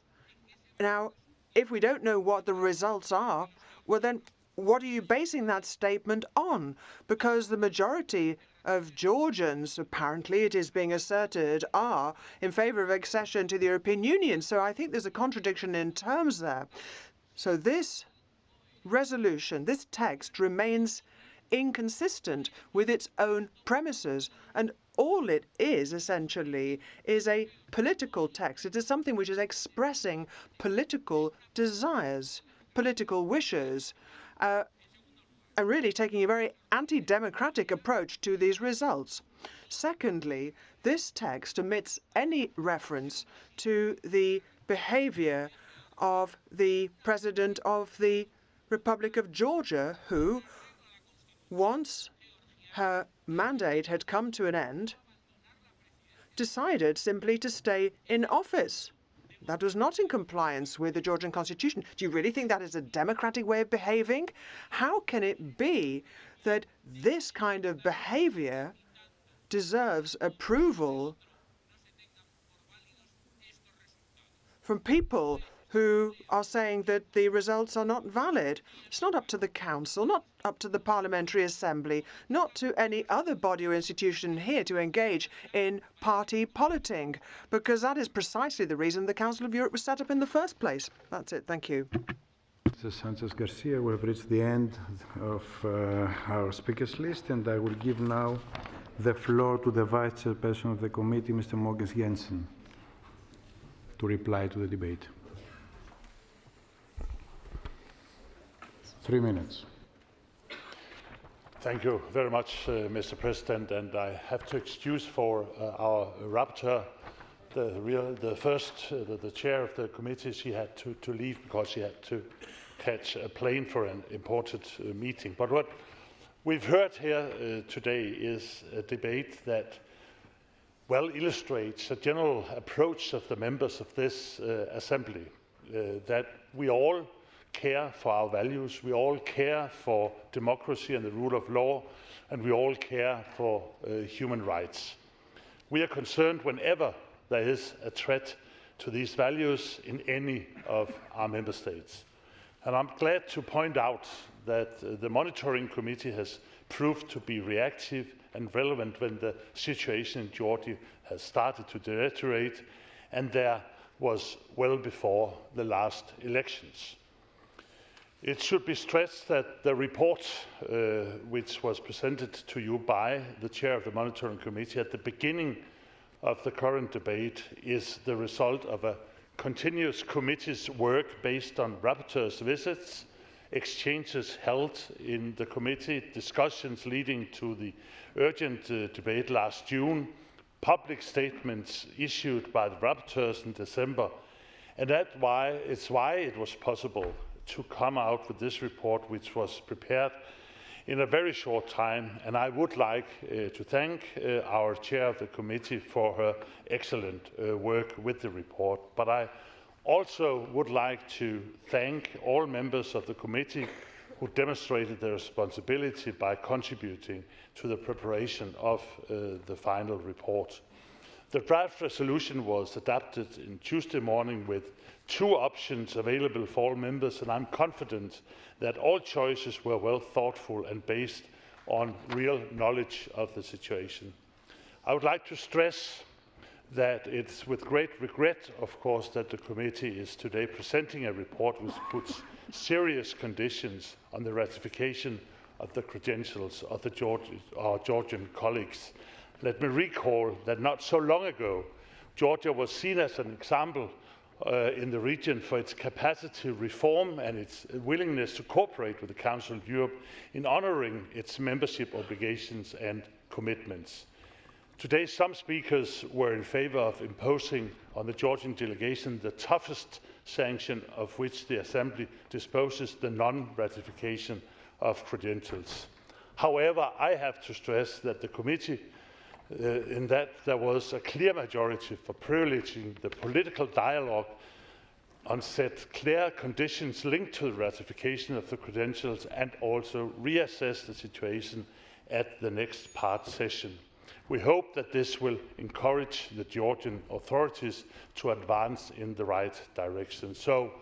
Now, if we don't know what the results are, well then, what are you basing that statement on? Because the majority of Georgians, apparently it is being asserted, are in favor of accession to the European Union. So I think there's a contradiction in terms there. So this resolution, this text, remains inconsistent with its own premises, and all it is essentially is a political text. It is something which is expressing political desires, political wishes, and really taking a very anti-democratic approach to these results. Secondly, this text omits any reference to the behavior of the President of the Republic of Georgia, who, once her mandate had come to an end, decided simply to stay in office. That was not in compliance with the Georgian constitution. Do you really think that is a democratic way of behaving? How can it be that this kind of behavior deserves approval from people who are saying that the results are not valid? It's not up to the Council, not up to the Parliamentary Assembly, not to any other body or institution here to engage in party politing, because that is precisely the reason the Council of Europe was set up in the first place. That's it. Thank you.
Mr. Sanchez Garcia, we have reached the end of our speakers list, and I will give now the floor to the Vice Chairperson of the committee, Mr. Mogens Jensen, to reply to the debate. 3 minutes.
Thank you very much, Mr. President, and I have to excuse for our rapporteur, the chair of the committee. She had to leave because she had to catch a plane for an important meeting. But what we've heard here today is a debate that well illustrates a general approach of the members of this assembly, that we all care for our values, we all care for democracy and the rule of law, and we all care for human rights. We are concerned whenever there is a threat to these values in any of our member states. And I'm glad to point out that the monitoring committee has proved to be reactive and relevant when the situation in Georgia has started to deteriorate, and there was well before the last elections. It should be stressed that the report which was presented to you by the chair of the monitoring committee at the beginning of the current debate is the result of a continuous committee's work based on rapporteurs' visits, exchanges held in the committee, discussions leading to the urgent debate last June, public statements issued by the rapporteurs in December, and that's why it was possible to come out with this report, which was prepared in a very short time, and I would like to thank our chair of the committee for her excellent work with the report. But I also would like to thank all members of the committee who demonstrated their responsibility by contributing to the preparation of the final report. The draft resolution was adopted on Tuesday morning with 2 options available for all members, and I'm confident that all choices were well thoughtful and based on real knowledge of the situation. I would like to stress that it's with great regret, of course, that the committee is today presenting a report which puts serious conditions on the ratification of the credentials of our Georgian colleagues. Let me recall that not so long ago, Georgia was seen as an example in the region for its capacity reform and its willingness to cooperate with the Council of Europe in honouring its membership obligations and commitments. Today, some speakers were in favour of imposing on the Georgian delegation the toughest sanction of which the Assembly disposes, the non-ratification of credentials. However, I have to stress that the committee in that there was a clear majority for privileging the political dialogue on set clear conditions linked to the ratification of the credentials and also reassess the situation at the next part session. We hope that this will encourage the Georgian authorities to advance in the right direction. So,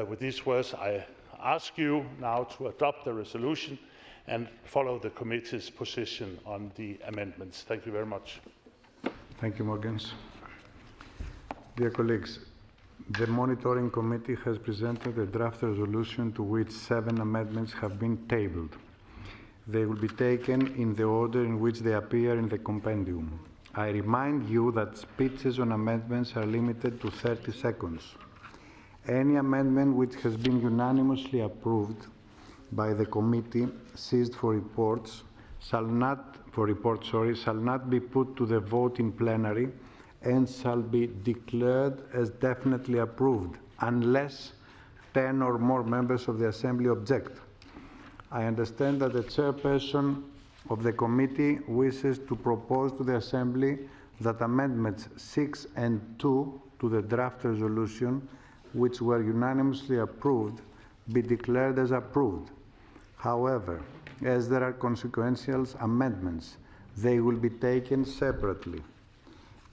with these words, I ask you now to adopt the resolution and follow the committee's position on the amendments. Thank you very much.
Thank you, Morgens. Dear colleagues, the monitoring committee has presented a draft resolution to which 7 amendments have been tabled. They will be taken in the order in which they appear in the compendium. I remind you that speeches on amendments are limited to 30 seconds. Any amendment which has been unanimously approved by the committee seized for reports shall not be put to the vote in plenary and shall be declared as definitely approved unless 10 or more members of the Assembly object. I understand that the chairperson of the committee wishes to propose to the Assembly that amendments 6 and 2 to the draft resolution, which were unanimously approved, be declared as approved. However, as there are consequential amendments, they will be taken separately.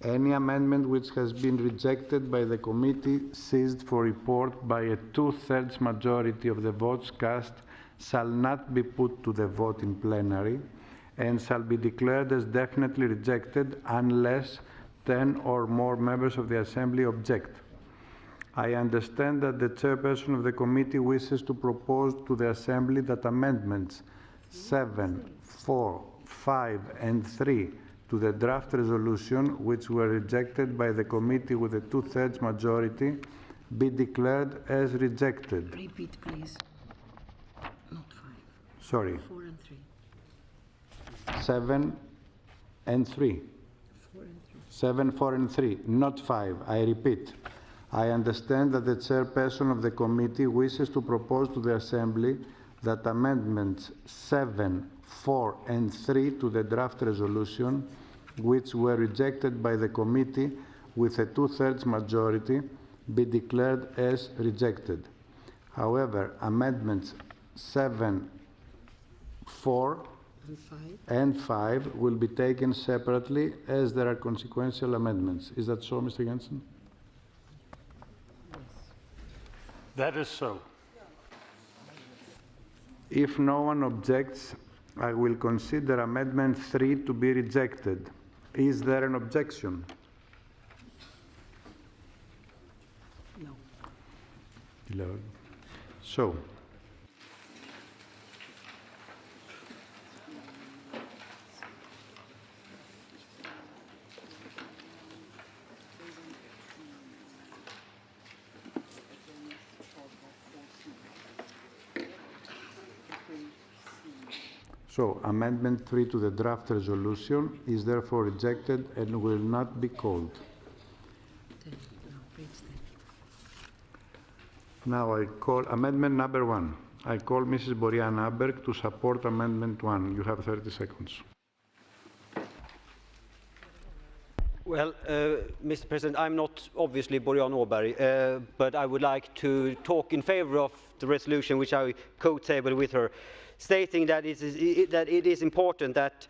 Any amendment which has been rejected by the committee seized for report by a 2/3 majority of the votes cast shall not be put to the vote in plenary and shall be declared as definitely rejected unless 10 or more members of the Assembly object. I understand that the chairperson of the committee wishes to propose to the Assembly that amendments 7, 4, 5, and 3 to the draft resolution, which were rejected by the committee with a 2/3 majority, be declared as rejected.
Repeat, please. Not 5.
Sorry.
4 and 3.
7 and 3.
4 and 3.
7, 4, and 3, not 5. I repeat. I understand that the chairperson of the committee wishes to propose to the Assembly that amendments 7, 4, and 3 to the draft resolution, which were rejected by the committee with a 2/3 majority, be declared as rejected. However, amendments 7, 4, and 5 will be taken separately as there are consequential amendments. Is that so, Mr. Jensen?
That is so.
If no one objects, I will consider Amendment 3 to be rejected. Is there an objection?
No.
So, Amendment 3 to the draft resolution is therefore rejected and will not be called. Now I call Amendment number 1. I call Mrs. Boriana Aberg to support Amendment 1. You have 30 seconds.
Well, Mr. President, I'm not obviously Boriana Åberg, but I would like to talk in favor of the resolution which I co-tabled with her, stating that it is important that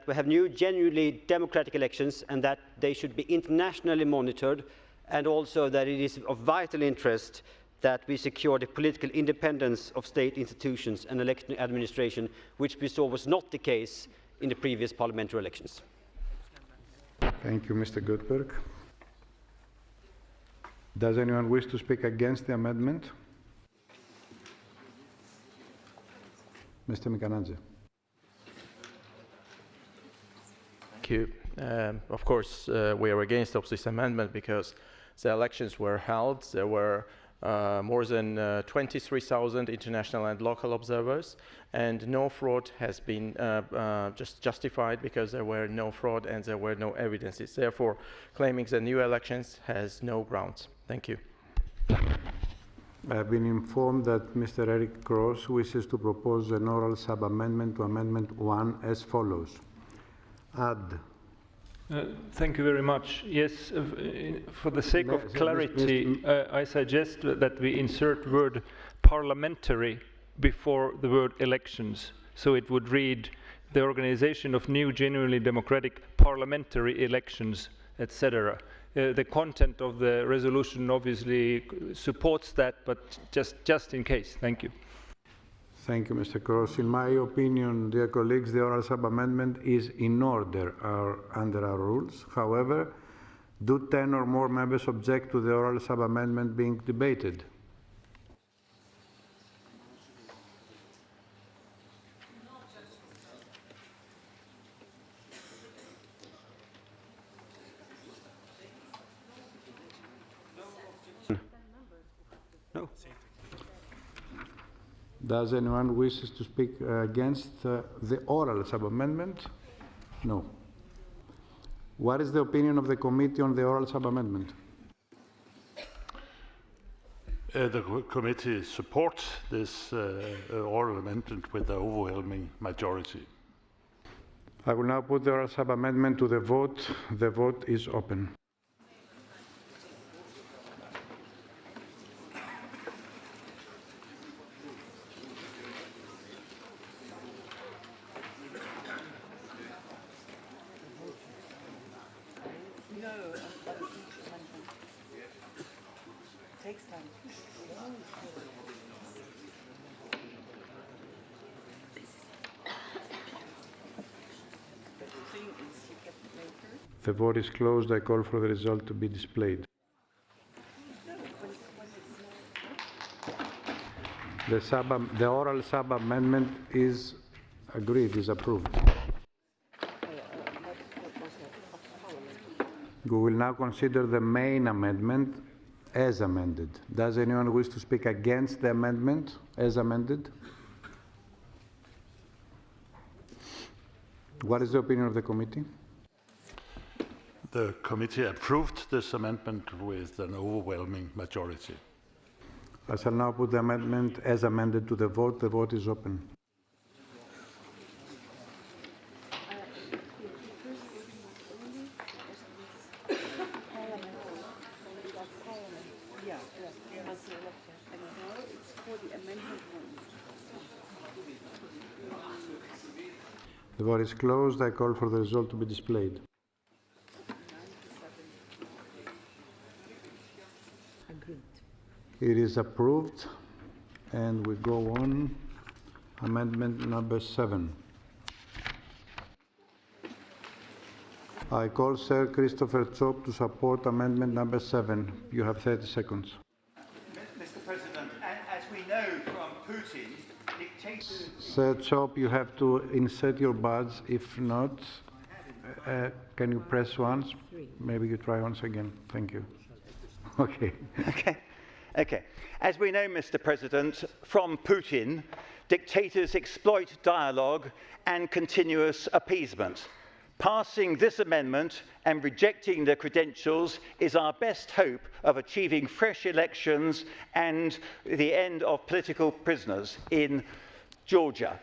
we have new, genuinely democratic elections and that they should be internationally monitored, and also that it is of vital interest that we secure the political independence of state institutions and election administration, which we saw was not the case in the previous parliamentary elections.
Thank you, Mr. Goodberg. Does anyone wish to speak against the amendment? Mr. Mikanadze.
Thank you. Of course, we are against this amendment because the elections were held. There were more than 23,000 international and local observers, and no fraud has been just justified because there were no fraud and there were no evidences. Therefore, claiming the new elections has no grounds. Thank you.
I have been informed that Mr. Eric Cross wishes to propose an oral sub-amendment to Amendment 1 as follows. Add.
Thank you very much. Yes, for the sake of clarity, I suggest that we insert word parliamentary before the word elections. So it would read the organization of new, genuinely democratic parliamentary elections, etc. The content of the resolution obviously supports that, but just in case. Thank you.
Thank you, Mr. Cross. In my opinion, dear colleagues, the oral sub-amendment is in order under our rules. However, do 10 or more members object to the oral sub-amendment being debated?
No.
Does anyone wish to speak against the oral sub-amendment? No. What is the opinion of the committee on the oral sub-amendment?
The committee supports this oral amendment with the overwhelming majority.
I will now put the oral sub-amendment to the vote. The vote is open. The vote is closed. I call for the result to be displayed. The oral sub-amendment is agreed, is approved. We will now consider the main amendment as amended. Does anyone wish to speak against the amendment as amended? What is the opinion of the committee?
The committee approved this amendment with an overwhelming majority.
I shall now put the amendment as amended to the vote. The vote is open. The vote is closed. I call for the result to be displayed. It is approved, and we go on. Amendment number 7. I call Sir Christopher Chop to support amendment number 7. You have 30 seconds.
Mr. President, as we know from Putin, dictators...
Sir Chop, you have to insert your badge. If not, can you press once? Maybe you try once again. Thank you. Okay.
Okay. As we know, Mr. President, from Putin, dictators exploit dialogue and continuous appeasement. Passing this amendment and rejecting the credentials is our best hope of achieving fresh elections and the end of political prisoners in Georgia.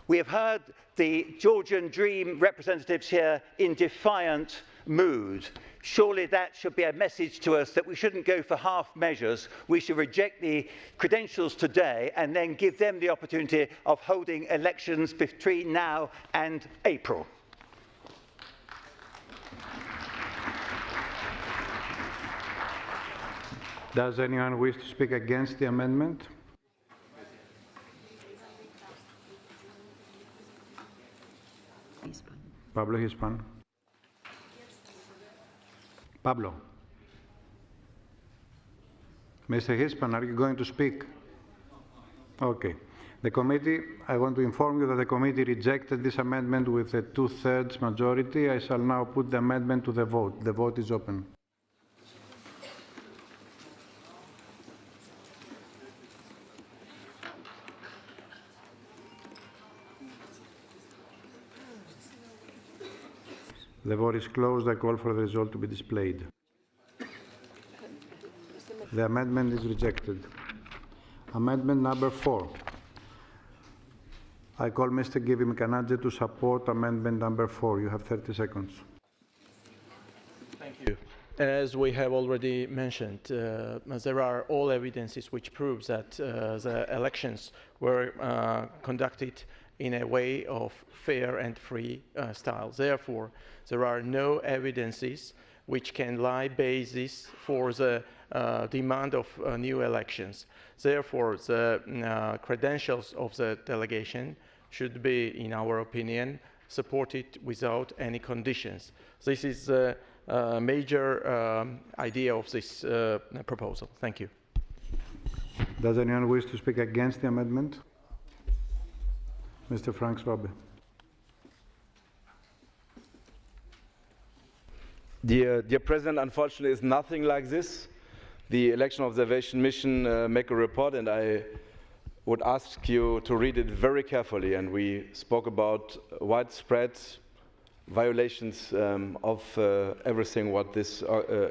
We have heard the Georgian Dream representatives here in defiant mood. Surely that should be a message to us that we shouldn't go for half measures. We should reject the credentials today and then give them the opportunity of holding elections between now and April.
Does anyone wish to speak against the amendment? Pablo Hispan. Pablo. Mr. Hispan, are you going to speak? Okay. The committee, I want to inform you that the committee rejected this amendment with a 2/3 majority. I shall now put the amendment to the vote. The vote is open. The vote is closed. I call for the result to be displayed. The amendment is rejected. Amendment number 4. I call Mr. Givi Mkanadze to support amendment number 4. You have 30 seconds.
Thank you. As we have already mentioned, there are all evidences which proves that the elections were conducted in a way of fair and free style. Therefore, there are no evidences which can lie basis for the demand of new elections. Therefore, the credentials of the delegation should be, in our opinion, supported without any conditions. This is the major idea of this proposal. Thank you.
Does anyone wish to speak against the amendment? Mr. Frank Schwabe.
Dear President, unfortunately, it's nothing like this. The Election Observation Mission make a report, and I would ask you to read it very carefully. And we spoke about widespread violations of everything what this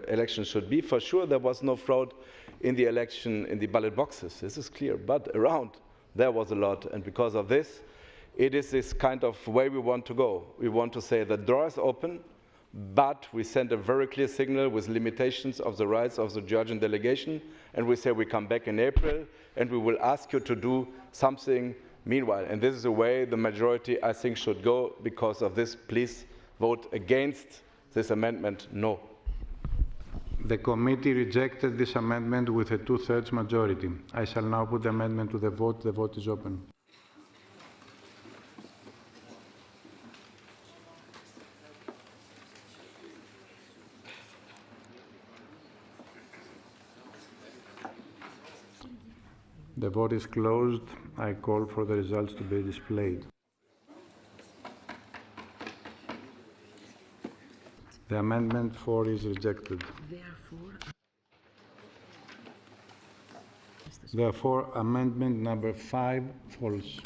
election should be. For sure, there was no fraud in the election in the ballot boxes. This is clear. But around, there was a lot. And because of this, it is this kind of way we want to go. We want to say the door is open, but we send a very clear signal with limitations of the rights of the Georgian delegation, and we say we come back in April, and we will ask you to do something meanwhile. And this is the way the majority, I think, should go. Because of this, please vote against this amendment, no.
The committee rejected this amendment with a 2/3 majority. I shall now put the amendment to the vote. The vote is open. The vote is closed. I call for the results to be displayed. The amendment 4 is rejected. Therefore, amendment number 5 falls.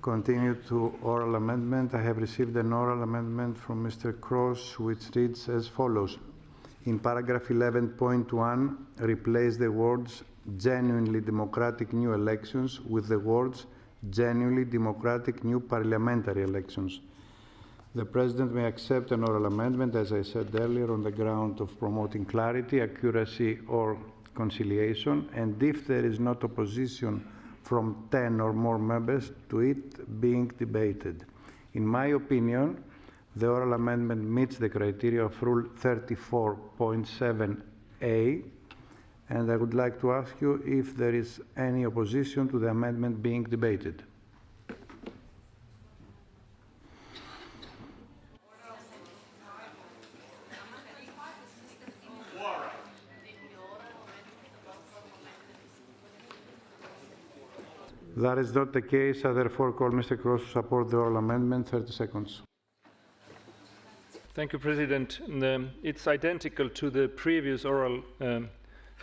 Continue to oral amendment. I have received an oral amendment from Mr. Cross, which reads as follows. In paragraph 11.1, replace the words genuinely democratic new elections with the words genuinely democratic new parliamentary elections. The President may accept an oral amendment, as I said earlier, on the ground of promoting clarity, accuracy, or conciliation, and if there is not opposition from 10 or more members to it being debated. In my opinion, the oral amendment meets the criteria of Rule 34.7a, and I would like to ask you if there is any opposition to the amendment being debated. That is not the case. I therefore call Mr. Cross to support the oral amendment. 30 seconds.
Thank you, President. It's identical to the previous oral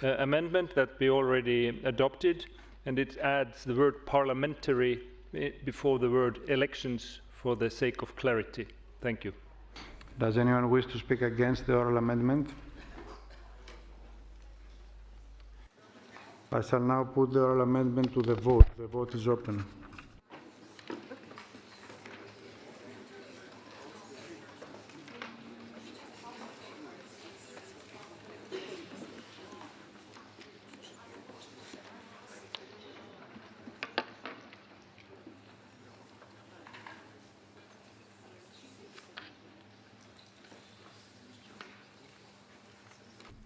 amendment that we already adopted, and it adds the word parliamentary before the word elections for the sake of clarity. Thank you.
Does anyone wish to speak against the oral amendment? I shall now put the oral amendment to the vote. The vote is open.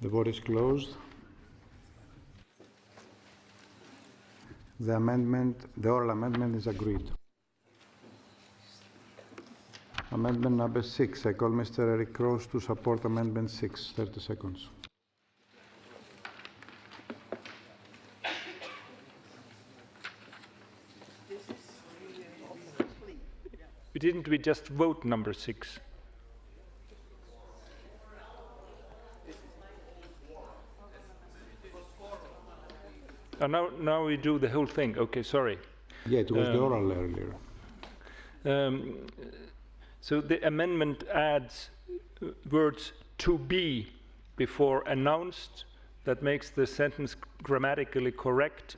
The vote is closed. The oral amendment is agreed. Amendment number 6. I call Mr. Eric Kroes to support Amendment 6. 30 seconds.
Didn't we just vote number 6? Now we do the whole thing. Okay, sorry.
Yeah, it was the oral earlier.
So the amendment adds words "to be" before "announced." That makes the sentence grammatically correct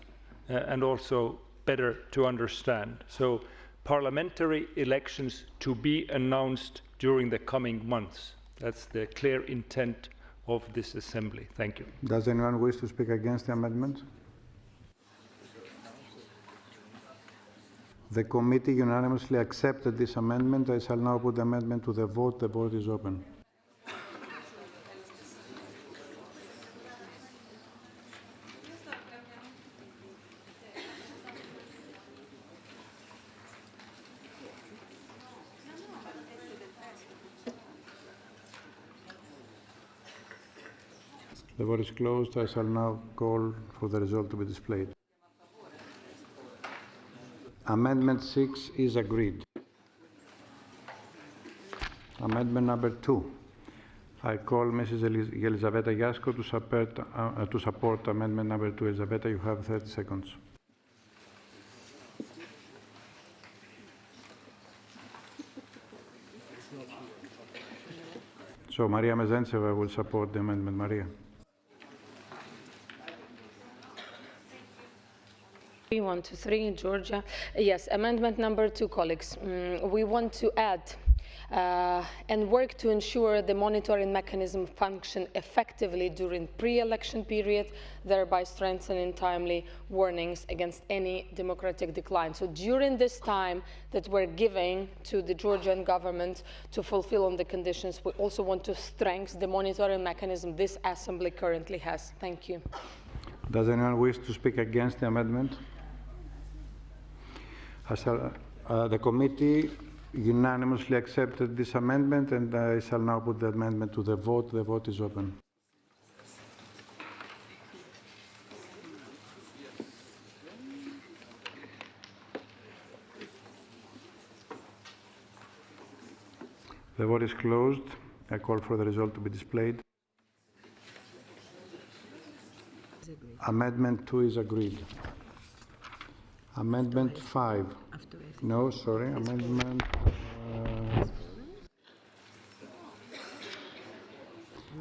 and also better to understand. So parliamentary elections to be announced during the coming months. That's the clear intent of this assembly. Thank you.
Does anyone wish to speak against the amendment? The committee unanimously accepted this amendment. I shall now put the amendment to the vote. The vote is open. The vote is closed. I shall now call for the result to be displayed. Amendment 6 is agreed. Amendment number 2. I call Mrs. Elisaveta Iasko to support amendment number 2. Elisaveta, you have 30 seconds. So Maria Mezentseva will support the amendment. Maria.
1, 2, 3, Georgia. Yes, amendment number 2, colleagues. We want to add and work to ensure the monitoring mechanism function effectively during pre-election period, thereby strengthening timely warnings against any democratic decline. So during this time that we're giving to the Georgian government to fulfill on the conditions, we also want to strengthen the monitoring mechanism this assembly currently has. Thank you.
Does anyone wish to speak against the amendment? The committee unanimously accepted this amendment, and I shall now put the amendment to the vote. The vote is open. The vote is closed. I call for the result to be displayed. Amendment 2 is agreed. Amendment 5. No, sorry. Amendment.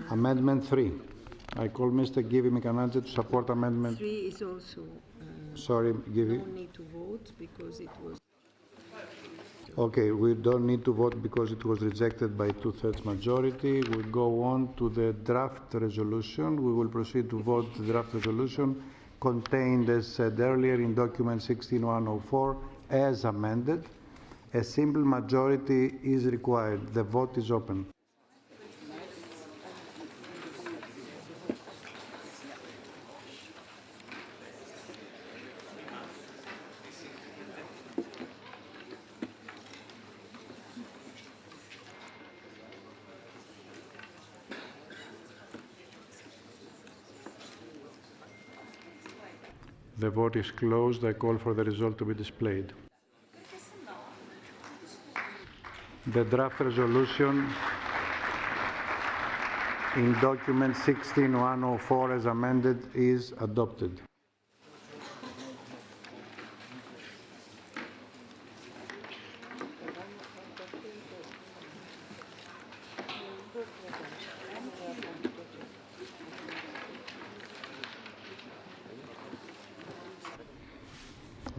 Amendment 3. I call Mr. Givi Mikanadze to support amendment.
3 is also.
Sorry, Givi.
Don't need to vote because it was.
Okay, we don't need to vote because it was rejected by 2/3 majority. We'll go on to the draft resolution. We will proceed to vote the draft resolution contained, as said earlier, in document 16104 as amended. A simple majority is required. The vote is open. The vote is closed. I call for the result to be displayed. The draft resolution in document 16104 as amended is adopted.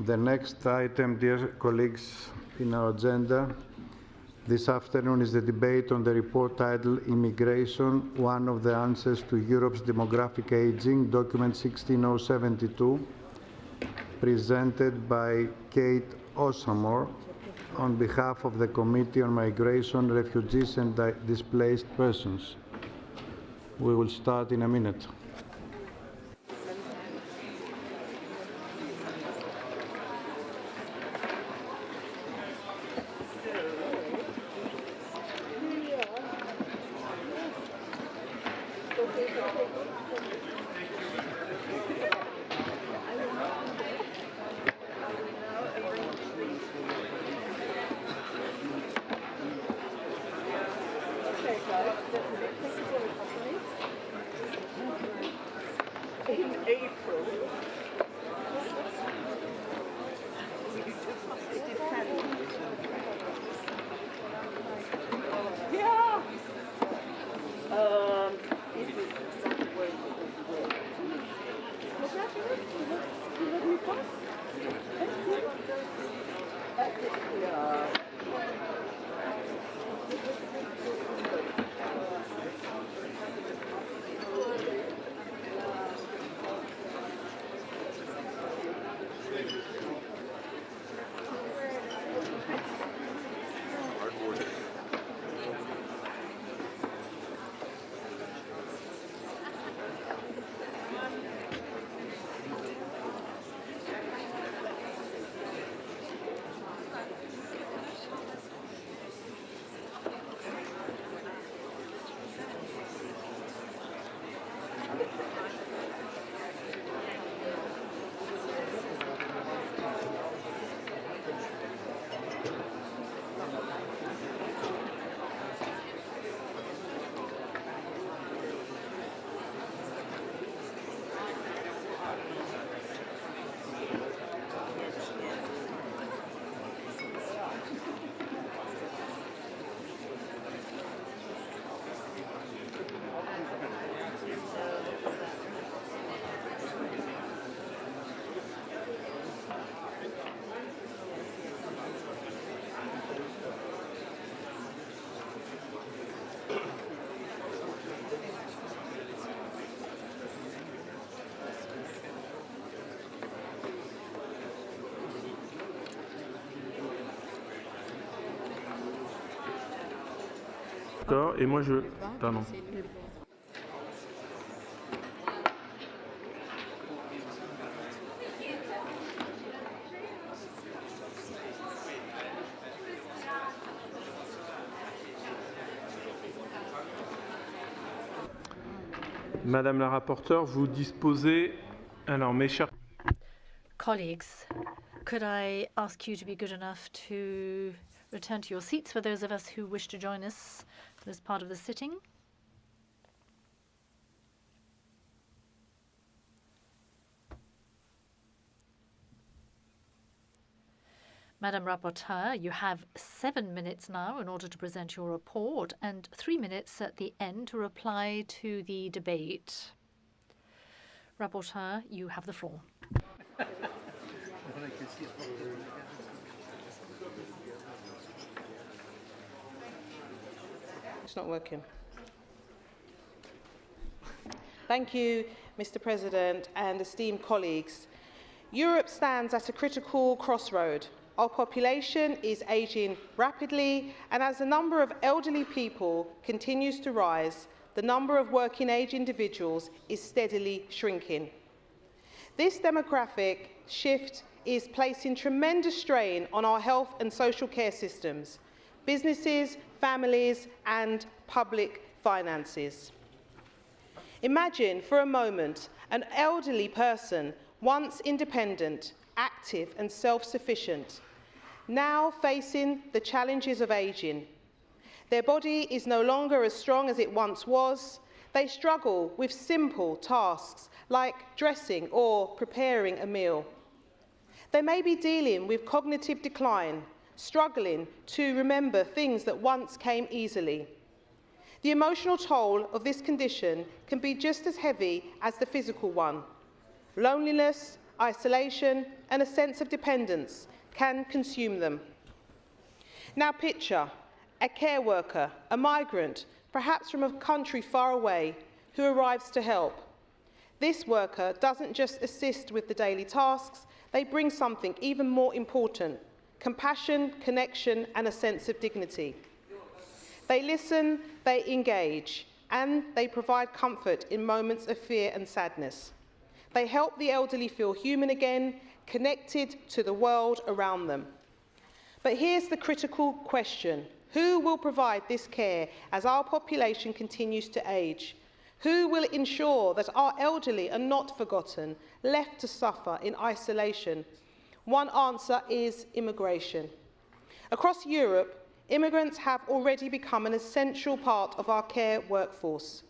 The next item, dear colleagues, in our agenda this afternoon is the debate on the report titled Immigration, One of the Answers to Europe's Demographic Aging, document 16072, presented by Kate Osamor on behalf of the Committee on Migration, Refugees and Displaced Persons. We will start in a minute.
Et moi je... Pardon. Madame la rapporteure, vous disposez... Alors, mes chers...
Colleagues, could I ask you to be good enough to return to your seats for those of us who wish to join us for this part of the sitting? Madam Rapporteur, you have 7 minutes now in order to present your report and 3 minutes at the end to reply to the debate. Rapporteur, you have the floor.
It's not working. Thank you, Mr. President and esteemed colleagues. Europe stands at a critical crossroad. Our population is ageing rapidly, and as the number of elderly people continues to rise, the number of working-age individuals is steadily shrinking. This demographic shift is placing tremendous strain on our health and social care systems, businesses, families, and public finances. Imagine for a moment an elderly person, once independent, active and self-sufficient, now facing the challenges of ageing. Their body is no longer as strong as it once was. They struggle with simple tasks like dressing or preparing a meal. They may be dealing with cognitive decline, struggling to remember things that once came easily. The emotional toll of this condition can be just as heavy as the physical one. Loneliness, isolation, and a sense of dependence can consume them. Now picture a care worker, a migrant, perhaps from a country far away, who arrives to help. This worker doesn't just assist with the daily tasks, they bring something even more important: compassion, connection, and a sense of dignity. They listen, they engage, and they provide comfort in moments of fear and sadness. They help the elderly feel human again, connected to the world around them. But here's the critical question: who will provide this care as our population continues to age? Who will ensure that our elderly are not forgotten, left to suffer in isolation? One answer is immigration. Across Europe, immigrants have already become an essential part of our care workforce.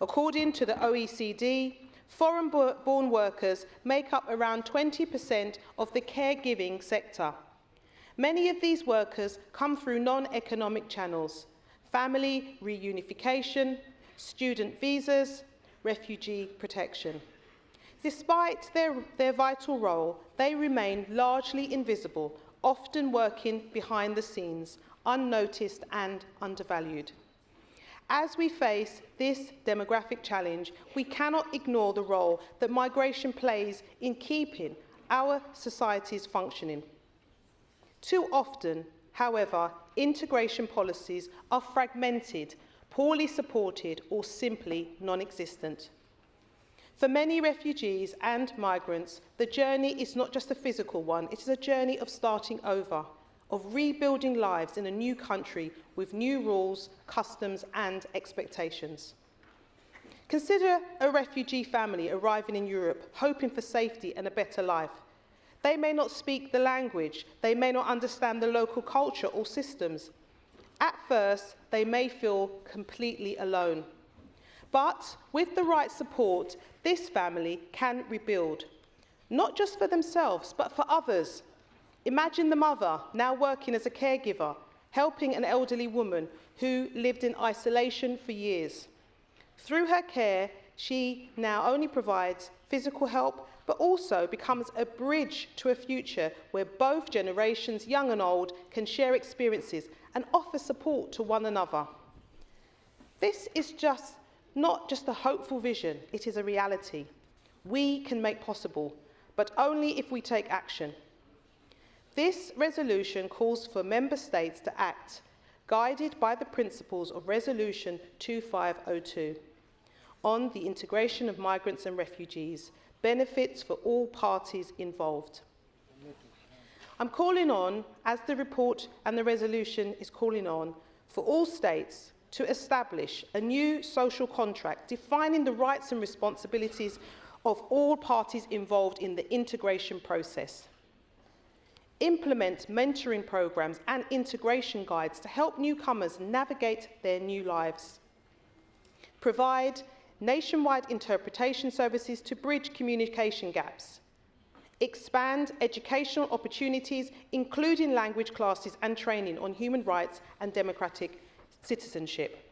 According to the OECD, foreign-born workers make up around 20% of the caregiving sector. Many of these workers come through non-economic channels: family reunification, student visas, refugee protection. Despite their vital role, they remain largely invisible, often working behind the scenes, unnoticed and undervalued. As we face this demographic challenge, we cannot ignore the role that migration plays in keeping our societies functioning. Too often, however, integration policies are fragmented, poorly supported, or simply non-existent. For many refugees and migrants, the journey is not just a physical one, it is a journey of starting over, of rebuilding lives in a new country with new rules, customs, and expectations. Consider a refugee family arriving in Europe, hoping for safety and a better life. They may not speak the language, they may not understand the local culture or systems. At first, they may feel completely alone. But with the right support, this family can rebuild, not just for themselves, but for others. Imagine the mother now working as a caregiver, helping an elderly woman who lived in isolation for years. Through her care, she now only provides physical help, but also becomes a bridge to a future where both generations, young and old, can share experiences and offer support to one another. This is not just a hopeful vision, it is a reality we can make possible, but only if we take action. This resolution calls for member states to act, guided by the principles of Resolution 2502 on the integration of migrants and refugees, benefits for all parties involved. I'm calling on, as the report and the resolution is calling on, for all states to establish a new social contract defining the rights and responsibilities of all parties involved in the integration process. Implement mentoring programs and integration guides to help newcomers navigate their new lives. Provide nationwide interpretation services to bridge communication gaps. Expand educational opportunities, including language classes and training on human rights and democratic citizenship.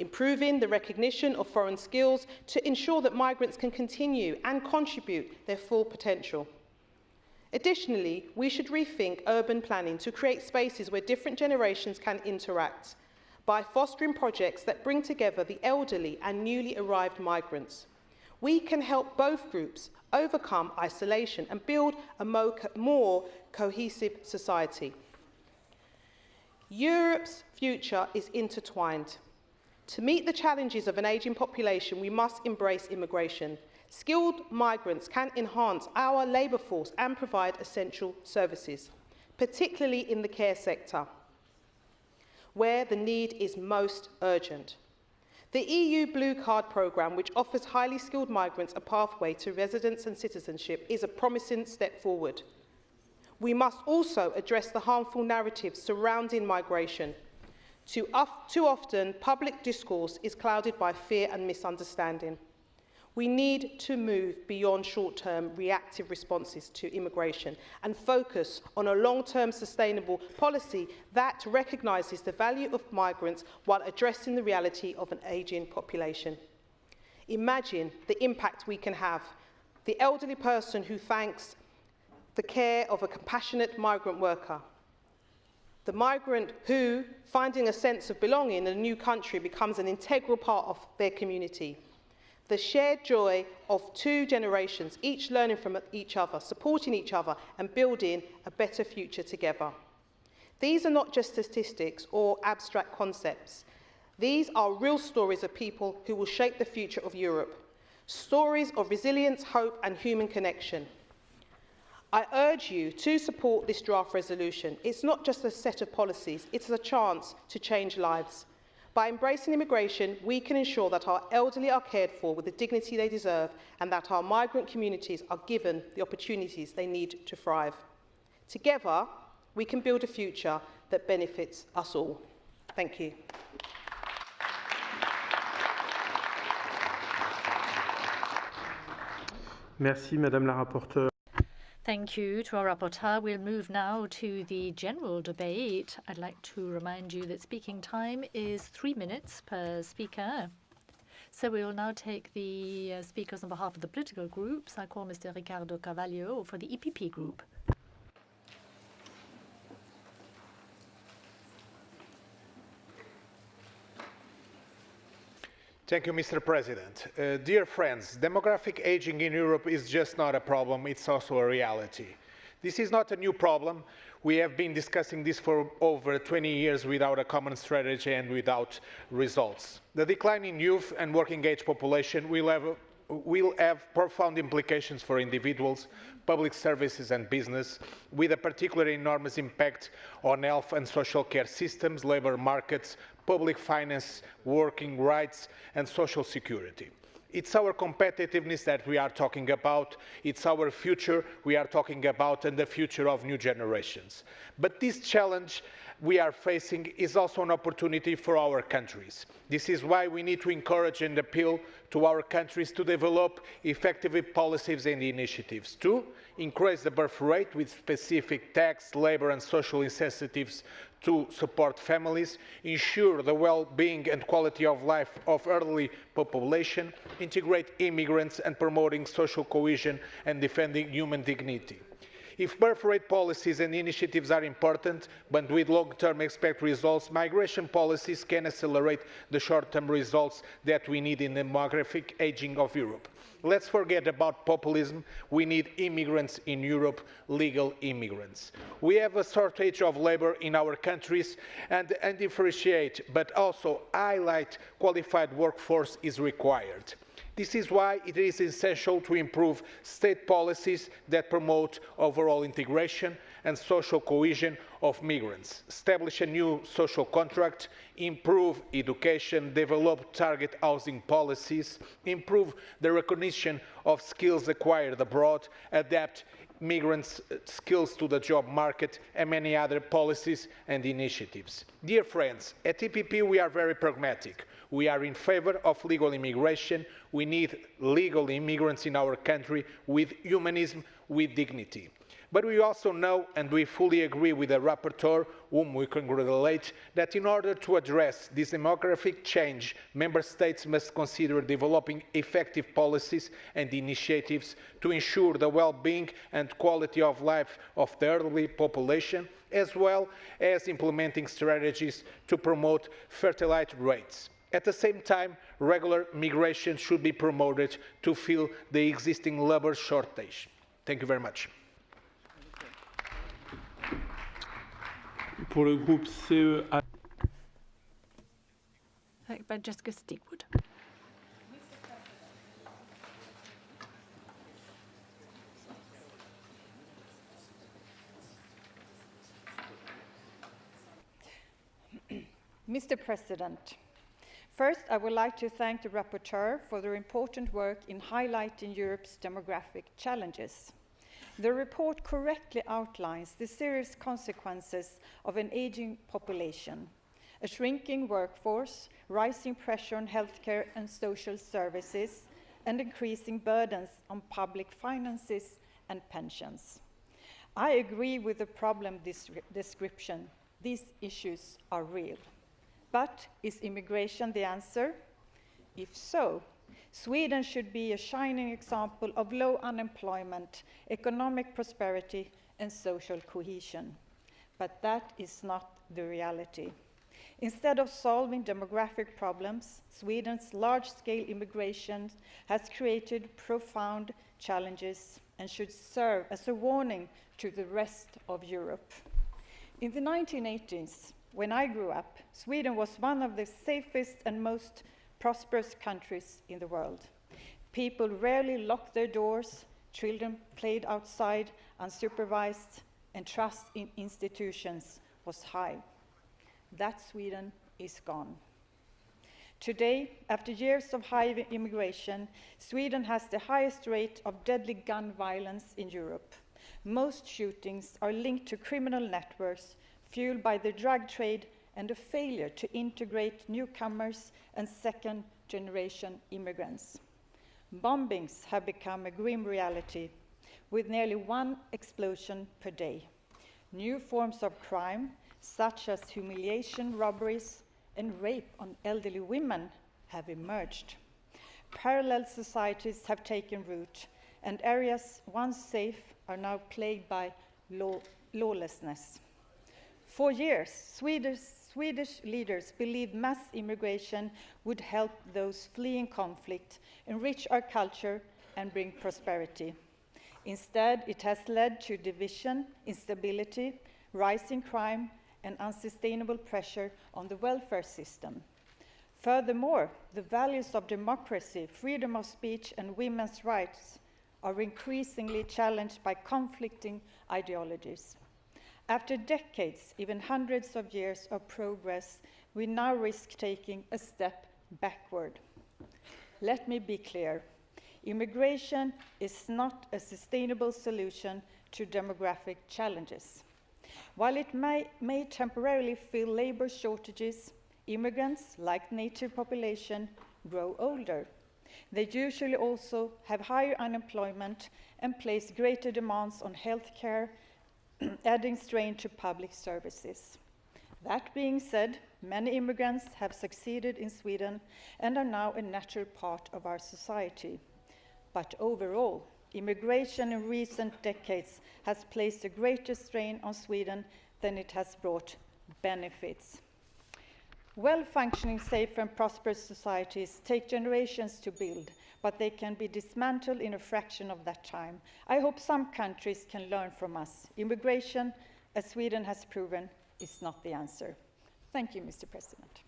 Improving the recognition of foreign skills to ensure that migrants can continue and contribute their full potential. Additionally, we should rethink urban planning to create spaces where different generations can interact by fostering projects that bring together the elderly and newly arrived migrants. We can help both groups overcome isolation and build a more cohesive society. Europe's future is intertwined. To meet the challenges of an ageing population, we must embrace immigration. Skilled migrants can enhance our labour force and provide essential services, particularly in the care sector, where the need is most urgent. The EU Blue Card programme, which offers highly skilled migrants a pathway to residence and citizenship, is a promising step forward. We must also address the harmful narratives surrounding migration. Too often, public discourse is clouded by fear and misunderstanding. We need to move beyond short-term reactive responses to immigration and focus on a long-term sustainable policy that recognises the value of migrants while addressing the reality of an ageing population. Imagine the impact we can have. the elderly person who thanks the care of a compassionate migrant worker, the migrant who, finding a sense of belonging in a new country, becomes an integral part of their community, the shared joy of two generations, each learning from each other, supporting each other and building a better future together. These are not just statistics or abstract concepts. These are real stories of people who will shape the future of Europe, stories of resilience, hope and human connection. I urge you to support this draft resolution. It's not just a set of policies, it's a chance to change lives. By embracing immigration, we can ensure that our elderly are cared for with the dignity they deserve and that our migrant communities are given the opportunities they need to thrive. Together, we can build a future that benefits us all. Thank you.
Merci, Madame la rapporteure.
Thank you to our rapporteur. We'll move now to the general debate. I'd like to remind you that speaking time is 3 minutes per speaker. So we will now take the speakers on behalf of the political groups. I call Mr. Ricardo Carvalho for the EPP group.
Thank you, Mr. President. Dear friends, demographic aging in Europe is just not a problem, it's also a reality. This is not a new problem. We have been discussing this for over 20 years without a common strategy and without results. The decline in youth and working age population will have profound implications for individuals, public services and business, with a particularly enormous impact on health and social care systems, labour markets, public finance, working rights and social security. It's our competitiveness that we are talking about, it's our future we are talking about and the future of new generations. But this challenge we are facing is also an opportunity for our countries. This is why we need to encourage and appeal to our countries to develop effective policies and initiatives. To increase the birth rate with specific tax, labour and social incentives to support families, ensure the well-being and quality of life of elderly population, integrate immigrants and promoting social cohesion and defending human dignity. If birth rate policies and initiatives are important, but with long-term expect results, migration policies can accelerate the short-term results that we need in the demographic aging of Europe. Let's forget about populism. We need immigrants in Europe, legal immigrants. We have a shortage of labour in our countries and differentiate, but also highlight qualified workforce is required. This is why it is essential to improve state policies that promote overall integration and social cohesion of migrants, establish a new social contract, improve education, develop target housing policies, improve the recognition of skills acquired abroad, adapt migrants' skills to the job market, and many other policies and initiatives. Dear friends, at EPP we are very pragmatic. We are in favour of legal immigration. We need legal immigrants in our country with humanism, with dignity. But we also know, and we fully agree with the rapporteur, whom we congratulate, that in order to address this demographic change, Member States must consider developing effective policies and initiatives to ensure the well-being and quality of life of the elderly population, as well as implementing strategies to promote fertility rates. At the same time, regular migration should be promoted to fill the existing labour shortage. Thank you very much.
Pour le groupe CE.
By Jessica Steepwood.
Mr. President, first I would like to thank the rapporteur for their important work in highlighting Europe's demographic challenges. The report correctly outlines the serious consequences of an aging population, a shrinking workforce, rising pressure on healthcare and social services, and increasing burdens on public finances and pensions. I agree with the problem description. These issues are real. But is immigration the answer? If so, Sweden should be a shining example of low unemployment, economic prosperity, and social cohesion. But that is not the reality. Instead of solving demographic problems, Sweden's large-scale immigration has created profound challenges and should serve as a warning to the rest of Europe. In the 1980s, when I grew up, Sweden was one of the safest and most prosperous countries in the world. People rarely locked their doors, children played outside unsupervised, and trust in institutions was high. That Sweden is gone. Today, after years of high immigration, Sweden has the highest rate of deadly gun violence in Europe. Most shootings are linked to criminal networks fueled by the drug trade and a failure to integrate newcomers and second-generation immigrants. Bombings have become a grim reality, with nearly one explosion per day. New forms of crime, such as humiliation, robberies, and rape on elderly women, have emerged. Parallel societies have taken root, and areas once safe are now plagued by lawlessness. For years, Swedish leaders believed mass immigration would help those fleeing conflict, enrich our culture, and bring prosperity. Instead, it has led to division, instability, rising crime, and unsustainable pressure on the welfare system. Furthermore, the values of democracy, freedom of speech, and women's rights are increasingly challenged by conflicting ideologies. After decades, even hundreds of years of progress, we now risk taking a step backward. Let me be clear. Immigration is not a sustainable solution to demographic challenges. While it may temporarily fill labor shortages, immigrants, like native population, grow older. They usually also have higher unemployment and place greater demands on healthcare, adding strain to public services. That being said, many immigrants have succeeded in Sweden and are now a natural part of our society. But overall, immigration in recent decades has placed a greater strain on Sweden than it has brought benefits. Well-functioning, safe and prosperous societies take generations to build, but they can be dismantled in a fraction of that time. I hope some countries can learn from us. Immigration, as Sweden has proven, is not the answer. Thank you, Mr. President.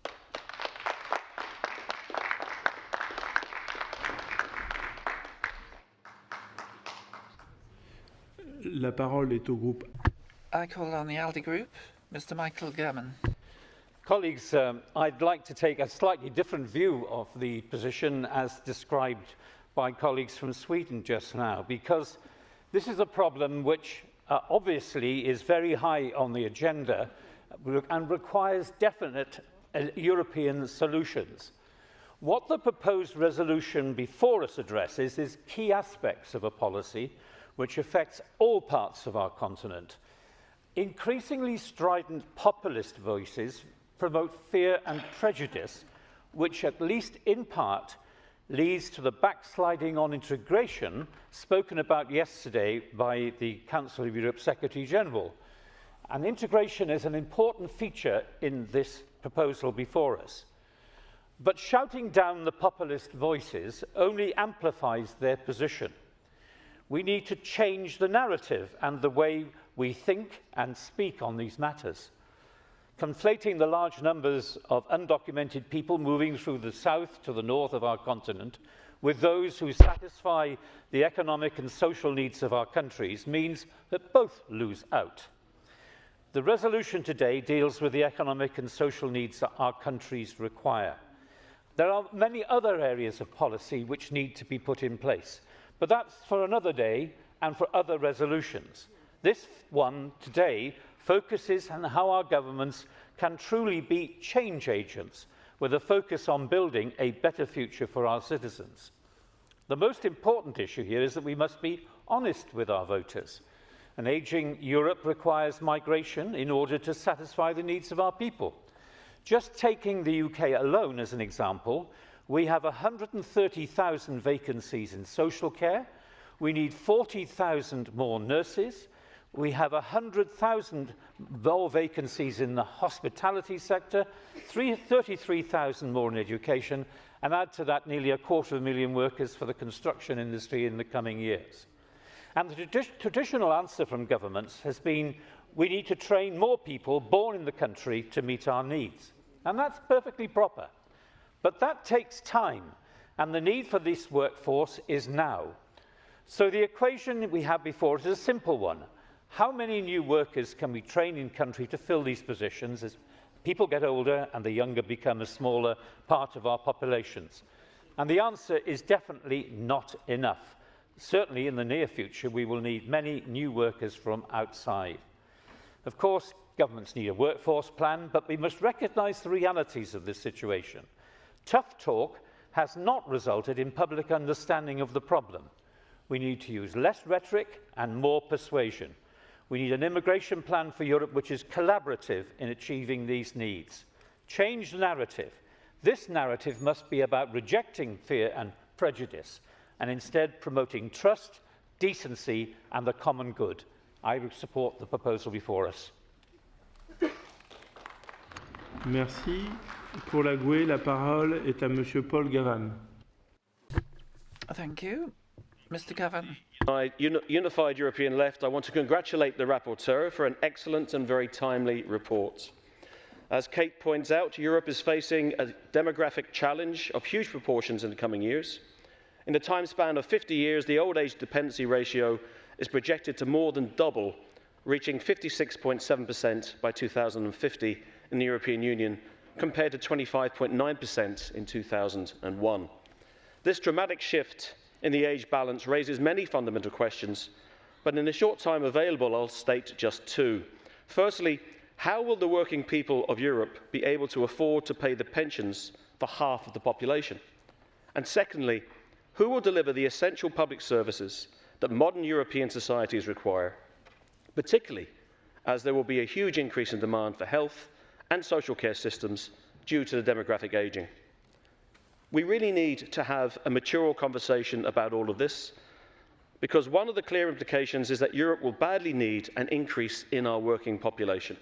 La parole est au groupe.
I call on the ALDE group, Mr. Michael German.
Colleagues, I'd like to take a slightly different view of the position as described by colleagues from Sweden just now, because this is a problem which obviously is very high on the agenda and requires definite European solutions. What the proposed resolution before us addresses is key aspects of a policy which affects all parts of our continent. Increasingly strident populist voices promote fear and prejudice, which at least in part leads to the backsliding on integration spoken about yesterday by the Council of Europe Secretary General. And integration is an important feature in this proposal before us. But shouting down the populist voices only amplifies their position. We need to change the narrative and the way we think and speak on these matters. Conflating the large numbers of undocumented people moving through the south to the north of our continent with those who satisfy the economic and social needs of our countries means that both lose out. The resolution today deals with the economic and social needs that our countries require. There are many other areas of policy which need to be put in place, but that's for another day and for other resolutions. This one today focuses on how our governments can truly be change agents with a focus on building a better future for our citizens. The most important issue here is that we must be honest with our voters. An ageing Europe requires migration in order to satisfy the needs of our people. Just taking the UK alone as an example,
We have 130,000 vacancies in social care. We need 40,000 more nurses. We have 100,000 more vacancies in the hospitality sector, 33,000 more in education, and add to that nearly 250,000 workers for the construction industry in the coming years. And the traditional answer from governments has been, we need to train more people born in the country to meet our needs. And that's perfectly proper. But that takes time, and the need for this workforce is now. So the equation we have before us is a simple one. How many new workers can we train in country to fill these positions as people get older and the younger become a smaller part of our populations? And the answer is definitely not enough. Certainly in the near future, we will need many new workers from outside. Of course, governments need a workforce plan, but we must recognise the realities of this situation. Tough talk has not resulted in public understanding of the problem. We need to use less rhetoric and more persuasion. We need an immigration plan for Europe which is collaborative in achieving these needs. Change the narrative. This narrative must be about rejecting fear and prejudice, and instead promoting trust, decency, and the common good. I would support the proposal before us.
Merci. Pour la GUE, la parole est à Monsieur Paul Gavan.
Thank you. Mr. Gavan.
Unified European Left, I want to congratulate the rapporteur for an excellent and very timely report. As Kate points out, Europe is facing a demographic challenge of huge proportions in the coming years. In the time span of 50 years, the old age dependency ratio is projected to more than double, reaching 56.7% by 2050 in the European Union, compared to 25.9% in 2001. This dramatic shift in the age balance raises many fundamental questions, but in the short time available, I'll state just two. Firstly, how will the working people of Europe be able to afford to pay the pensions for half of the population? And secondly, who will deliver the essential public services that modern European societies require, particularly as there will be a huge increase in demand for health and social care systems due to the demographic ageing? We really need to have a mature conversation about all of this, because one of the clear implications is that Europe will badly need an increase in our working population.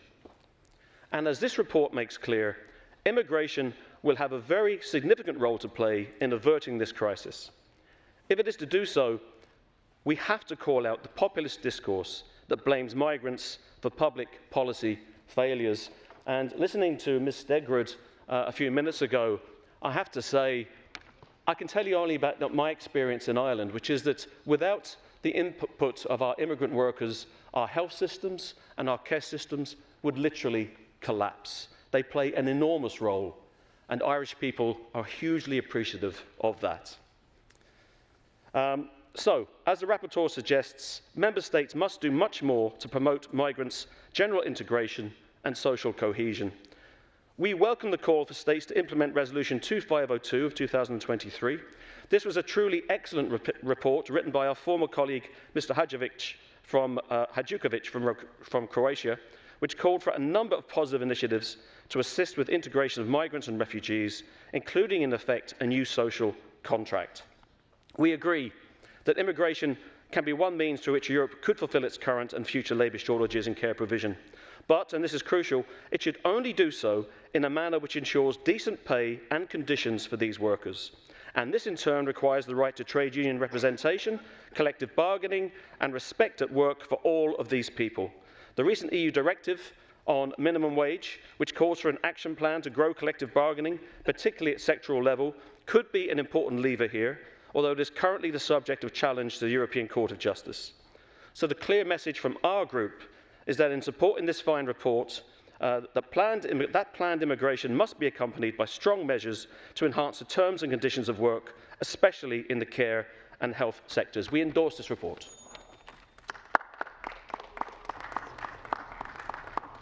And as this report makes clear, immigration will have a very significant role to play in averting this crisis. If it is to do so, we have to call out the populist discourse that blames migrants for public policy failures. And listening to Ms. Stegrud a few minutes ago, I have to say, I can tell you only about my experience in Ireland, which is that without the input of our immigrant workers, our health systems and our care systems would literally collapse. They play an enormous role, and Irish people are hugely appreciative of that. So, as the rapporteur suggests, member states must do much more to promote migrants' general integration and social cohesion. We welcome the call for states to implement Resolution 2502 of 2023. This was a truly excellent report written by our former colleague, Mr. Hadjukovic from Croatia, which called for a number of positive initiatives to assist with integration of migrants and refugees, including, in effect, a new social contract. We agree that immigration can be one means through which Europe could fulfil its current and future labour shortages in care provision. But, and this is crucial, it should only do so in a manner which ensures decent pay and conditions for these workers. And this in turn requires the right to trade union representation, collective bargaining and respect at work for all of these people. The recent EU directive on minimum wage, which calls for an action plan to grow collective bargaining, particularly at sectoral level, could be an important lever here, although it is currently the subject of challenge to the European Court of Justice. So the clear message from our group is that in supporting this fine report, that planned immigration must be accompanied by strong measures to enhance the terms and conditions of work, especially in the care and health sectors. We endorse this report.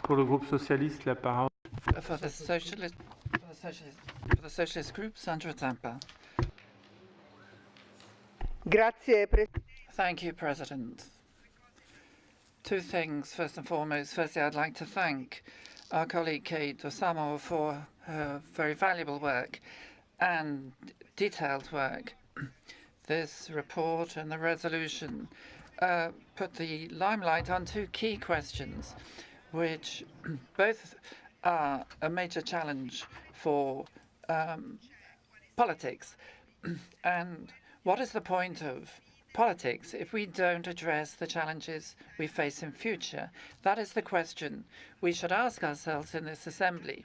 Pour le groupe socialiste, la parole.
For the Socialist Group, Sandra Zampa. Thank you, President. Two things, first and foremost. Firstly, I'd like to thank our colleague Kate Osamo for her very valuable work. and detailed work. This report and the resolution put the limelight on two key questions, which both are a major challenge for politics. And what is the point of politics if we don't address the challenges we face in future? That is the question we should ask ourselves in this assembly.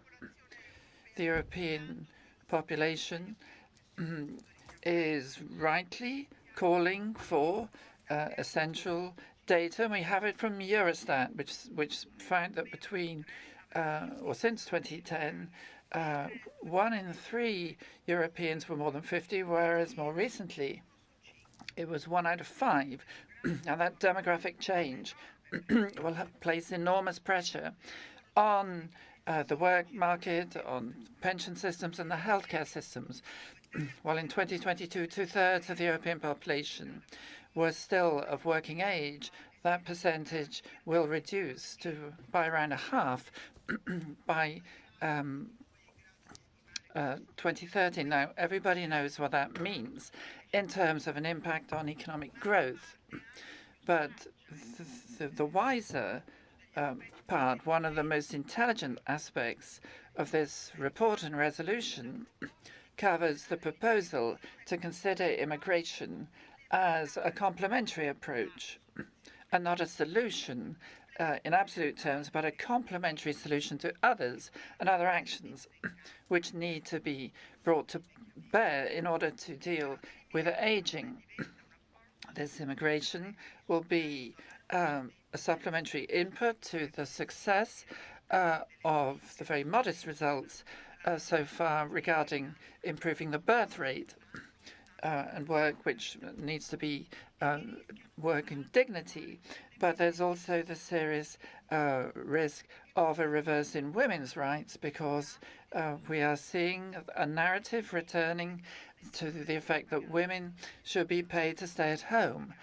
The European population is rightly calling for essential data. We have it from Eurostat, which found that since 2010, 1 in 3 Europeans were more than 50, whereas more recently it was 1 out of 5. Now that demographic change will place enormous pressure on the work market, on pension systems and the healthcare systems. While in 2022, 2/3 of the European population was still of working age, that percentage will reduce by around a half by 2030. Now, everybody knows what that means in terms of an impact on economic growth. But the wiser part, one of the most intelligent aspects of this report and resolution, covers the proposal to consider immigration as a complementary approach and not a solution in absolute terms, but a complementary solution to others and other actions which need to be brought to bear in order to deal with aging. This immigration will be a supplementary input to the success of the very modest results so far regarding improving the birth rate and work which needs to be work in dignity. But there's also the serious risk of a reverse in women's rights, because we are seeing a narrative returning to the effect that women should be paid to stay at home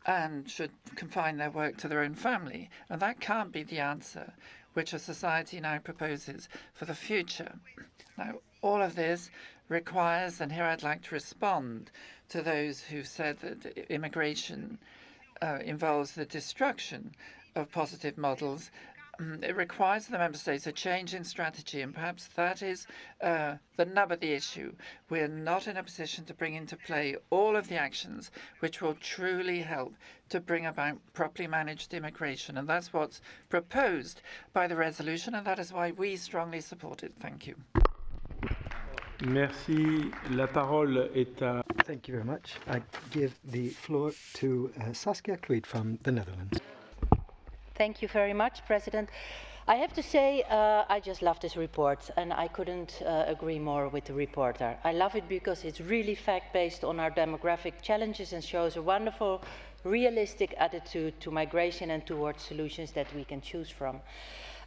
and should confine their work to their own family. And that can't be the answer which a society now proposes for the future. Now, all of this requires, and here I'd like to respond to those who said that immigration involves the destruction of positive models. It requires the member states a change in strategy, and perhaps that is the nub of the issue. We're not in a position to bring into play all of the actions which will truly help to bring about properly managed immigration, and that's what's proposed by the resolution, and that is why we strongly support it. Thank you.
Merci. La parole est à...
Thank you very much. I give the floor to Saskia Kluit from the Netherlands.
Thank you very much, President. I have to say, I just love this report, and I couldn't agree more with the reporter. I love it because it's really fact-based on our demographic challenges and shows a wonderful, realistic attitude to migration and towards solutions that we can choose from.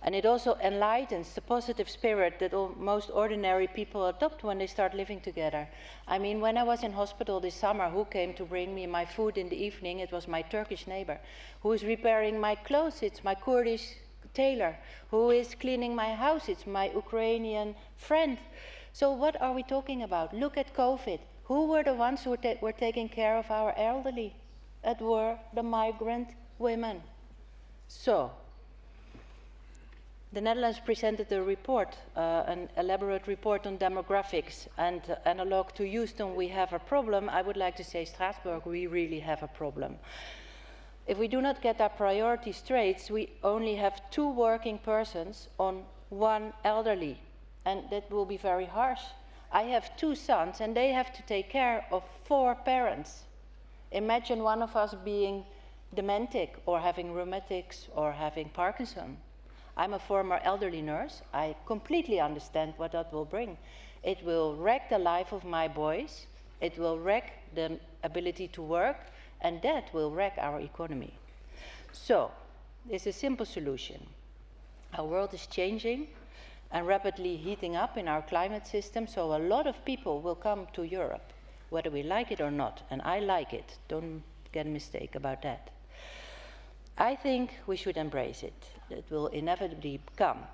And it also enlightens the positive spirit that most ordinary people adopt when they start living together. I mean, when I was in hospital this summer, who came to bring me my food in the evening? It was my Turkish neighbor. Who is repairing my clothes? It's my Kurdish tailor. Who is cleaning my house? It's my Ukrainian friend. So what are we talking about? Look at COVID. Who were the ones who were taking care of our elderly? It were the migrant women. So, the Netherlands presented a report, an elaborate report on demographics, and analog to Houston, we have a problem. I would like to say Strasbourg, we really have a problem. If we do not get our priorities straight, we only have 2 working persons on 1 elderly, and that will be very harsh. I have 2 sons, and they have to take care of 4 parents. Imagine one of us being dementic, or having rheumatics, or having Parkinson. I'm a former elderly nurse. I completely understand what that will bring. It will wreck the life of my boys. It will wreck the ability to work, and that will wreck our economy. So, there's a simple solution. Our world is changing and rapidly heating up in our climate system, so a lot of people will come to Europe, whether we like it or not, and I like it. Don't get a mistake about that. I think we should embrace it. It will inevitably come.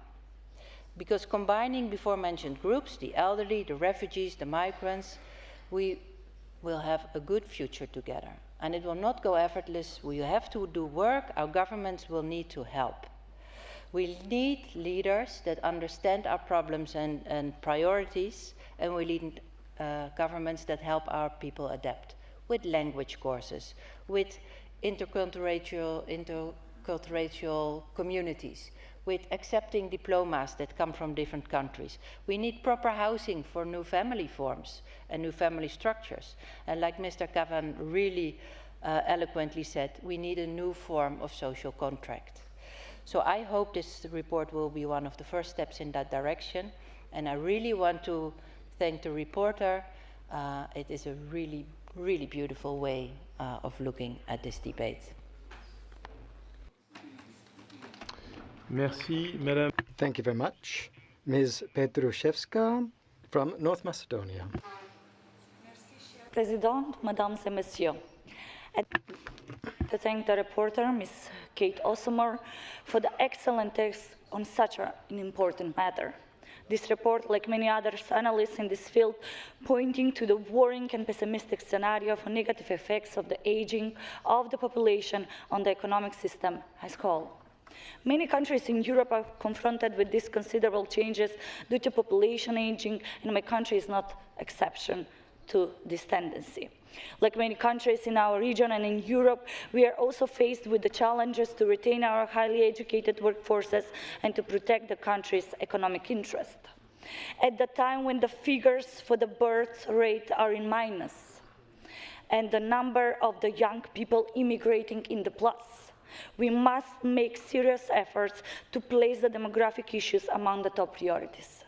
Because combining before mentioned groups, the elderly, the refugees, the migrants, we will have a good future together. And it will not go effortless. We have to do work. Our governments will need to help. We need leaders that understand our problems and priorities, and we need governments that help our people adapt with language courses, with intercultural communities, with accepting diplomas that come from different countries. We need proper housing for new family forms and new family structures. And like Mr. Cavan really eloquently said, we need a new form of social contract. So I hope this report will be one of the first steps in that direction. And I really want to thank the reporter. It is a really, really beautiful way of looking at this debate.
Merci, Madame.
Thank you very much. Ms. Petrushevska from North Macedonia.
President, Mesdames et Messieurs. To thank the reporter, Ms. Kate Ossomer, for the excellent text on such an important matter. This report, like many other analysts in this field, pointing to the worrying and pessimistic scenario for negative effects of the aging of the population on the economic system as a whole. Many countries in Europe are confronted with these considerable changes due to population aging, and my country is not an exception to this tendency. Like many countries in our region and in Europe, we are also faced with the challenges to retain our highly educated workforces and to protect the country's economic interest. At the time when the figures for the birth rate are in minus and the number of the young people immigrating in the plus, we must make serious efforts to place the demographic issues among the top priorities.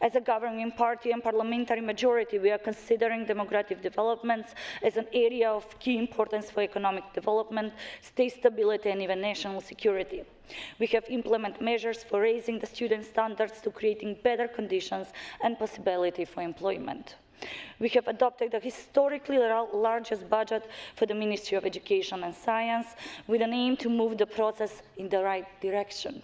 As a governing party and parliamentary majority, we are considering demographic developments as an area of key importance for economic development, state stability, and even national security. We have implemented measures for raising the student standards to creating better conditions and possibility for employment. We have adopted the historically largest budget for the Ministry of Education and Science with an aim to move the process in the right direction.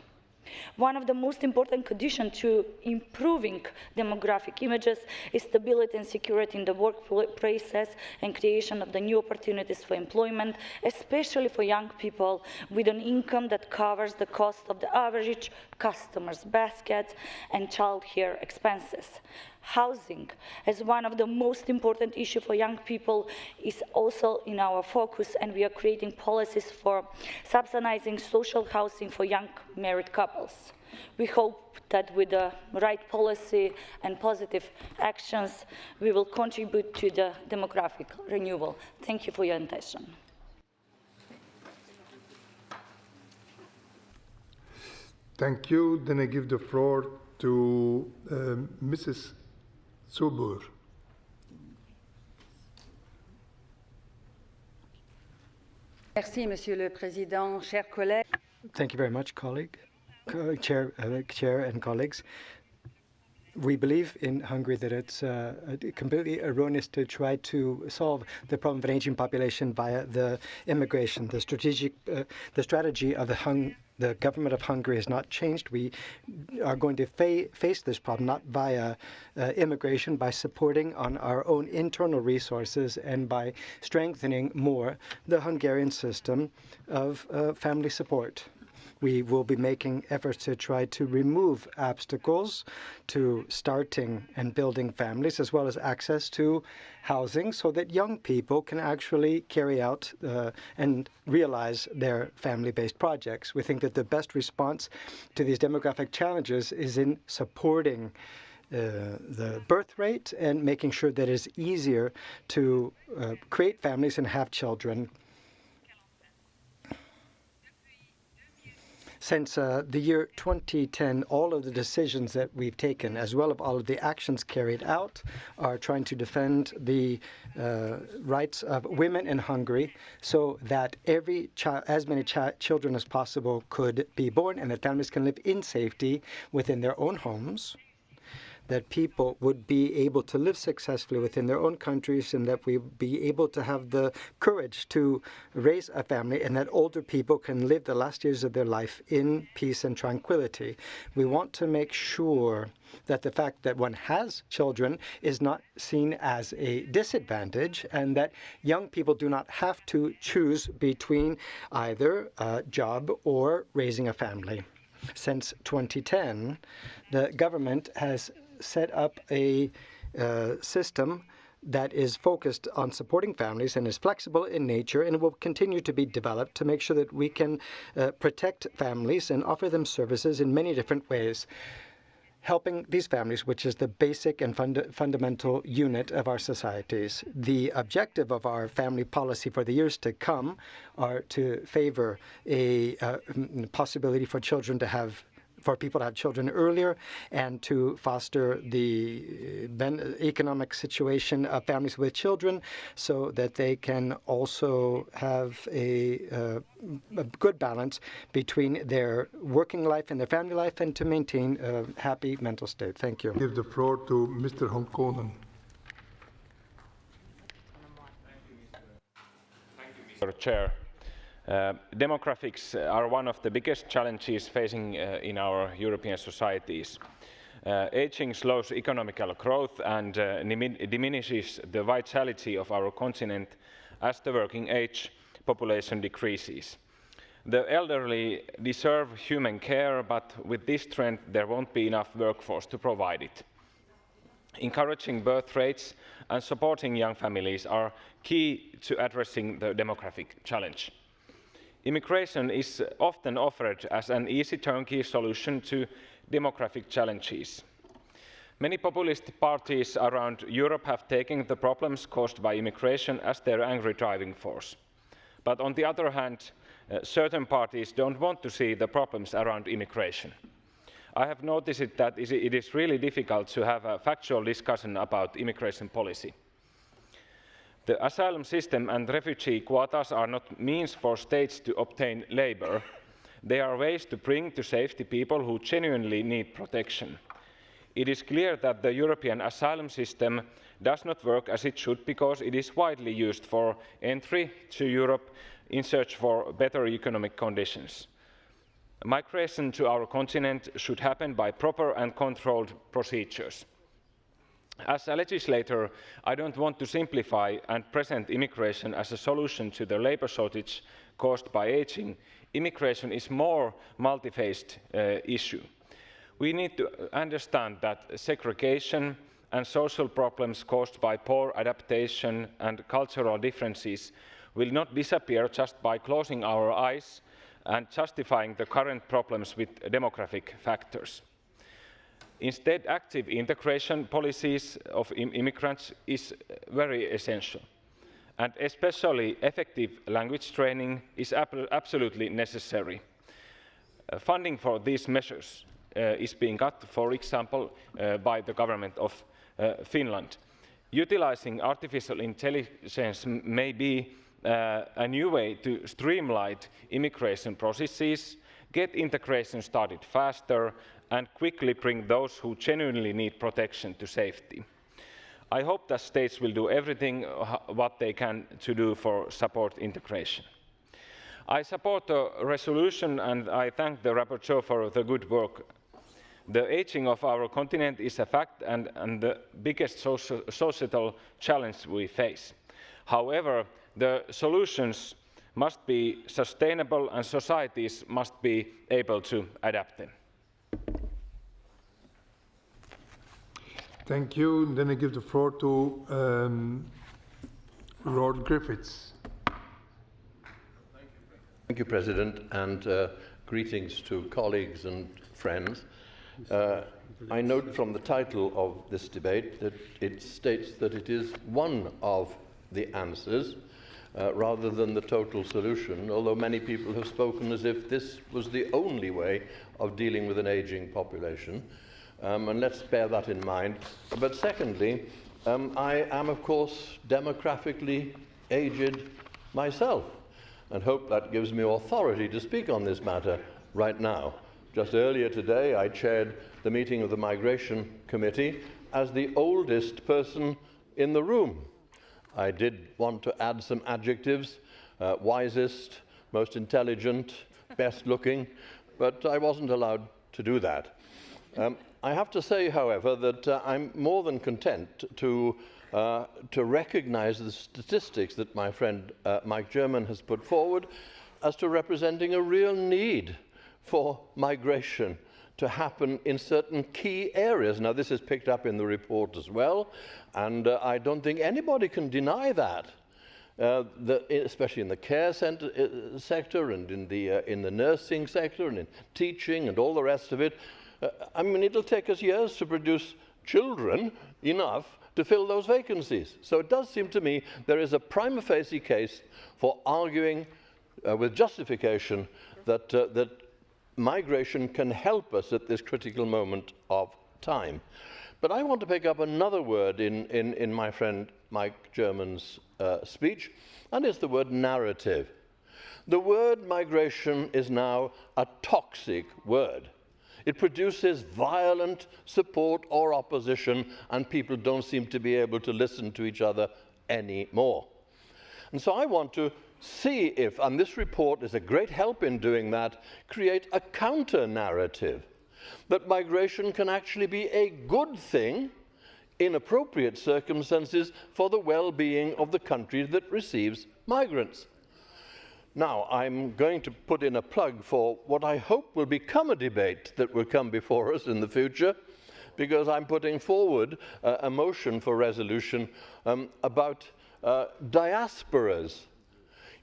One of the most important conditions to improving demographic images is stability and security in the workplaces and creation of the new opportunities for employment, especially for young people with an income that covers the cost of the average customer's basket and childcare expenses. Housing, as one of the most important issues for young people, is also in our focus, and we are creating policies for subsidizing social housing for young married couples. We hope that with the right policy and positive actions, we will contribute to the demographic renewal. Thank you for your attention.
Thank you. Then I give the floor to Mrs. Zuber.
Merci, Monsieur le Président, chers collègues.
Thank you very much, Chair and colleagues. We believe in Hungary that it's completely erroneous to try to solve the problem of an aging population via the immigration. The strategy of the government of Hungary has not changed. We are going to face this problem not via immigration, by supporting on our own internal resources and by strengthening more the Hungarian system of family support. We will be making efforts to try to remove obstacles to starting and building families, as well as access to housing, so that young people can actually carry out and realize their family-based projects. We think that the best response to these demographic challenges is in supporting the birth rate and making sure that it's easier to create families and have children. Since the year 2010, all of the decisions that we've taken, as well as all of the actions carried out, are trying to defend the rights of women in Hungary so that as many children as possible could be born and that families can live in safety within their own homes. that people would be able to live successfully within their own countries, and that we be able to have the courage to raise a family, and that older people can live the last years of their life in peace and tranquility. We want to make sure that the fact that one has children is not seen as a disadvantage, and that young people do not have to choose between either a job or raising a family. Since 2010, the government has set up a system that is focused on supporting families and is flexible in nature, and will continue to be developed to make sure that we can protect families and offer them services in many different ways. Helping these families, which is the basic and fundamental unit of our societies. The objective of our family policy for the years to come are to favor a possibility for people to have children earlier, and to foster the economic situation of families with children, so that they can also have a good balance between their working life and their family life, and to maintain a happy mental state. Thank you.
Give the floor to Mr. Honkonen.
Mr. Chair. Demographics are one of the biggest challenges facing in our European societies. Aging slows economical growth and diminishes the vitality of our continent as the working age population decreases. The elderly deserve human care, but with this trend there won't be enough workforce to provide it. Encouraging birth rates and supporting young families are key to addressing the demographic challenge. Immigration is often offered as an easy turnkey solution to demographic challenges. Many populist parties around Europe have taken the problems caused by immigration as their angry driving force. But on the other hand, certain parties don't want to see the problems around immigration. I have noticed that it is really difficult to have a factual discussion about immigration policy. The asylum system and refugee quotas are not means for states to obtain labour. They are ways to bring to safety people who genuinely need protection. It is clear that the European asylum system does not work as it should, because it is widely used for entry to Europe in search for better economic conditions. Migration to our continent should happen by proper and controlled procedures. As a legislator, I don't want to simplify and present immigration as a solution to the labour shortage caused by ageing. Immigration is a more multi-faced issue. We need to understand that segregation and social problems caused by poor adaptation and cultural differences will not disappear just by closing our eyes and justifying the current problems with demographic factors. Instead, active integration policies of immigrants is very essential, and especially effective language training is absolutely necessary. Funding for these measures is being cut, for example, by the government of Finland. Utilizing artificial intelligence may be a new way to streamline immigration processes, get integration started faster, and quickly bring those who genuinely need protection to safety. I hope that states will do everything what they can to do for support integration. I support the resolution, and I thank the rapporteur for the good work. The ageing of our continent is a fact and the biggest societal challenge we face. However, the solutions must be sustainable and societies must be able to adapt them.
Thank you. Then I give the floor to Lord Griffiths.
Thank you, President, and greetings to colleagues and friends. I note from the title of this debate that it states that it is one of the answers rather than the total solution, although many people have spoken as if this was the only way of dealing with an aging population. And let's bear that in mind. But secondly, I am, of course, demographically aged myself, and hope that gives me authority to speak on this matter right now. Just earlier today, I chaired the meeting of the Migration Committee as the oldest person in the room. I did want to add some adjectives, wisest, most intelligent, best looking, but I wasn't allowed to do that. I have to say, however, that I'm more than content to recognize the statistics that my friend Mike German has put forward as to representing a real need for migration to happen in certain key areas. Now, this is picked up in the report as well, and I don't think anybody can deny that, especially in the care sector and in the nursing sector and in teaching and all the rest of it. I mean, it'll take us years to produce children enough to fill those vacancies. So it does seem to me there is a prima facie case for arguing with justification that migration can help us at this critical moment of time. But I want to pick up another word in my friend Mike German's speech, and it's the word narrative. The word migration is now a toxic word. It produces violent support or opposition, and people don't seem to be able to listen to each other anymore. And so I want to see if, and this report is a great help in doing that, create a counter-narrative that migration can actually be a good thing in appropriate circumstances for the well-being of the country that receives migrants. Now, I'm going to put in a plug for what I hope will become a debate that will come before us in the future, because I'm putting forward a motion for resolution about diasporas.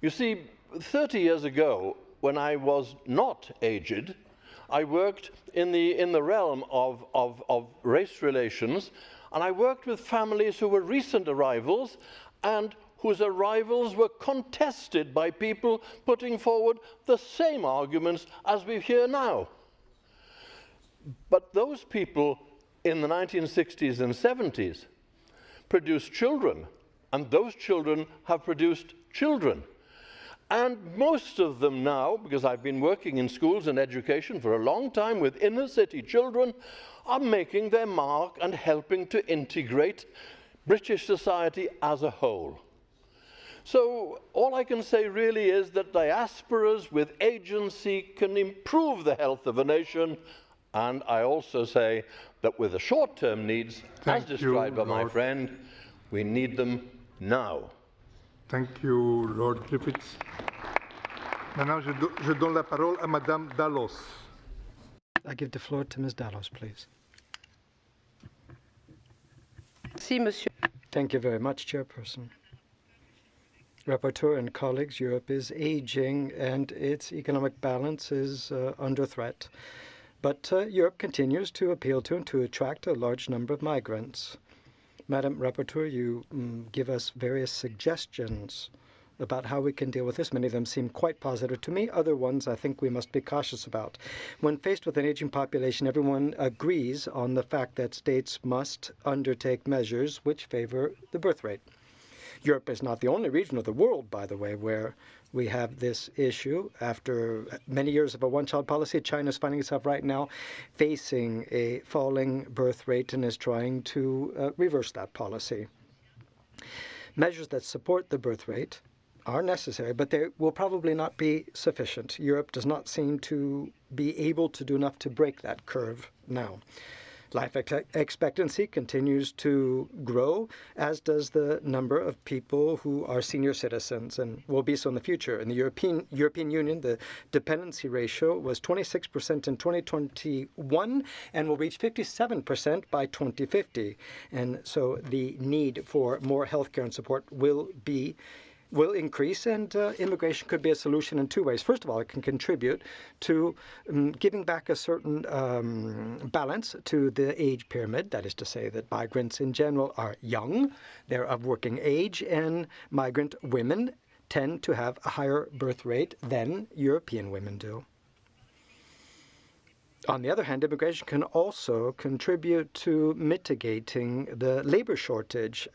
You see, 30 years ago, when I was not aged, I worked in the realm of race relations, and I worked with families who were recent arrivals and whose arrivals were contested by people putting forward the same arguments as we hear now. But those people in the 1960s and 70s produced children, and those children have produced children. And most of them now, because I've been working in schools and education for a long time with inner city children, are making their mark and helping to integrate British society as a whole. So all I can say really is that diasporas with agency can improve the health of a nation, and I also say that with the short-term needs, as described by my friend, we need them now.
Thank you, Lord Griffiths. Maintenant, je donne la parole à Madame Dallos.
I give the floor to Ms. Dallos, please.
Si, Monsieur.
Thank you very much, Chairperson. Rapporteur and colleagues, Europe is aging and its economic balance is under threat. But Europe continues to appeal to and to attract a large number of migrants. Madam Rapporteur, you give us various suggestions about how we can deal with this. Many of them seem quite positive to me. Other ones I think we must be cautious about. When faced with an aging population, everyone agrees on the fact that states must undertake measures which favor the birth rate. Europe is not the only region of the world, by the way, where we have this issue. After many years of a one-child policy, China is finding itself right now facing a falling birth rate and is trying to reverse that policy. Measures that support the birth rate are necessary, but they will probably not be sufficient. Europe does not seem to be able to do enough to break that curve now. Life expectancy continues to grow, as does the number of people who are senior citizens and will be so in the future. In the European Union, the dependency ratio was 26% in 2021 and will reach 57% by 2050. And so the need for more healthcare and support will increase, and immigration could be a solution in two ways. First of all, it can contribute to giving back a certain balance to the age pyramid. That is to say that migrants in general are young, they're of working age, and migrant women tend to have a higher birth rate than European women do. On the other hand, immigration can also contribute to mitigating the labor shortage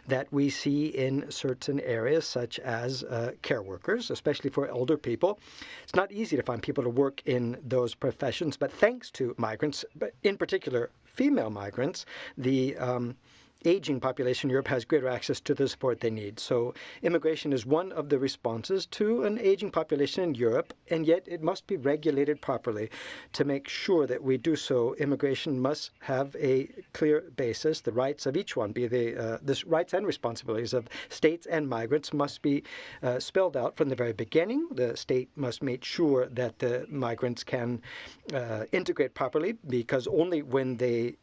that we see in certain areas, such as care workers, especially for older people. It's not easy to find people to work in those professions, but thanks to migrants, but in particular female migrants, the aging population in Europe has greater access to the support they need. So immigration is one of the responses to an aging population in Europe, and yet it must be regulated properly. To make sure that we do so, immigration must have a clear basis. The rights of each one, the rights and responsibilities of states and migrants, must be spelled out from the very beginning. The state must make sure that the migrants can integrate properly, because only when they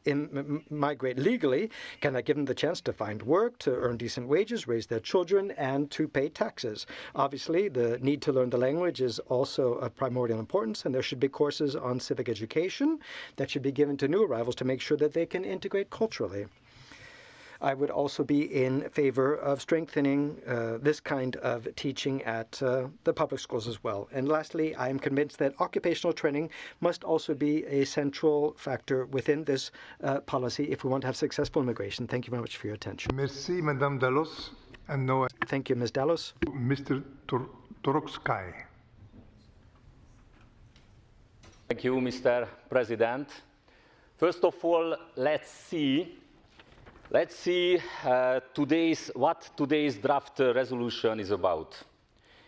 migrate legally can that give them the chance to find work, to earn decent wages, raise their children, and to pay taxes. Obviously, the need to learn the language is also of primordial importance, and there should be courses on civic education that should be given to new arrivals to make sure that they can integrate culturally. I would also be in favor of strengthening this kind of teaching at the public schools as well. And lastly, I am convinced that occupational training must also be a central factor within this policy if we want to have successful immigration. Thank you very much for your attention.
Merci, Madame Dallos. And now,
thank you, Ms. Dallos.
Mr. Toroksky.
Thank you, Mr. President. First of all, let's see what today's draft resolution is about.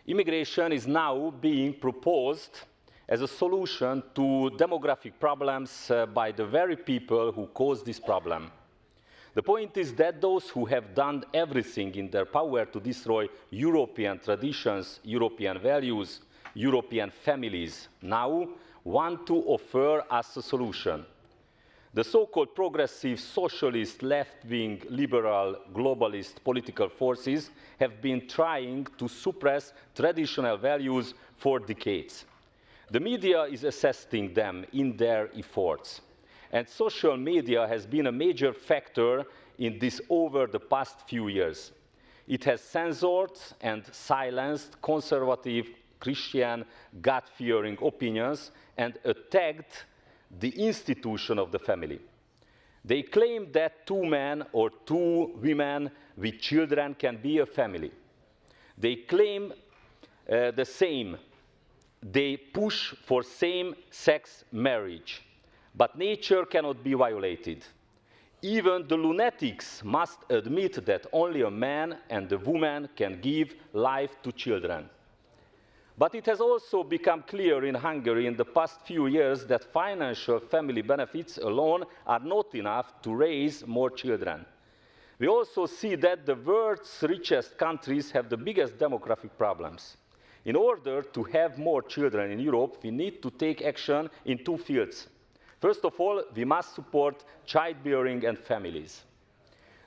Immigration is now being proposed as a solution to demographic problems by the very people who cause this problem. The point is that those who have done everything in their power to destroy European traditions, European values, European families, now want to offer us a solution. The so-called progressive, socialist, left-wing, liberal, globalist political forces have been trying to suppress traditional values for decades. The media is assisting them in their efforts, and social media has been a major factor in this over the past few years. It has censored and silenced conservative, Christian, God-fearing opinions and attacked the institution of the family. They claim that 2 men or 2 women with children can be a family. They claim the same. They push for same-sex marriage. But nature cannot be violated. Even the lunatics must admit that only a man and a woman can give life to children. But it has also become clear in Hungary in the past few years that financial family benefits alone are not enough to raise more children. We also see that the world's richest countries have the biggest demographic problems. In order to have more children in Europe, we need to take action in 2 fields. First of all, we must support childbearing and families.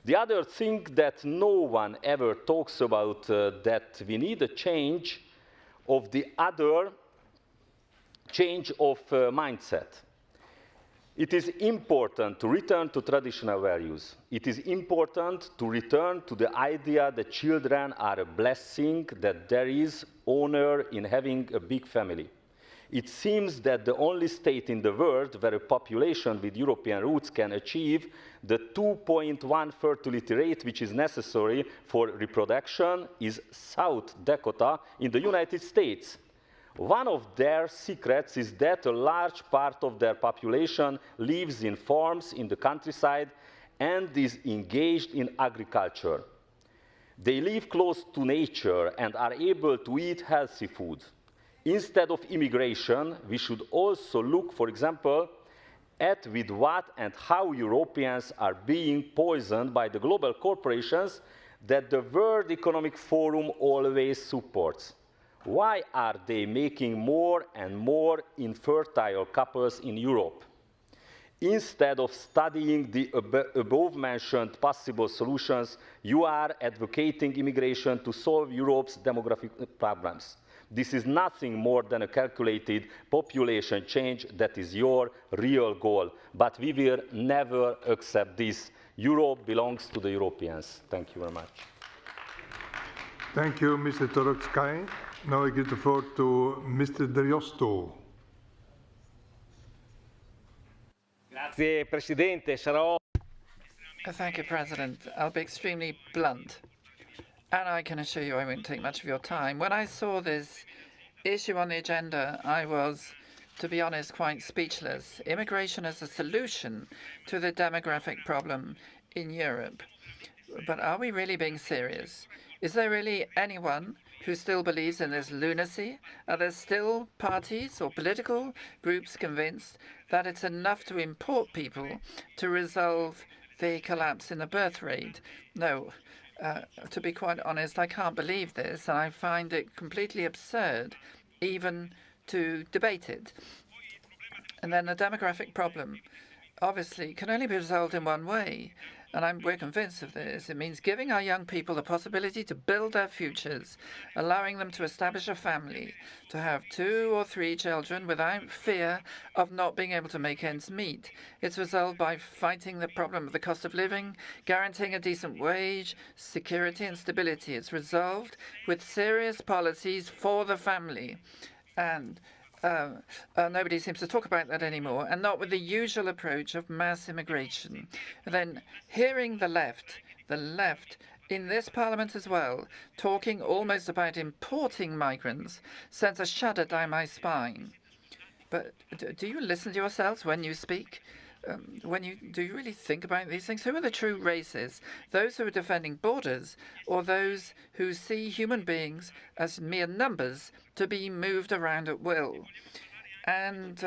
The other thing that no one ever talks about, that we need a change of mindset. It is important to return to traditional values. It is important to return to the idea that children are a blessing, that there is honor in having a big family. It seems that the only state in the world where a population with European roots can achieve the 2.1 fertility rate which is necessary for reproduction is South Dakota in the United States. One of their secrets is that a large part of their population lives in farms in the countryside and is engaged in agriculture. They live close to nature and are able to eat healthy food. Instead of immigration, we should also look, for example, at with what and how Europeans are being poisoned by the global corporations that the World Economic Forum always supports. Why are they making more and more infertile couples in Europe? Instead of studying the above-mentioned possible solutions, you are advocating immigration to solve Europe's demographic problems. This is nothing more than a calculated population change that is your real goal. But we will never accept this. Europe belongs to the Europeans. Thank you very much.
Thank you, Mr. Toroksky. Now I give the floor to Mr. Driosto.
Grazie, Presidente. Sarò...
Thank you, President. I'll be extremely blunt. And I can assure you I won't take much of your time. When I saw this issue on the agenda, I was, to be honest, quite speechless. Immigration as a solution to the demographic problem in Europe. But are we really being serious? Is there really anyone who still believes in this lunacy? Are there still parties or political groups convinced that it's enough to import people to resolve the collapse in the birth rate? No. To be quite honest, I can't believe this, and I find it completely absurd even to debate it. And then the demographic problem, obviously, can only be resolved in one way, and we're convinced of this. It means giving our young people the possibility to build their futures, allowing them to establish a family, to have 2 or 3 children without fear of not being able to make ends meet. It's resolved by fighting the problem of the cost of living, guaranteeing a decent wage, security and stability. It's resolved with serious policies for the family. And nobody seems to talk about that anymore, and not with the usual approach of mass immigration. And then hearing the left in this parliament as well, talking almost about importing migrants, sends a shudder down my spine. But do you listen to yourselves when you speak? Do you really think about these things? Who are the true racists? Those who are defending borders, or those who see human beings as mere numbers to be moved around at will? And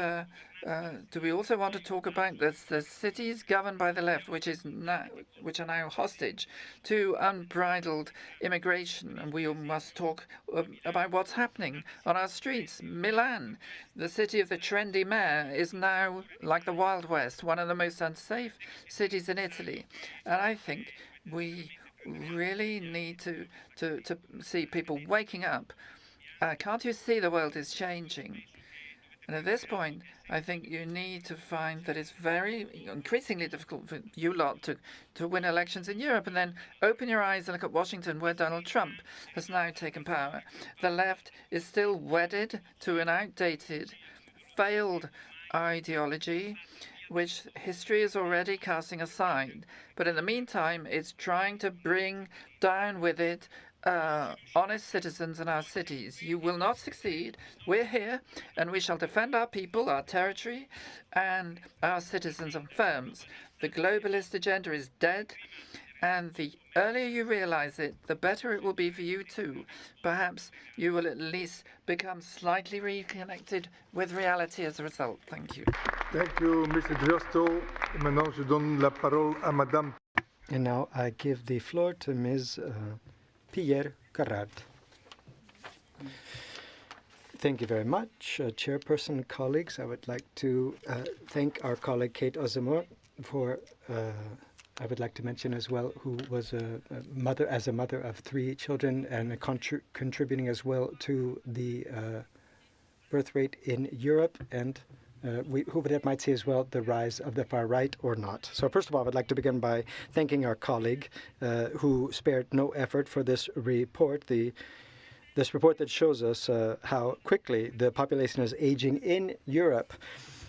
do we also want to talk about the cities governed by the left, which are now hostage to unbridled immigration? And we must talk about what's happening on our streets. Milan, the city of the trendy mayor, is now like the Wild West, one of the most unsafe cities in Italy. And I think we really need to see people waking up. Can't you see the world is changing? And at this point, I think you need to find that it's increasingly difficult for you lot to win elections in Europe, and then open your eyes and look at Washington, where Donald Trump has now taken power. The left is still wedded to an outdated, failed ideology, which history is already casting aside. But in the meantime, it's trying to bring down with it honest citizens in our cities. You will not succeed. We're here, and we shall defend our people, our territory, and our citizens and firms. The globalist agenda is dead, and the earlier you realize it, the better it will be for you too. Perhaps you will at least become slightly reconnected with reality as a result. Thank you.
Thank you, Mr. Driosto. Maintenant, je donne la parole à Madame.
And now I give the floor to Ms. Pierre Carrard. Thank you very much, Chairperson, colleagues. I would like to thank our colleague Kate Osamor for. I would like to mention as well, who was a mother of 3 children and contributing as well to the birth rate in Europe, and who that might see as well the rise of the far right or not. So first of all, I would like to begin by thanking our colleague who spared no effort for this report. This report that shows us how quickly the population is aging in Europe.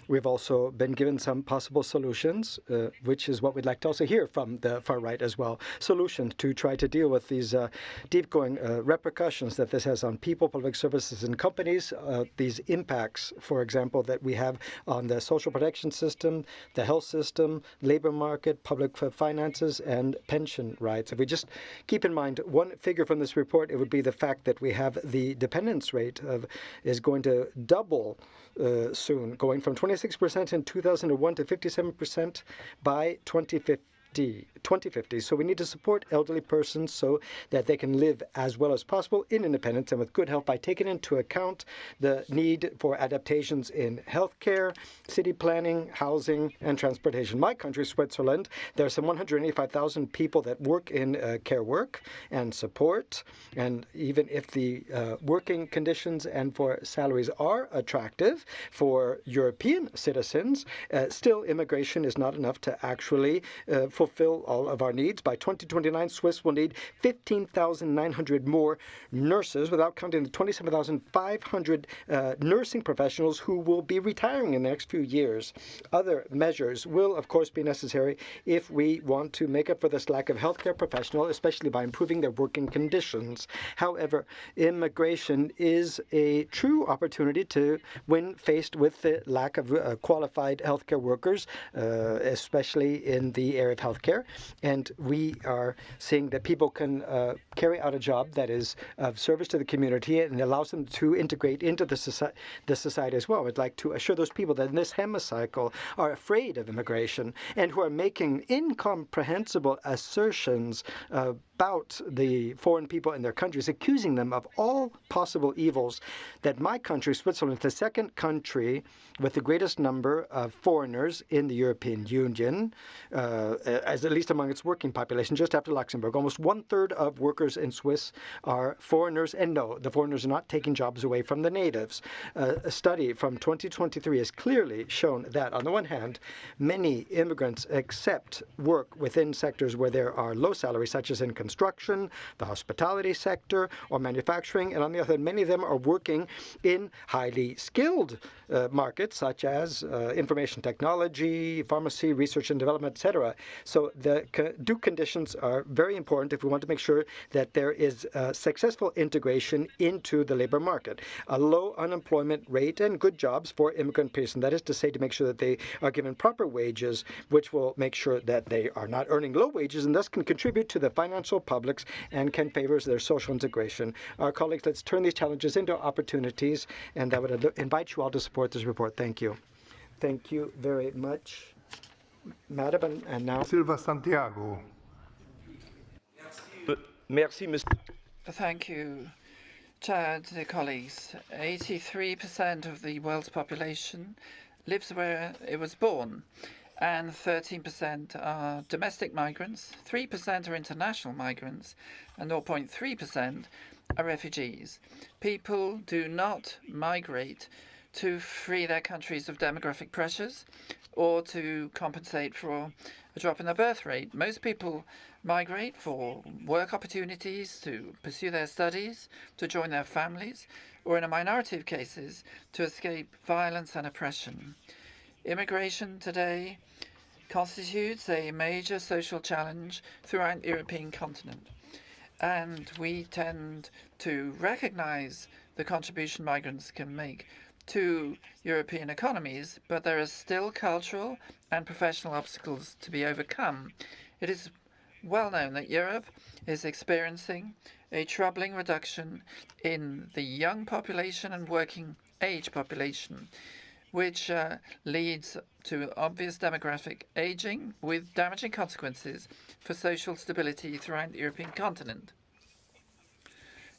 We've also been given some possible solutions, which is what we'd like to also hear from the far right as well. Solutions to try to deal with these deep-going repercussions that this has on people, public services, and companies. These impacts, for example, that we have on the social protection system, the health system, labor market, public finances, and pension rights. If we just keep in mind one figure from this report, it would be the fact that we have the dependence rate is going to double soon, going from 26% in 2001 to 57% by 2050. 2050. So we need to support elderly persons so that they can live as well as possible in independence and with good health by taking into account the need for adaptations in healthcare, city planning, housing, and transportation. My country, Switzerland, there are some 185,000 people that work in care work and support. And even if the working conditions and for salaries are attractive for European citizens, still immigration is not enough to actually fulfill fulfill all of our needs. By 2029, Swiss will need 15,900 more nurses, without counting the 27,500 nursing professionals who will be retiring in the next few years. Other measures will, of course, be necessary if we want to make up for this lack of healthcare professionals, especially by improving their working conditions. However, immigration is a true opportunity to, when faced with the lack of qualified healthcare workers, especially in the area of healthcare. And we are seeing that people can carry out a job that is of service to the community and allows them to integrate into the society as well. I'd like to assure those people that in this hemicycle are afraid of immigration and who are making incomprehensible assertions about the foreign people in their countries, accusing them of all possible evils, that my country, Switzerland, is the second country with the greatest number of foreigners in the European Union, as at least among its working population, just after Luxembourg. Almost 1/3 of workers in Swiss are foreigners, and no, the foreigners are not taking jobs away from the natives. A study from 2023 has clearly shown that, on the one hand, many immigrants accept work within sectors where there are low salaries, such as in construction, the hospitality sector, or manufacturing, and on the other hand, many of them are working in highly skilled markets, such as information technology, pharmacy, research and development, etc. So the due conditions are very important if we want to make sure that there is successful integration into the labor market. A low unemployment rate and good jobs for immigrant persons, that is to say, to make sure that they are given proper wages, which will make sure that they are not earning low wages and thus can contribute to the financial publics and can favor their social integration. Our colleagues, let's turn these challenges into opportunities, and I would invite you all to support this report. Thank you. Thank you very much, Madam. And now
Silva Santiago.
Merci, Mr.
Thank you, Chair, dear colleagues. 83% of the world's population lives where it was born, and 13% are domestic migrants, 3% are international migrants, and 0.3% are refugees. People do not migrate to free their countries of demographic pressures or to compensate for a drop in their birth rate. Most people migrate for work opportunities, to pursue their studies, to join their families, or in a minority of cases, to escape violence and oppression. Immigration today constitutes a major social challenge throughout the European continent, and we tend to recognize the contribution migrants can make to European economies, but there are still cultural and professional obstacles to be overcome. It is well known that Europe is experiencing a troubling reduction in the young population and working age population, which leads to obvious demographic aging with damaging consequences for social stability throughout the European continent.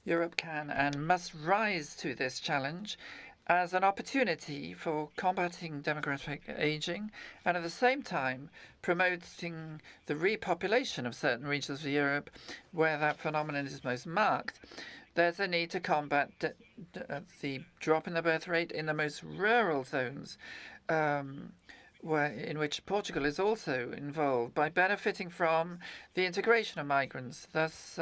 Europe can and must rise to this challenge as an opportunity for combating demographic aging and at the same time promoting the repopulation of certain regions of Europe where that phenomenon is most marked. There's a need to combat the drop in the birth rate in the most rural zones, in which Portugal is also involved, by benefiting from the integration of migrants, thus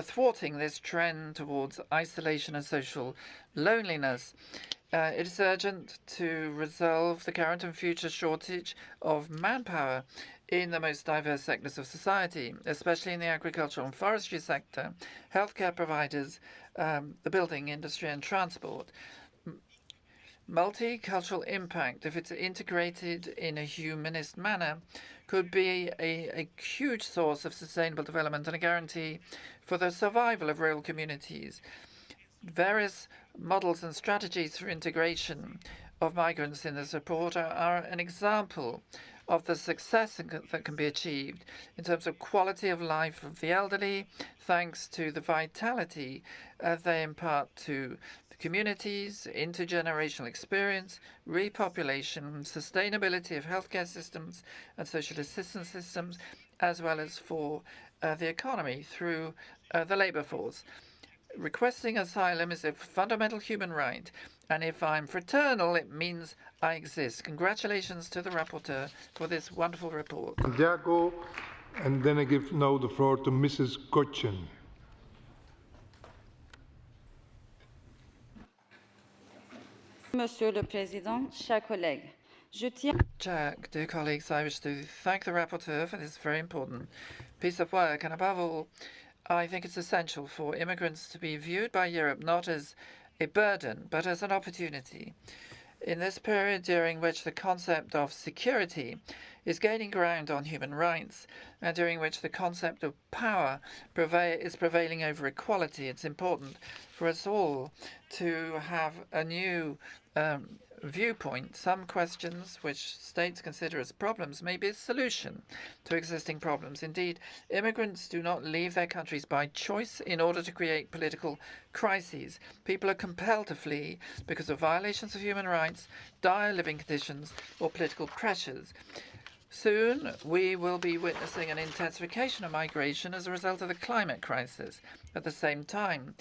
thwarting this trend towards isolation and social loneliness. It is urgent to resolve the current and future shortage of manpower in the most diverse sectors of society, especially in the agricultural and forestry sector, healthcare providers, the building industry and transport. Multicultural impact, if it's integrated in a humanist manner, could be a huge source of sustainable development and a guarantee for the survival of rural communities. Various models and strategies for integration of migrants in this report are an example of the success that can be achieved in terms of quality of life of the elderly, thanks to the vitality they impart to the communities, intergenerational experience, repopulation, sustainability of healthcare systems and social assistance systems, as well as for the economy through the labour force. requesting asylum is a fundamental human right, and if I'm fraternal, it means I exist. Congratulations to the rapporteur for this wonderful report.
Santiago, and then I give now the floor to Mrs. Georgian.
Monsieur le Président, chers collègues,
Jack, dear colleagues, I wish to thank the rapporteur for this very important piece of work, and above all, I think it's essential for immigrants to be viewed by Europe not as a burden, but as an opportunity. In this period during which the concept of security is gaining ground on human rights, and during which the concept of power is prevailing over equality, it's important for us all to have a new viewpoint. Some questions which states consider as problems may be a solution to existing problems. Indeed, immigrants do not leave their countries by choice in order to create political crises. People are compelled to flee because of violations of human rights, dire living conditions, or political pressures. Soon, we will be witnessing an intensification of migration as a result of the climate crisis. At the same time,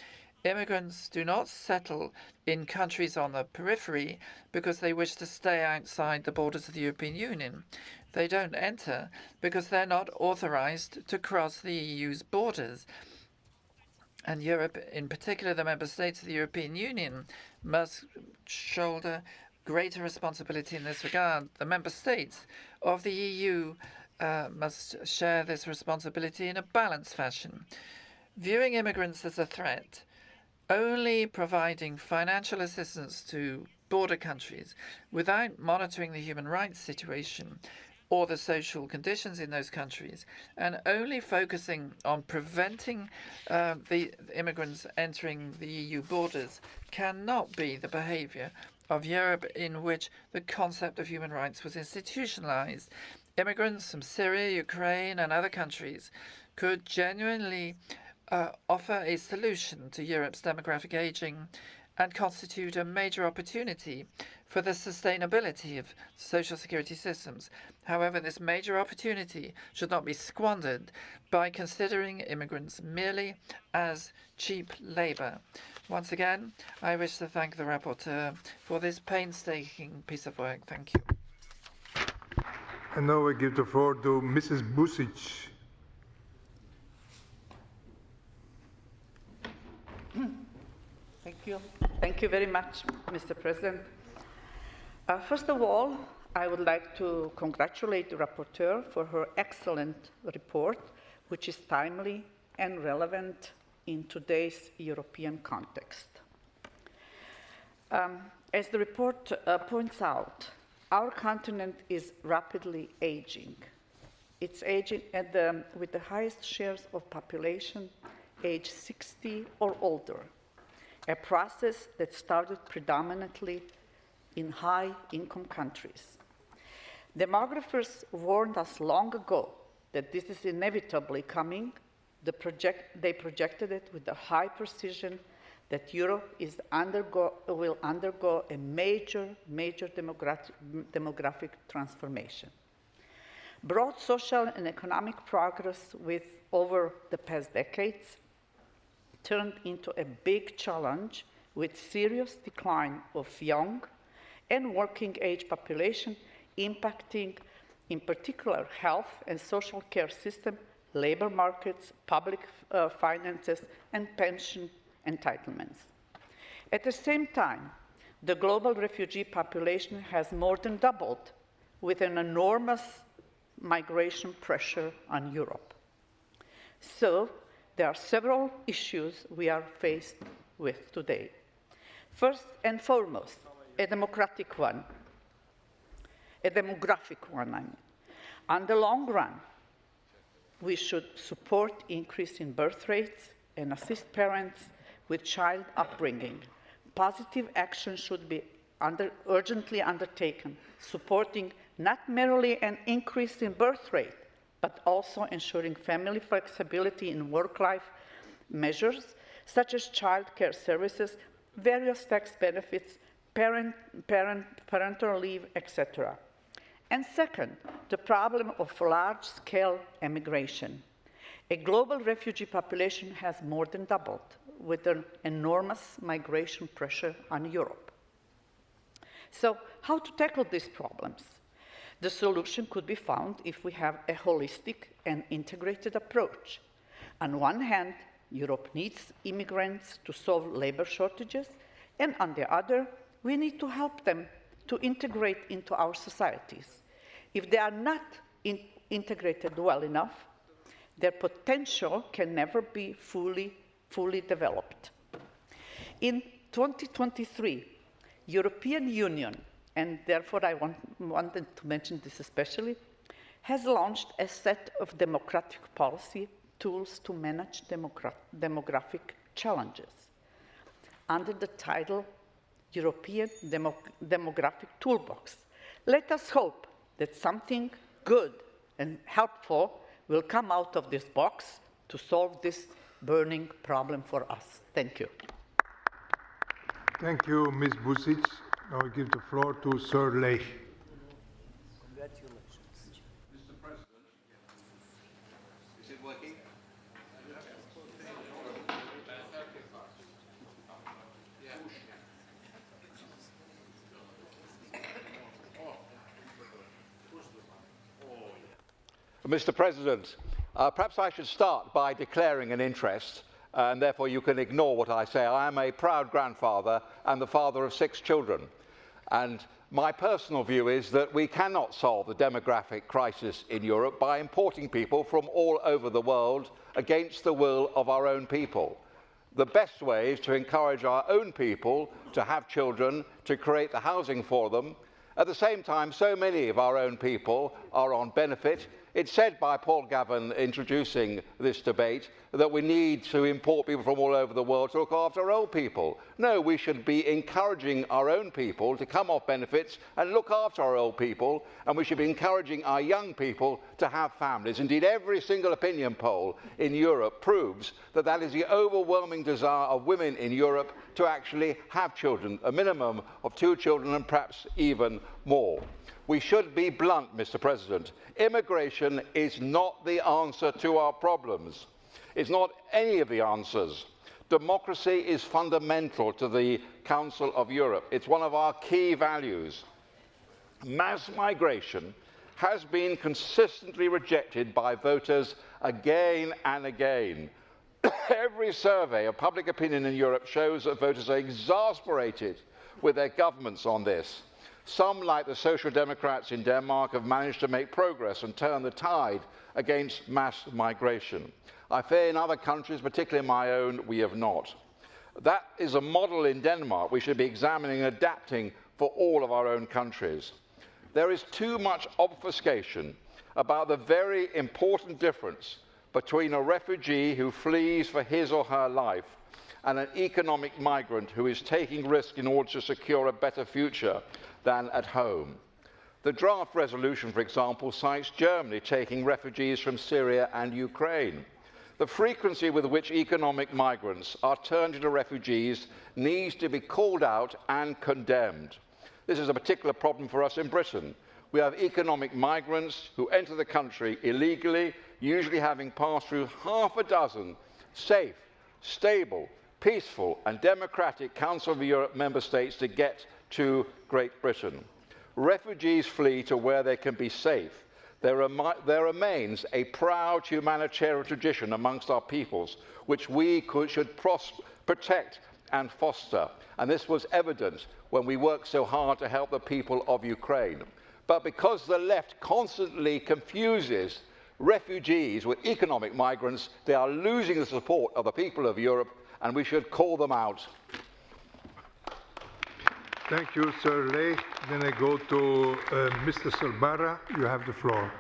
immigrants do not settle in countries on the periphery because they wish to stay outside the borders of the European Union. They don't enter because they're not authorized to cross the EU's borders. And Europe, in particular the member states of the European Union, must shoulder greater responsibility in this regard. The member states of the EU must share this responsibility in a balanced fashion. Viewing immigrants as a threat, only providing financial assistance to border countries without monitoring the human rights situation or the social conditions in those countries, and only focusing on preventing the immigrants entering the EU borders cannot be the behavior of Europe in which the concept of human rights was institutionalized. Immigrants from Syria, Ukraine, and other countries could genuinely offer a solution to Europe's demographic aging and constitute a major opportunity for the sustainability of social security systems. However, this major opportunity should not be squandered by considering immigrants merely as cheap labor. Once again, I wish to thank the rapporteur for this painstaking piece of work. Thank you.
And now I give the floor to Mrs. Busic.
Thank you. Thank you very much, Mr. President. First of all, I would like to congratulate the rapporteur for her excellent report, which is timely and relevant in today's European context. As the report points out, our continent is rapidly aging. It's aging with the highest shares of population age 60 or older, a process that started predominantly in high-income countries. Demographers warned us long ago that this is inevitably coming. They projected it with a high precision that Europe will undergo a major demographic transformation. Broad social and economic progress over the past decades turned into a big challenge with serious decline of young and working age population impacting in particular health and social care system, labor markets, public finances, and pension entitlements. At the same time, the global refugee population has more than doubled with an enormous migration pressure on Europe. So, there are several issues we are faced with today. First and foremost, a demographic one, I mean. On the long run, we should support increase in birth rates and assist parents with child upbringing. Positive action should be urgently undertaken, supporting not merely an increase in birth rate, but also ensuring family flexibility in work-life measures, such as child care services, various tax benefits, parental leave, etc. And second, the problem of large-scale immigration. A global refugee population has more than doubled, with an enormous migration pressure on Europe. So, how to tackle these problems? The solution could be found if we have a holistic and integrated approach. On one hand, Europe needs immigrants to solve labor shortages, and on the other, we need to help them to integrate into our societies. If they are not integrated well enough, their potential can never be fully developed. In 2023, European Union, and therefore I wanted to mention this especially, has launched a set of democratic policy tools to manage demographic challenges. Under the title European Demographic Toolbox, let us hope that something good and helpful will come out of this box to solve this burning problem for us. Thank you.
Thank you, Ms. Busic. Now I give the floor to Sir Lech.
Congratulations. Mr. President, is it working?
Mr. President, perhaps I should start by declaring an interest, and therefore you can ignore what I say. I am a proud grandfather and the father of 6 children. And my personal view is that we cannot solve the demographic crisis in Europe by importing people from all over the world against the will of our own people. The best way is to encourage our own people to have children, to create the housing for them. At the same time, so many of our own people are on benefit. It's said by Paul Gavin introducing this debate that we need to import people from all over the world to look after our old people. No, we should be encouraging our own people to come off benefits and look after our old people, and we should be encouraging our young people to have families. Indeed, every single opinion poll in Europe proves that that is the overwhelming desire of women in Europe to actually have children, a minimum of 2 children and perhaps even more. We should be blunt, Mr. President. Immigration is not the answer to our problems. It's not any of the answers. Democracy is fundamental to the Council of Europe. It's one of our key values. Mass migration has been consistently rejected by voters again and again. Every survey of public opinion in Europe shows that voters are exasperated with their governments on this. Some, like the Social Democrats in Denmark, have managed to make progress and turn the tide against mass migration. I fear in other countries, particularly my own, we have not. That is a model in Denmark we should be examining and adapting for all of our own countries. There is too much obfuscation about the very important difference between a refugee who flees for his or her life and an economic migrant who is taking risk in order to secure a better future than at home. The draft resolution, for example, cites Germany taking refugees from Syria and Ukraine. The frequency with which economic migrants are turned into refugees needs to be called out and condemned. This is a particular problem for us in Britain. We have economic migrants who enter the country illegally, usually having passed through half a dozen safe, stable, peaceful and democratic Council of Europe member states to get to Great Britain. Refugees flee to where they can be safe. There remains a proud humanitarian tradition amongst our peoples, which we should protect and foster. And this was evident when we worked so hard to help the people of Ukraine. But because the left constantly confuses refugees with economic migrants, they are losing the support of the people of Europe, and we should call them out.
Thank you, Sir Lech. Then I go to Mr. Salbara. You have the floor.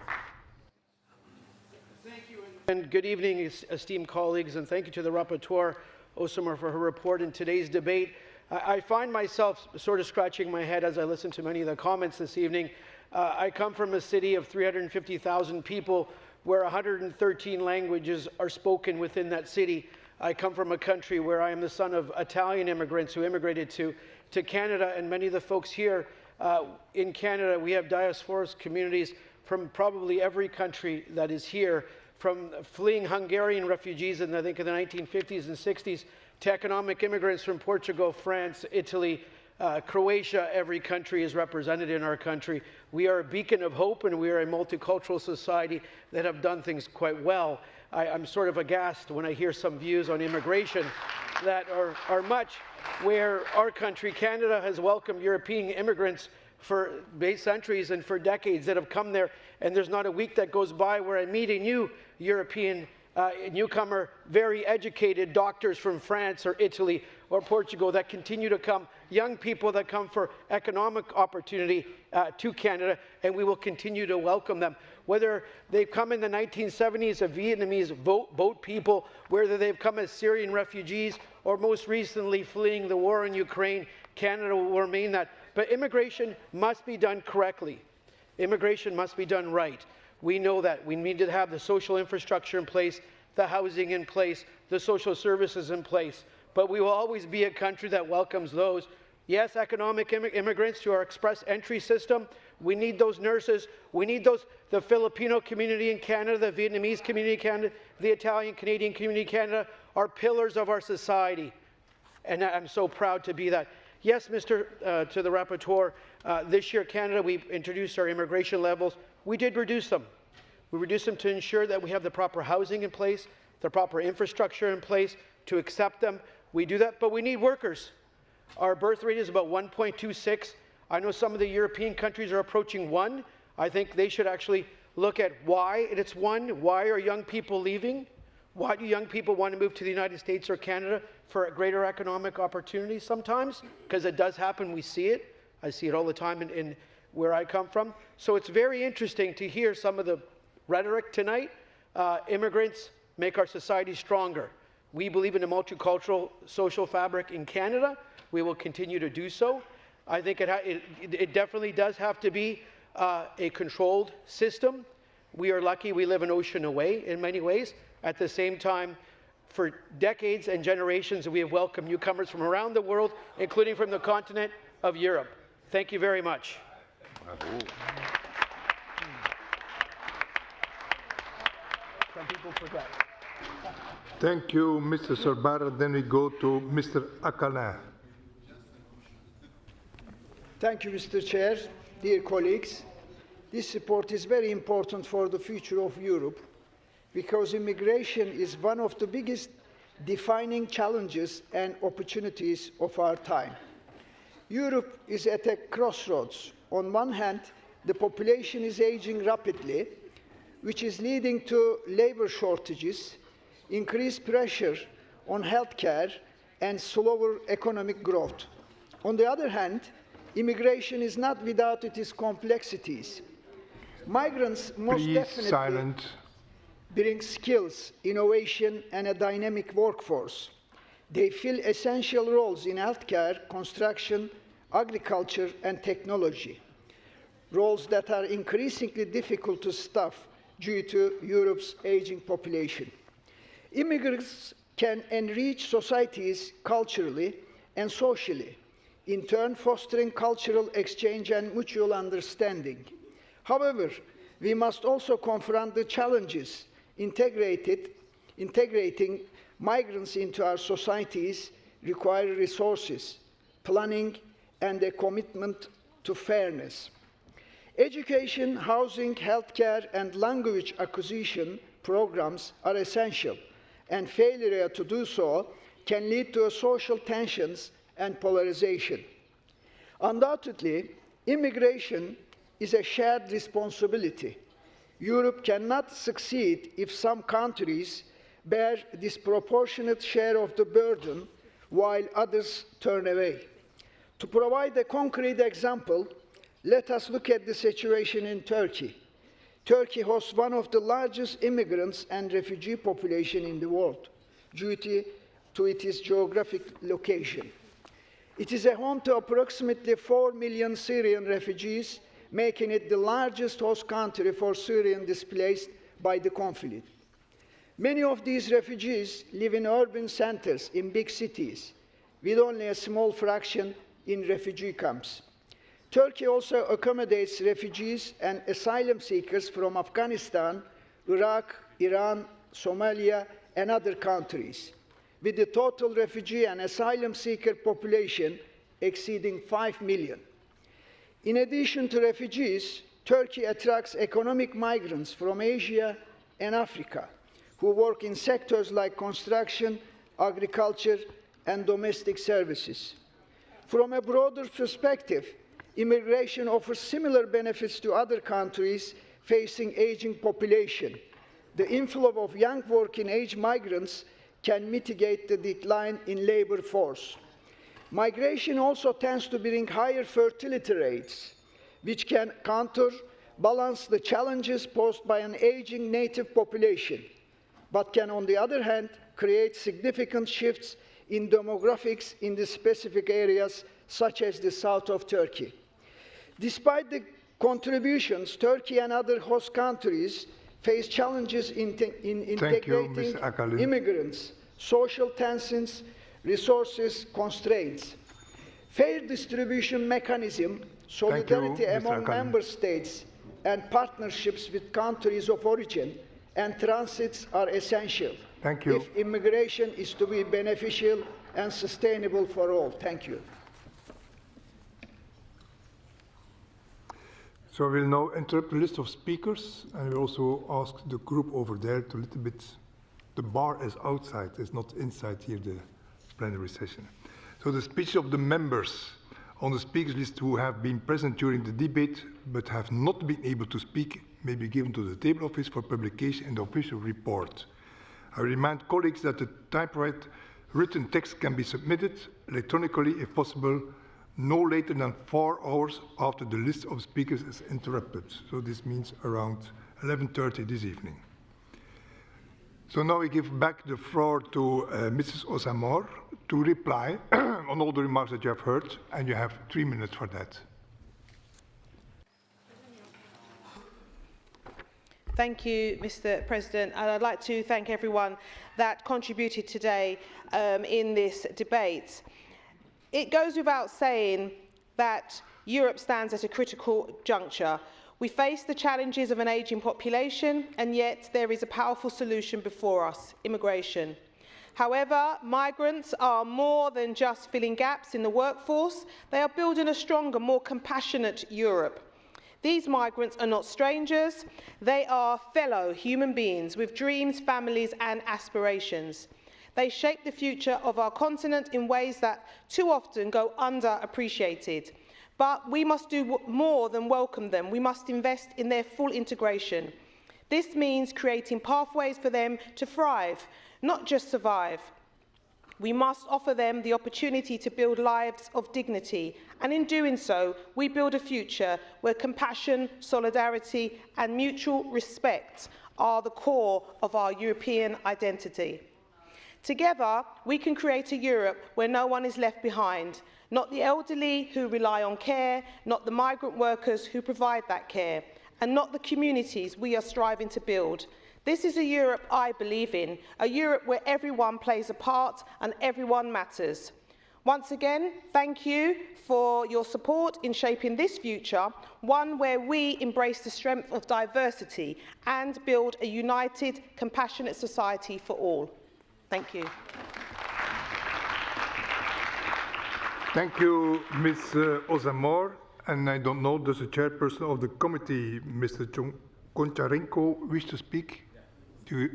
Thank you, and good evening, esteemed colleagues, and thank you to the rapporteur, Osamar, for her report in today's debate. I find myself sort of scratching my head as I listen to many of the comments this evening. I come from a city of 350,000 people where 113 languages are spoken within that city. I come from a country where I am the son of Italian immigrants who immigrated to Canada, and many of the folks here in Canada, we have diaspora communities from probably every country that is here, from fleeing Hungarian refugees in, I think, in the 1950s and 60s to economic immigrants from Portugal, France, Italy, Croatia. Every country is represented in our country. We are a beacon of hope, and we are a multicultural society that have done things quite well. I'm sort of aghast when I hear some views on immigration that are much where our country, Canada, has welcomed European immigrants for centuries and for decades that have come there, and there's not a week that goes by where I meet a new European newcomer, very educated doctors from France or Italy or Portugal that continue to come, young people that come for economic opportunity to Canada, and we will continue to welcome them. Whether they've come in the 1970s as Vietnamese boat people, whether they've come as Syrian refugees, or most recently fleeing the war in Ukraine, Canada will remain that. But immigration must be done correctly. Immigration must be done right. We know that. We need to have the social infrastructure in place, the housing in place, the social services in place. But we will always be a country that welcomes those, yes, economic immigrants to our express entry system. We need those nurses. We need the Filipino community in Canada, the Vietnamese community in Canada, the Italian Canadian community in Canada are pillars of our society. And I'm so proud to be that. Yes, to the rapporteur, this year Canada, we introduced our immigration levels. We did reduce them. We reduced them to ensure that we have the proper housing in place, the proper infrastructure in place to accept them. We do that, but we need workers. Our birth rate is about 1.26. I know some of the European countries are approaching 1. I think they should actually look at why it's 1. Why are young people leaving? Why do young people want to move to the United States or Canada for greater economic opportunities sometimes? Because it does happen, we see it. I see it all the time in where I come from. So it's very interesting to hear some of the rhetoric tonight. Immigrants make our society stronger. We believe in a multicultural social fabric in Canada. We will continue to do so. I think it definitely does have to be a controlled system. We are lucky we live an ocean away in many ways. At the same time, for decades and generations, we have welcomed newcomers from around the world, including from the continent of Europe. Thank you very much. Some people forget.
Thank you, Mr. Sorbara. Then we go to Mr. Akalin.
Thank you, Mr. Chair. Dear colleagues, this report is very important for the future of Europe because immigration is one of the biggest defining challenges and opportunities of our time. Europe is at a crossroads. On one hand, the population is aging rapidly, which is leading to labor shortages, increased pressure on healthcare, and slower economic growth. On the other hand, immigration is not without its complexities. Migrants most definitely bring skills, innovation, and a dynamic workforce. They fill essential roles in healthcare, construction, agriculture, and technology, roles that are increasingly difficult to staff due to Europe's aging population. Immigrants can enrich societies culturally and socially, in turn fostering cultural exchange and mutual understanding. However, we must also confront the challenges integrating migrants into our societies require resources, planning, and a commitment to fairness. Education, housing, healthcare, and language acquisition programs are essential, and failure to do so can lead to social tensions and polarization. Undoubtedly, immigration is a shared responsibility. Europe cannot succeed if some countries bear a disproportionate share of the burden while others turn away. To provide a concrete example, let us look at the situation in Turkey. Turkey hosts one of the largest immigrants and refugee population in the world due to its geographic location. It is a home to approximately 4 million Syrian refugees, making it the largest host country for Syrian displaced by the conflict. Many of these refugees live in urban centers in big cities, with only a small fraction in refugee camps. Turkey also accommodates refugees and asylum seekers from Afghanistan, Iraq, Iran, Somalia, and other countries, with the total refugee and asylum seeker population exceeding 5 million. In addition to refugees, Turkey attracts economic migrants from Asia and Africa who work in sectors like construction, agriculture, and domestic services. From a broader perspective, immigration offers similar benefits to other countries facing aging population. The inflow of young working-age migrants can mitigate the decline in labor force. Migration also tends to bring higher fertility rates, which can counterbalance the challenges posed by an aging native population, but can, on the other hand, create significant shifts in demographics in the specific areas, such as the south of Turkey. Despite the contributions, Turkey and other host countries face challenges in integrating immigrants, social tensions, resources constraints. Fair distribution mechanism, solidarity among member states, and partnerships with countries of origin and transits are essential if immigration is to be beneficial and sustainable for all. Thank you.
So we'll now interrupt the list of speakers, and we'll also ask the group over there to a little bit, the bar is outside, it's not inside here, the plenary session. So the speech of the members on the speakers list who have been present during the debate but have not been able to speak may be given to the table office for publication in the official report. I remind colleagues that the typewritten written text can be submitted electronically if possible no later than 4 hours after the list of speakers is interrupted. So this means around 11:30 this evening. So now we give back the floor to Mrs. Osamor to reply on all the remarks that you have heard, and you have 3 minutes for that.
Thank you, Mr. President. And I'd like to thank everyone that contributed today in this debate. It goes without saying that Europe stands at a critical juncture. We face the challenges of an ageing population, and yet there is a powerful solution before us: immigration. However, migrants are more than just filling gaps in the workforce. They are building a stronger, more compassionate Europe. These migrants are not strangers. They are fellow human beings with dreams, families, and aspirations. They shape the future of our continent in ways that too often go underappreciated. But we must do more than welcome them. We must invest in their full integration. This means creating pathways for them to thrive, not just survive. We must offer them the opportunity to build lives of dignity, and in doing so, we build a future where compassion, solidarity, and mutual respect are the core of our European identity. Together, we can create a Europe where no one is left behind, not the elderly who rely on care, not the migrant workers who provide that care, and not the communities we are striving to build. This is a Europe I believe in, a Europe where everyone plays a part and everyone matters. Once again, thank you for your support in shaping this future, one where we embrace the strength of diversity and build a united, compassionate society for all. Thank you.
Thank you, Ms. Osamor. And I don't know, does the chairperson of the committee, Mr. Koncharenko, wish to speak?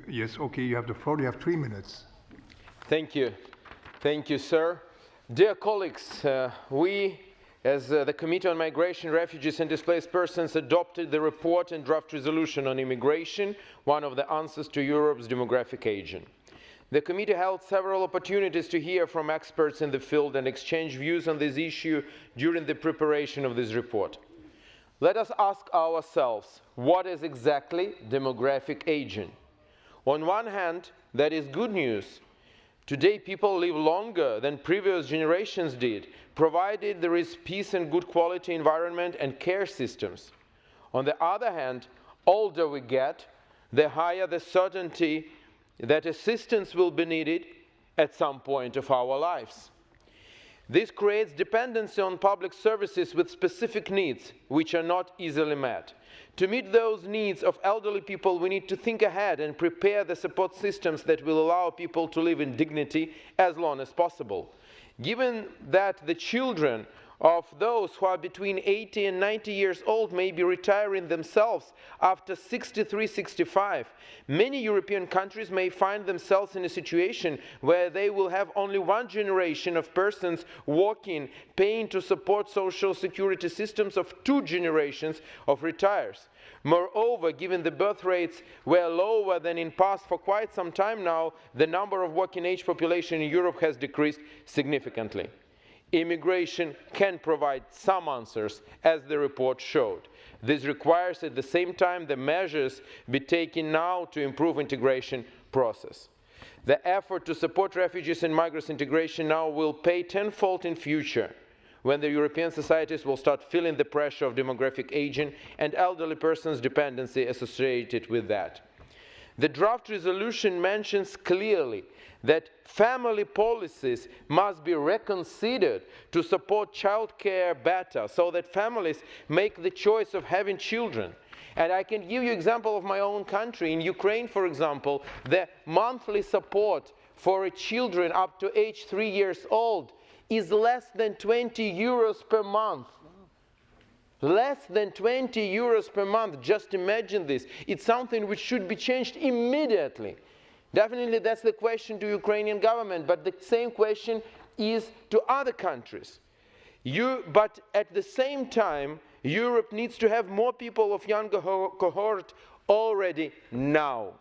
Yes, okay, you have the floor. You have 3 minutes.
Thank you. Thank you, sir. Dear colleagues, we, as the Committee on Migration, Refugees and Displaced Persons, adopted the report and draft resolution on immigration, one of the answers to Europe's demographic aging. The committee held several opportunities to hear from experts in the field and exchange views on this issue during the preparation of this report. Let us ask ourselves, what is exactly demographic aging? On one hand, that is good news. Today, people live longer than previous generations did, provided there is peace and good quality environment and care systems. On the other hand, older we get, the higher the certainty that assistance will be needed at some point of our lives. This creates dependency on public services with specific needs, which are not easily met. To meet those needs of elderly people, we need to think ahead and prepare the support systems that will allow people to live in dignity as long as possible. Given that the children of those who are between 80 and 90 years old may be retiring themselves after 63, 65. Many European countries may find themselves in a situation where they will have only one generation of persons working, paying to support social security systems of two generations of retirees. Moreover, given the birth rates were lower than in past for quite some time now, the number of working age population in Europe has decreased significantly. Immigration can provide some answers, as the report showed. This requires at the same time the measures be taken now to improve integration process. The effort to support refugees and migrants integration now will pay tenfold in future, when the European societies will start feeling the pressure of demographic aging and elderly persons' dependency associated with that. The draft resolution mentions clearly that family policies must be reconsidered to support childcare better, so that families make the choice of having children. And I can give you an example of my own country. In Ukraine, for example, the monthly support for children up to age 3 years old is less than 20 euros per month. Less than 20 euros per month, just imagine this. It's something which should be changed immediately. Definitely that's the question to Ukrainian government, but the same question is to other countries. But at the same time, Europe needs to have more people of younger cohort already now.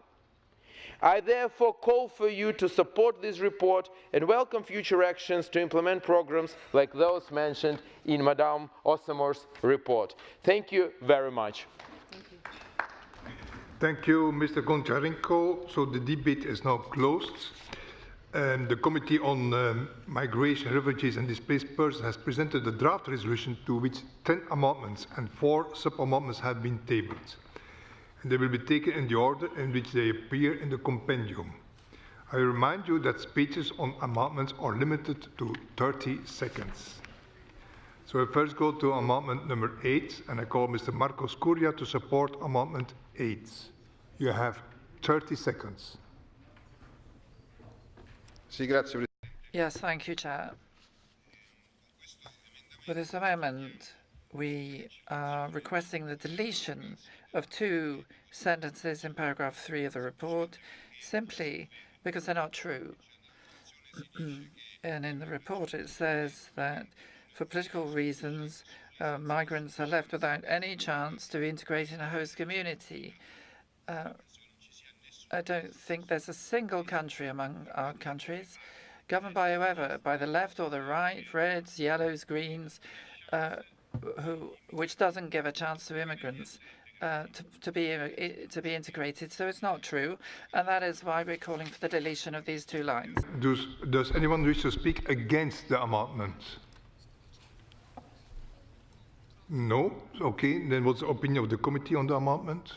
I therefore call for you to support this report and welcome future actions to implement programs like those mentioned in Madame Osomor's report. Thank you very much.
Thank you, Mr. Goncharenko. So the debate is now closed. The Committee on Migration, Refugees and Displaced Persons has presented a draft resolution to which 10 amendments and 4 sub-amendments have been tabled. And they will be taken in the order in which they appear in the compendium. I remind you that speeches on amendments are limited to 30 seconds. So I first go to amendment number 8, and I call Mr. Marcos Curia to support amendment 8. You have 30 seconds.
Yes, thank you, Chair. With this amendment, we are requesting the deletion of 2 sentences in paragraph 3 of the report, simply because they're not true. And in the report it says that for political reasons, migrants are left without any chance to integrate in a host community. I don't think there's a single country among our countries, governed by whoever, by the left or the right, reds, yellows, greens, which doesn't give a chance to immigrants to be integrated. So it's not true, and that is why we're calling for the deletion of these 2 lines.
Does anyone wish to speak against the amendment? No? Okay, then what's the opinion of the committee on the amendment?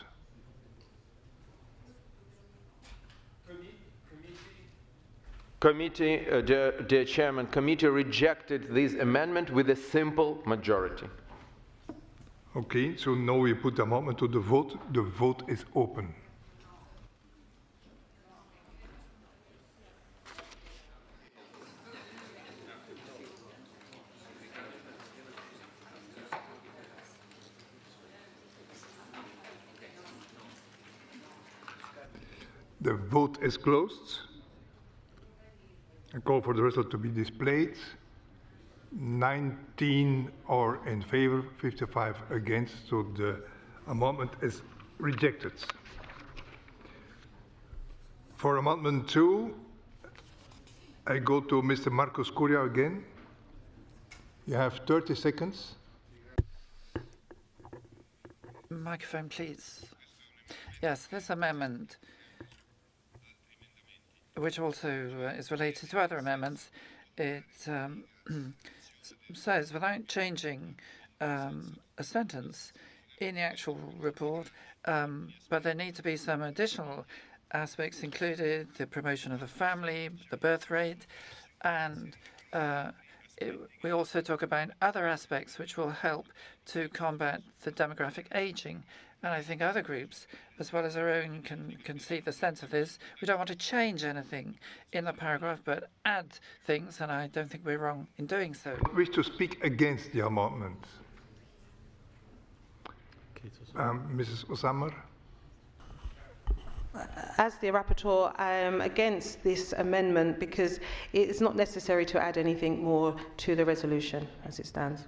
Committee, dear Chairman, committee rejected this amendment with a simple majority.
Okay, so now we put the amendment to the vote. The vote is open. The vote is closed. I call for the result to be displayed. 19 are in favor, 55 against, so the amendment is rejected. For amendment 2, I go to Mr. Marcos Curia again. You have 30 seconds.
Microphone, please. Yes, this amendment, which also is related to other amendments, it says, without changing a sentence in the actual report, but there need to be some additional aspects included: the promotion of the family, the birth rate, and we also talk about other aspects which will help to combat the demographic aging. And I think other groups, as well as our own, can see the sense of this. We don't want to change anything in the paragraph, but add things, and I don't think we're wrong in doing so.
I wish to speak against the amendment. Mrs. Osamar.
As the rapporteur, I am against this amendment because it is not necessary to add anything more to the resolution as it stands.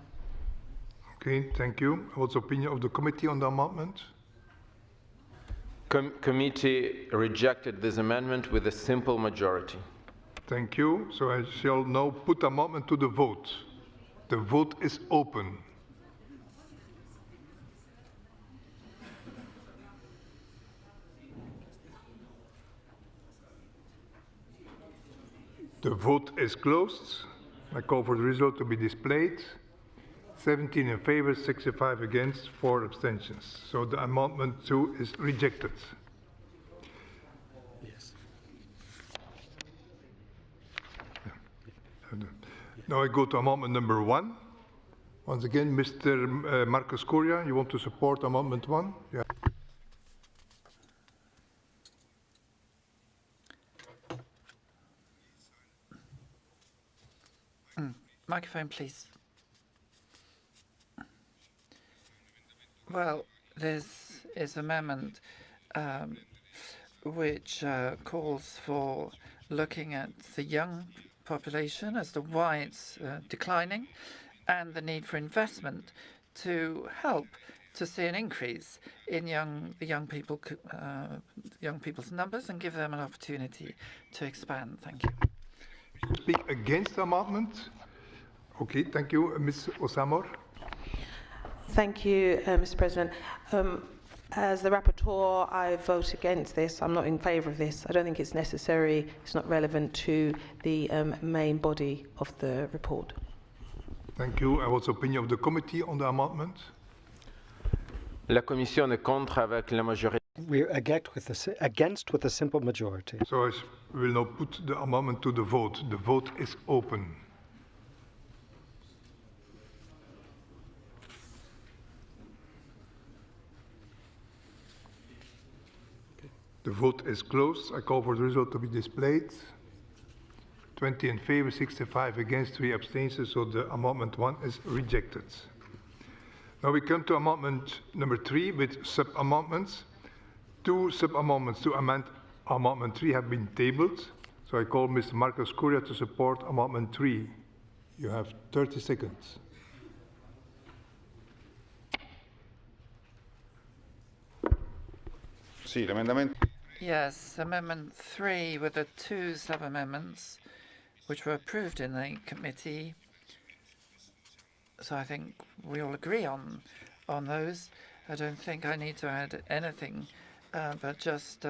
Okay, thank you. What's the opinion of the committee on the amendment?
Committee rejected this amendment with a simple majority.
Thank you. So I shall now put the amendment to the vote. The vote is open. The vote is closed. I call for the result to be displayed. 17 in favor, 65 against, 4 abstentions. So the amendment 2 is rejected.
Yes.
Now I go to amendment number 1. Once again, Mr. Marcus Correa, you want to support amendment 1? Yeah.
Microphone, please. Well, this is an amendment which calls for looking at the young population as to why it's declining and the need for investment to help to see an increase in young people's numbers and give them an opportunity to expand. Thank you.
Speak against the amendment? Okay, thank you. Ms. Osamor.
Thank you, Mr. President. As the rapporteur, I vote against this. I'm not in favour of this. I don't think it's necessary. It's not relevant to the main body of the report.
Thank you. And what's the opinion of the committee on the amendment?
La Commission est contre avec la majorité.
We're against with a simple majority.
So I will now put the amendment to the vote. The vote is open. The vote is closed. I call for the result to be displayed. 20 in favor, 65 against, 3 abstentions, so the amendment 1 is rejected. Now we come to amendment number 3 with sub-amendments. 2 sub-amendments to amend amendment 3 have been tabled. So I call Mr. Marcus Correa to support amendment 3. You have 30 seconds.
Yes, Amendment 3 with the 2 sub-amendments which were approved in the committee. So I think we all agree on those. I don't think I need to add anything, but just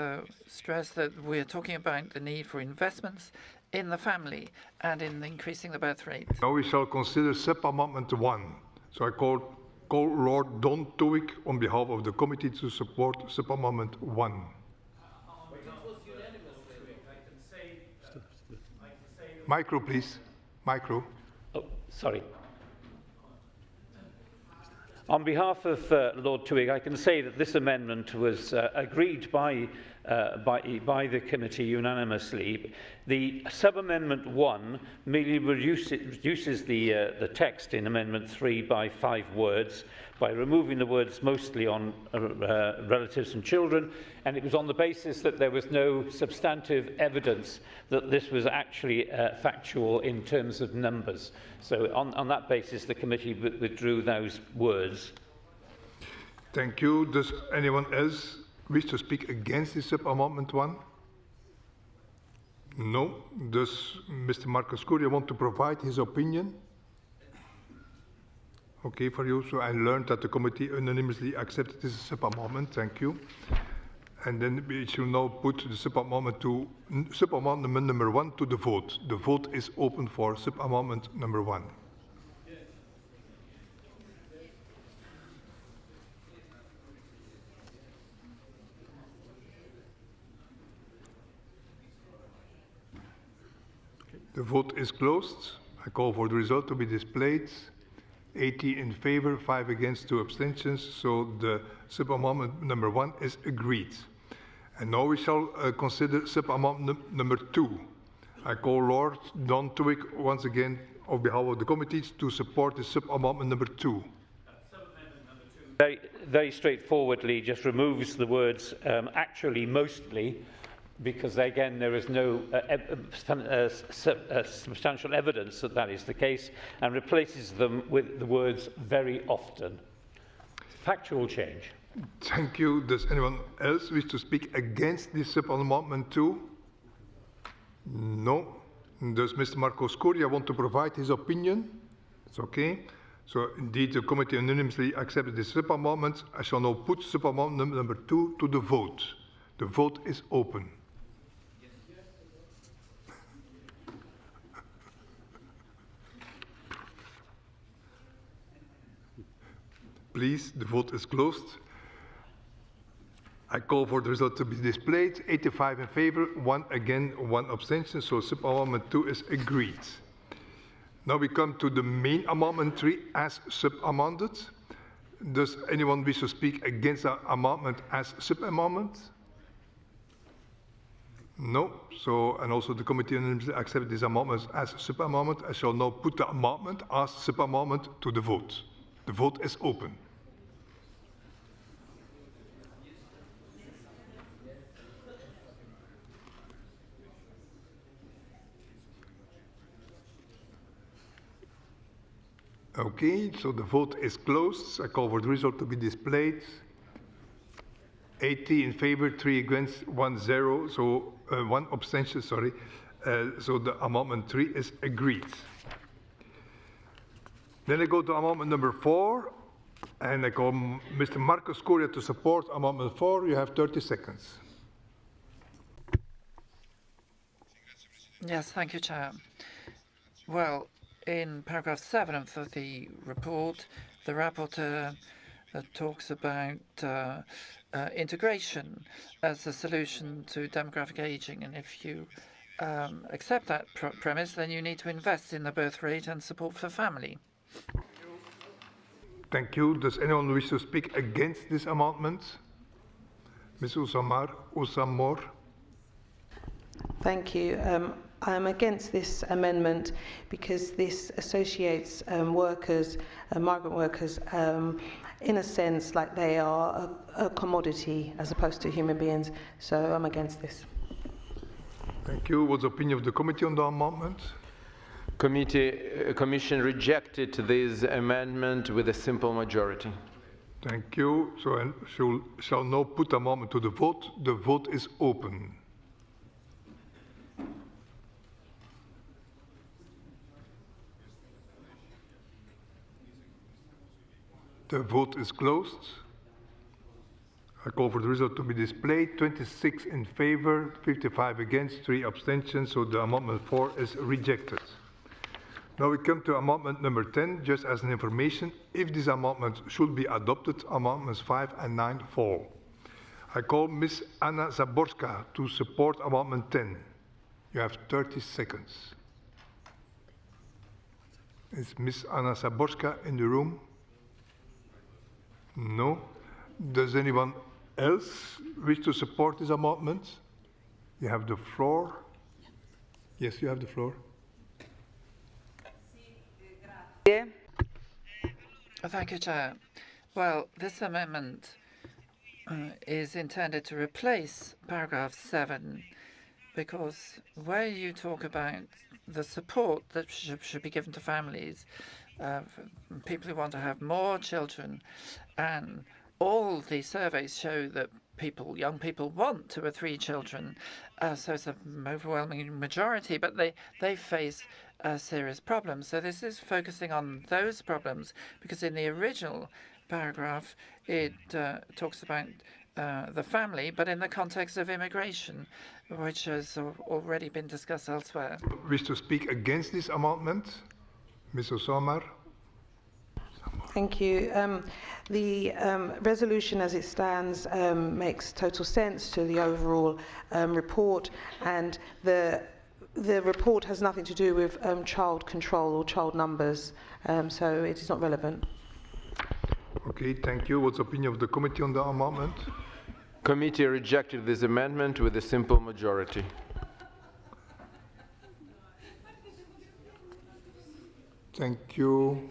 stress that we're talking about the need for investments in the family and in increasing the birth rate.
Now we shall consider sub-amendment 1. So I call Lord Don Tuik on behalf of the committee to support sub-amendment 1. Micro, please. Micro.
Oh, sorry. On behalf of Lord Tuig, I can say that this amendment was agreed by the committee unanimously. The sub-amendment 1 merely reduces the text in amendment 3 by 5 words by removing the words mostly on relatives and children, and it was on the basis that there was no substantive evidence that this was actually factual in terms of numbers. So on that basis, the committee withdrew those words.
Thank you. Does anyone else wish to speak against this sub-amendment 1? No. Does Mr. Marcus Correa want to provide his opinion? Okay for you. So I learned that the committee unanimously accepted this sub-amendment. Thank you. And then we shall now put the sub-amendment number 1 to the vote. The vote is open for sub-amendment number 1. The vote is closed. I call for the result to be displayed. 80 in favor, 5 against, 2 abstentions. So the sub-amendment number 1 is agreed. And now we shall consider sub-amendment number 2. I call Lord Don Tuick once again on behalf of the committees to support the sub-amendment number 2.
Very, very straightforwardly just removes the words actually mostly, because again there is no substantial evidence that that is the case, and replaces them with the words very often. Factual change.
Thank you. Does anyone else wish to speak against this sub-amendment 2? No. Does Mr. Marco Scoria want to provide his opinion? It's okay. So indeed the committee unanimously accepted this sub-amendment. I shall now put sub-amendment number 2 to the vote. The vote is open. Please, the vote is closed. I call for the result to be displayed. 85 in favor, 1 against, 1 abstention. So sub-amendment 2 is agreed. Now we come to the main amendment 3 as sub-amended. Does anyone wish to speak against the amendment as sub-amendment? No. So, and also the committee unanimously accepted this amendment as sub-amendment. I shall now put the amendment as sub-amendment to the vote. The vote is open. Okay, so the vote is closed. I call for the result to be displayed. 80 in favor, 3 against, 1 0, so 1 abstention, sorry. So the amendment 3 is agreed. Then I go to amendment number 4, and I call Mr. Marco Scoria to support amendment 4. You have 30 seconds.
Yes, thank you, Chair. Well, in paragraph 7 of the report, the rapporteur talks about integration as a solution to demographic aging. And if you accept that premise, then you need to invest in the birth rate and support for family.
Thank you. Does anyone wish to speak against this amendment? Ms. Usamor.
Thank you. I'm against this amendment because this associates workers, migrant workers, in a sense like they are a commodity as opposed to human beings. So I'm against this.
Thank you. What's the opinion of the committee on the amendment?
Commission rejected this amendment with a simple majority.
Thank you. So I shall now put the amendment to the vote. The vote is open. The vote is closed. I call for the result to be displayed. 26 in favor, 55 against, 3 abstentions. So the amendment 4 is rejected. Now we come to amendment number 10. Just as an information, if this amendment should be adopted, amendments 5 and 9 fall. I call Ms. Anna Zaborska to support amendment 10. You have 30 seconds. Is Ms. Anna Zaborska in the room? No. Does anyone else wish to support this amendment? You have the floor. Yes, you have the floor.
Thank you, Chair. Well, this amendment is intended to replace paragraph 7, because where you talk about the support that should be given to families, people who want to have more children, and all the surveys show that young people want 2 or 3 children, so it's an overwhelming majority, but they face serious problems. So this is focusing on those problems, because in the original paragraph it talks about the family, but in the context of immigration, which has already been discussed elsewhere.
Wish to speak against this amendment? Ms. Osamar.
Thank you. The resolution as it stands makes total sense to the overall report, and the the report has nothing to do with child control or child numbers, so it is not relevant.
Okay, thank you. What's the opinion of the committee on the amendment?
Committee rejected this amendment with a simple majority.
Thank you.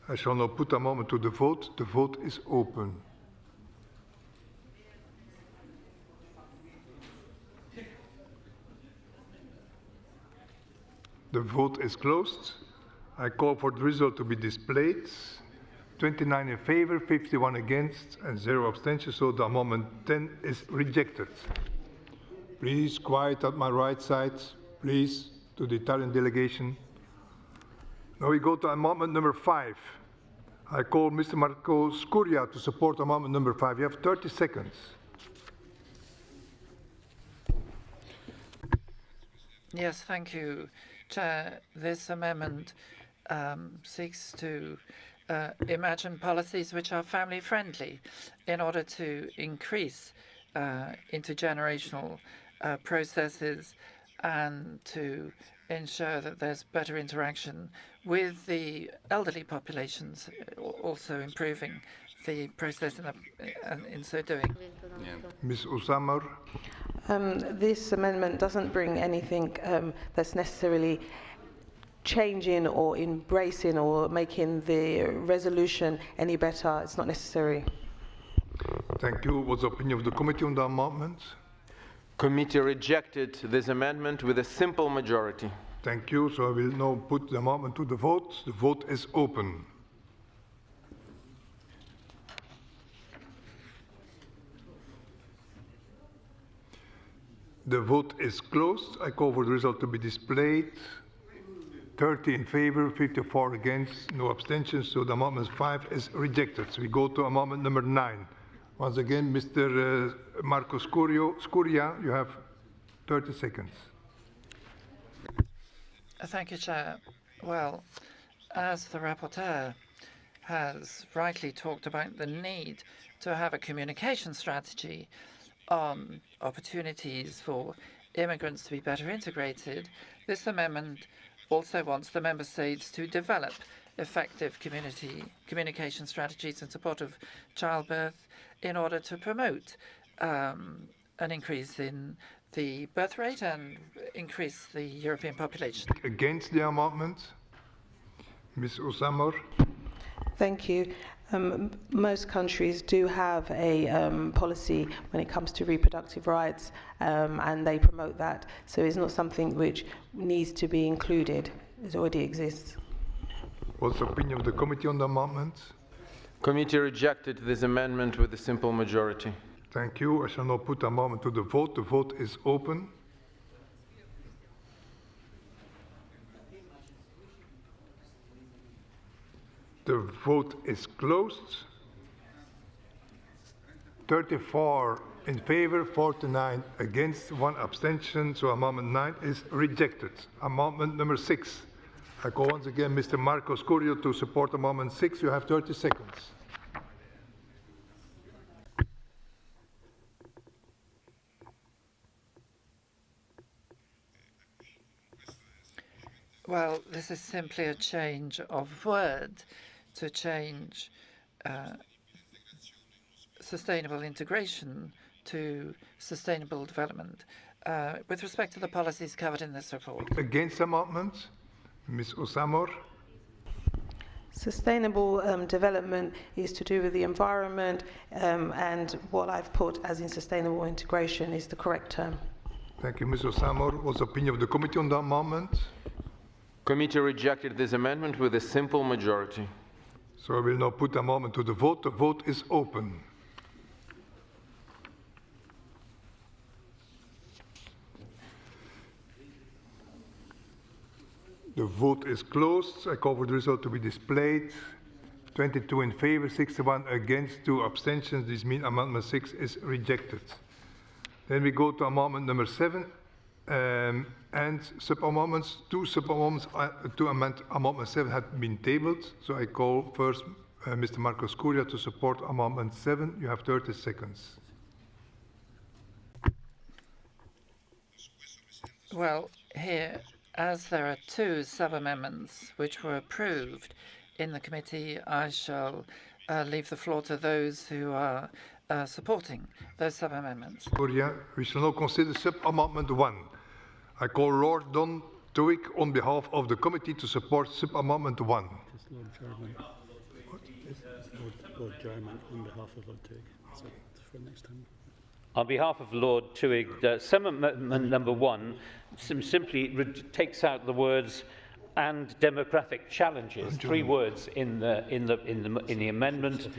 I shall now put the amendment to the vote. The vote is open. The vote is closed. I call for the result to be displayed. 29 in favor, 51 against, and 0 abstentions, so the amendment 10 is rejected. Please, quiet at my right side, please, to the Italian delegation. Now we go to amendment number 5. I call Mr. Marco Scuria to support amendment number 5. You have 30 seconds.
Yes, thank you, Chair. This amendment seeks to imagine policies which are family friendly in order to increase intergenerational processes and to ensure that there's better interaction with the elderly populations, also improving the process in so doing.
Ms. Osamor.
This amendment doesn't bring anything that's necessarily changing or embracing or making the resolution any better. It's not necessary.
Thank you. What's the opinion of the committee on the amendment?
Committee rejected this amendment with a simple majority.
Thank you. So I will now put the amendment to the vote. The vote is open. The vote is closed. I call for the result to be displayed. 30 in favor, 54 against, no abstentions, so the amendment 5 is rejected. So we go to amendment number 9. Once again, Mr. Marco Scuria, you have 30 seconds.
Thank you, Chair. Well, as the rapporteur has rightly talked about the need to have a communication strategy on opportunities for immigrants to be better integrated, this amendment also wants the member states to develop effective communication strategies in support of childbirth in order to promote an increase in the birth rate and increase the European population.
Against the amendment, Ms. Osamor.
Thank you. Most countries do have a policy when it comes to reproductive rights, and they promote that. So it's not something which needs to be included. It already exists.
What's the opinion of the committee on the amendment?
Committee rejected this amendment with a simple majority.
Thank you. I shall now put the amendment to the vote. The vote is open. The vote is closed. 34 in favor, 49 against, 1 abstention. So amendment 9 is rejected. Amendment number 6. I call once again Mr. Marco Scurio to support amendment 6. You have 30 seconds.
Well, this is simply a change of word to change sustainable integration to sustainable development with respect to the policies covered in this report.
Against amendment, Ms. Osamor.
Sustainable development is to do with the environment, and what I've put as in sustainable integration is the correct term.
Thank you, Ms. Osamor. What's the opinion of the committee on the amendment?
Committee rejected this amendment with a simple majority.
So I will now put the amendment to the vote. The vote is open. The vote is closed. I call for the result to be displayed. 22 in favor, 61 against, 2 abstentions. This means amendment 6 is rejected. Then we go to amendment number 7 and sub-amendments. 2 sub-amendments to amend amendment 7 had been tabled. So I call first Mr. Marco Scuria to support amendment 7. You have 30 seconds.
Well, Here, as there are 2 sub-amendments which were approved in the committee, I shall leave the floor to those who are supporting those sub-amendments.
We shall now consider sub-amendment 1. I call Lord Don Tuig on behalf of the committee to support sub-amendment 1.
Lord German. Lord German on behalf of Lord Tuig. So for next time.
On behalf of Lord Tuig, sub-amendment number 1 simply takes out the words "and demographic challenges," 3 words in the amendment,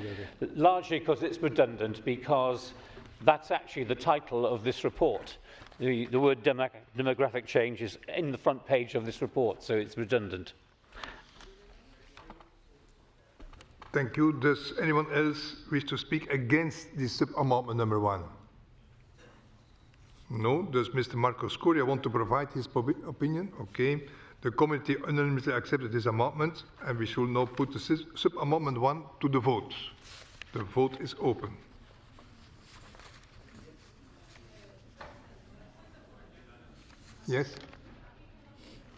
largely because it's redundant, because that's actually the title of this report. The word demographic change is in the front page of this report, so it's redundant.
Thank you. Does anyone else wish to speak against this sub-amendment number 1? No. Does Mr. Marco Scoria want to provide his opinion? Okay. The committee unanimously accepted this amendment, and we shall now put the sub-amendment 1 to the vote. The vote is open. Yes?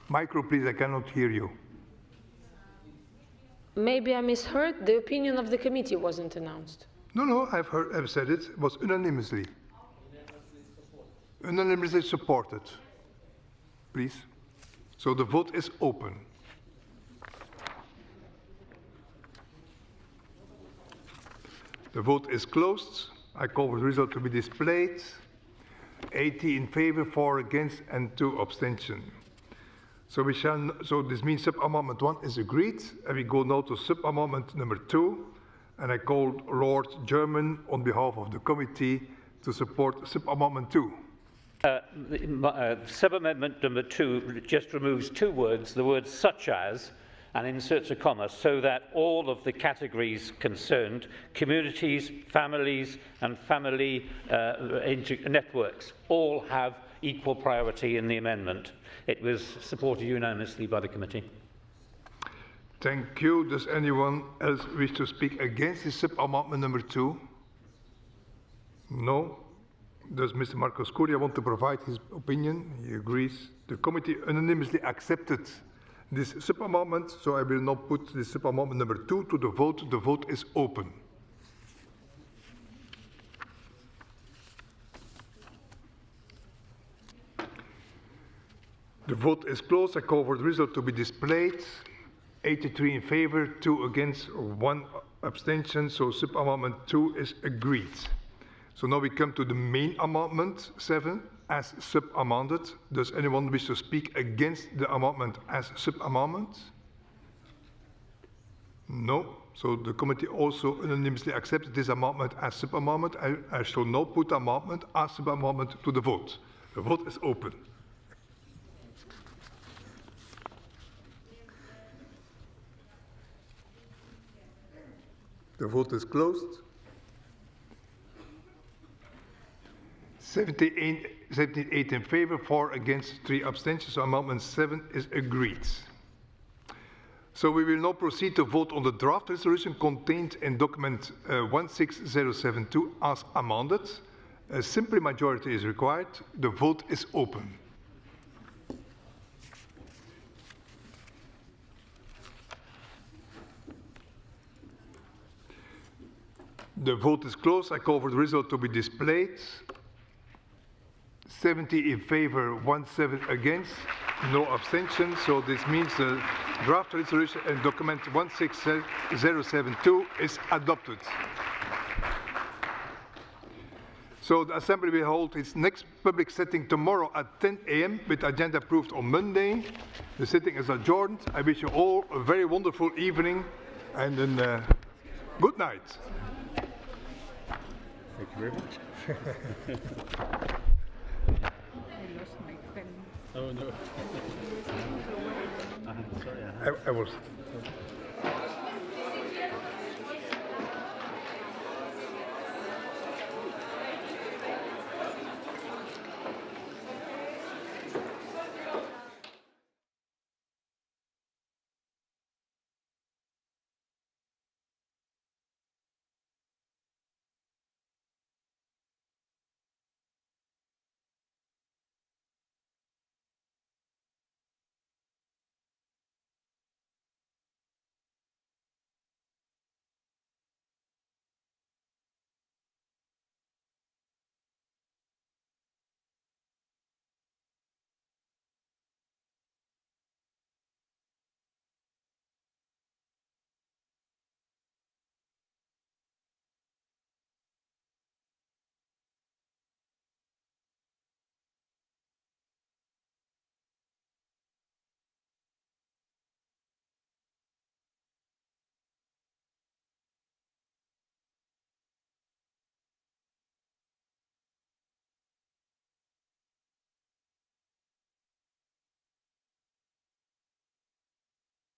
Micro, please, I cannot hear you.
Maybe I misheard. The opinion of the committee wasn't announced.
No, I've said it. It was unanimously. Unanimously supported. Please. So the vote is open. The vote is closed. I call for the result to be displayed. 80 in favor, 4 against, and 2 abstentions. So this means sub-amendment 1 is agreed, and we go now to sub-amendment number 2, and I call Lord German on behalf of the committee to support sub-amendment 2.
Sub-amendment number 2 just removes 2 words, the words "such as," and inserts a comma, so that all of the categories concerned, communities, families, and family networks, all have equal priority in the amendment. It was supported unanimously by the committee.
Thank you. Does anyone else wish to speak against this sub-amendment number 2? No. Does Mr. Marco Scoria want to provide his opinion? He agrees. The committee unanimously accepted this sub-amendment, so I will now put this sub-amendment number 2 to the vote. The vote is open. The vote is closed. I call for the result to be displayed. 83 in favor, 2 against, 1 abstention. So sub-amendment 2 is agreed. So now we come to the main amendment 7 as sub-amended. Does anyone wish to speak against the amendment as sub-amendment? No. So the committee also unanimously accepted this amendment as sub-amendment. I shall now put the amendment as sub-amendment to the vote. The vote is open. The vote is closed. 78 in favor, 4 against, 3 abstentions. So amendment 7 is agreed. So we will now proceed to vote on the draft resolution contained in document 16072 as amended. A simple majority is required. The vote is open. The vote is closed. I call for the result to be displayed. 70 in favor, 17 against, no abstention. So this means the draft resolution and document 16072 is adopted. So the Assembly will hold its next public sitting tomorrow at 10 a.m. with agenda approved on Monday. The sitting is adjourned. I wish you all a very wonderful evening and a good night.
Thank you very much. Oh no. Sorry,
I was.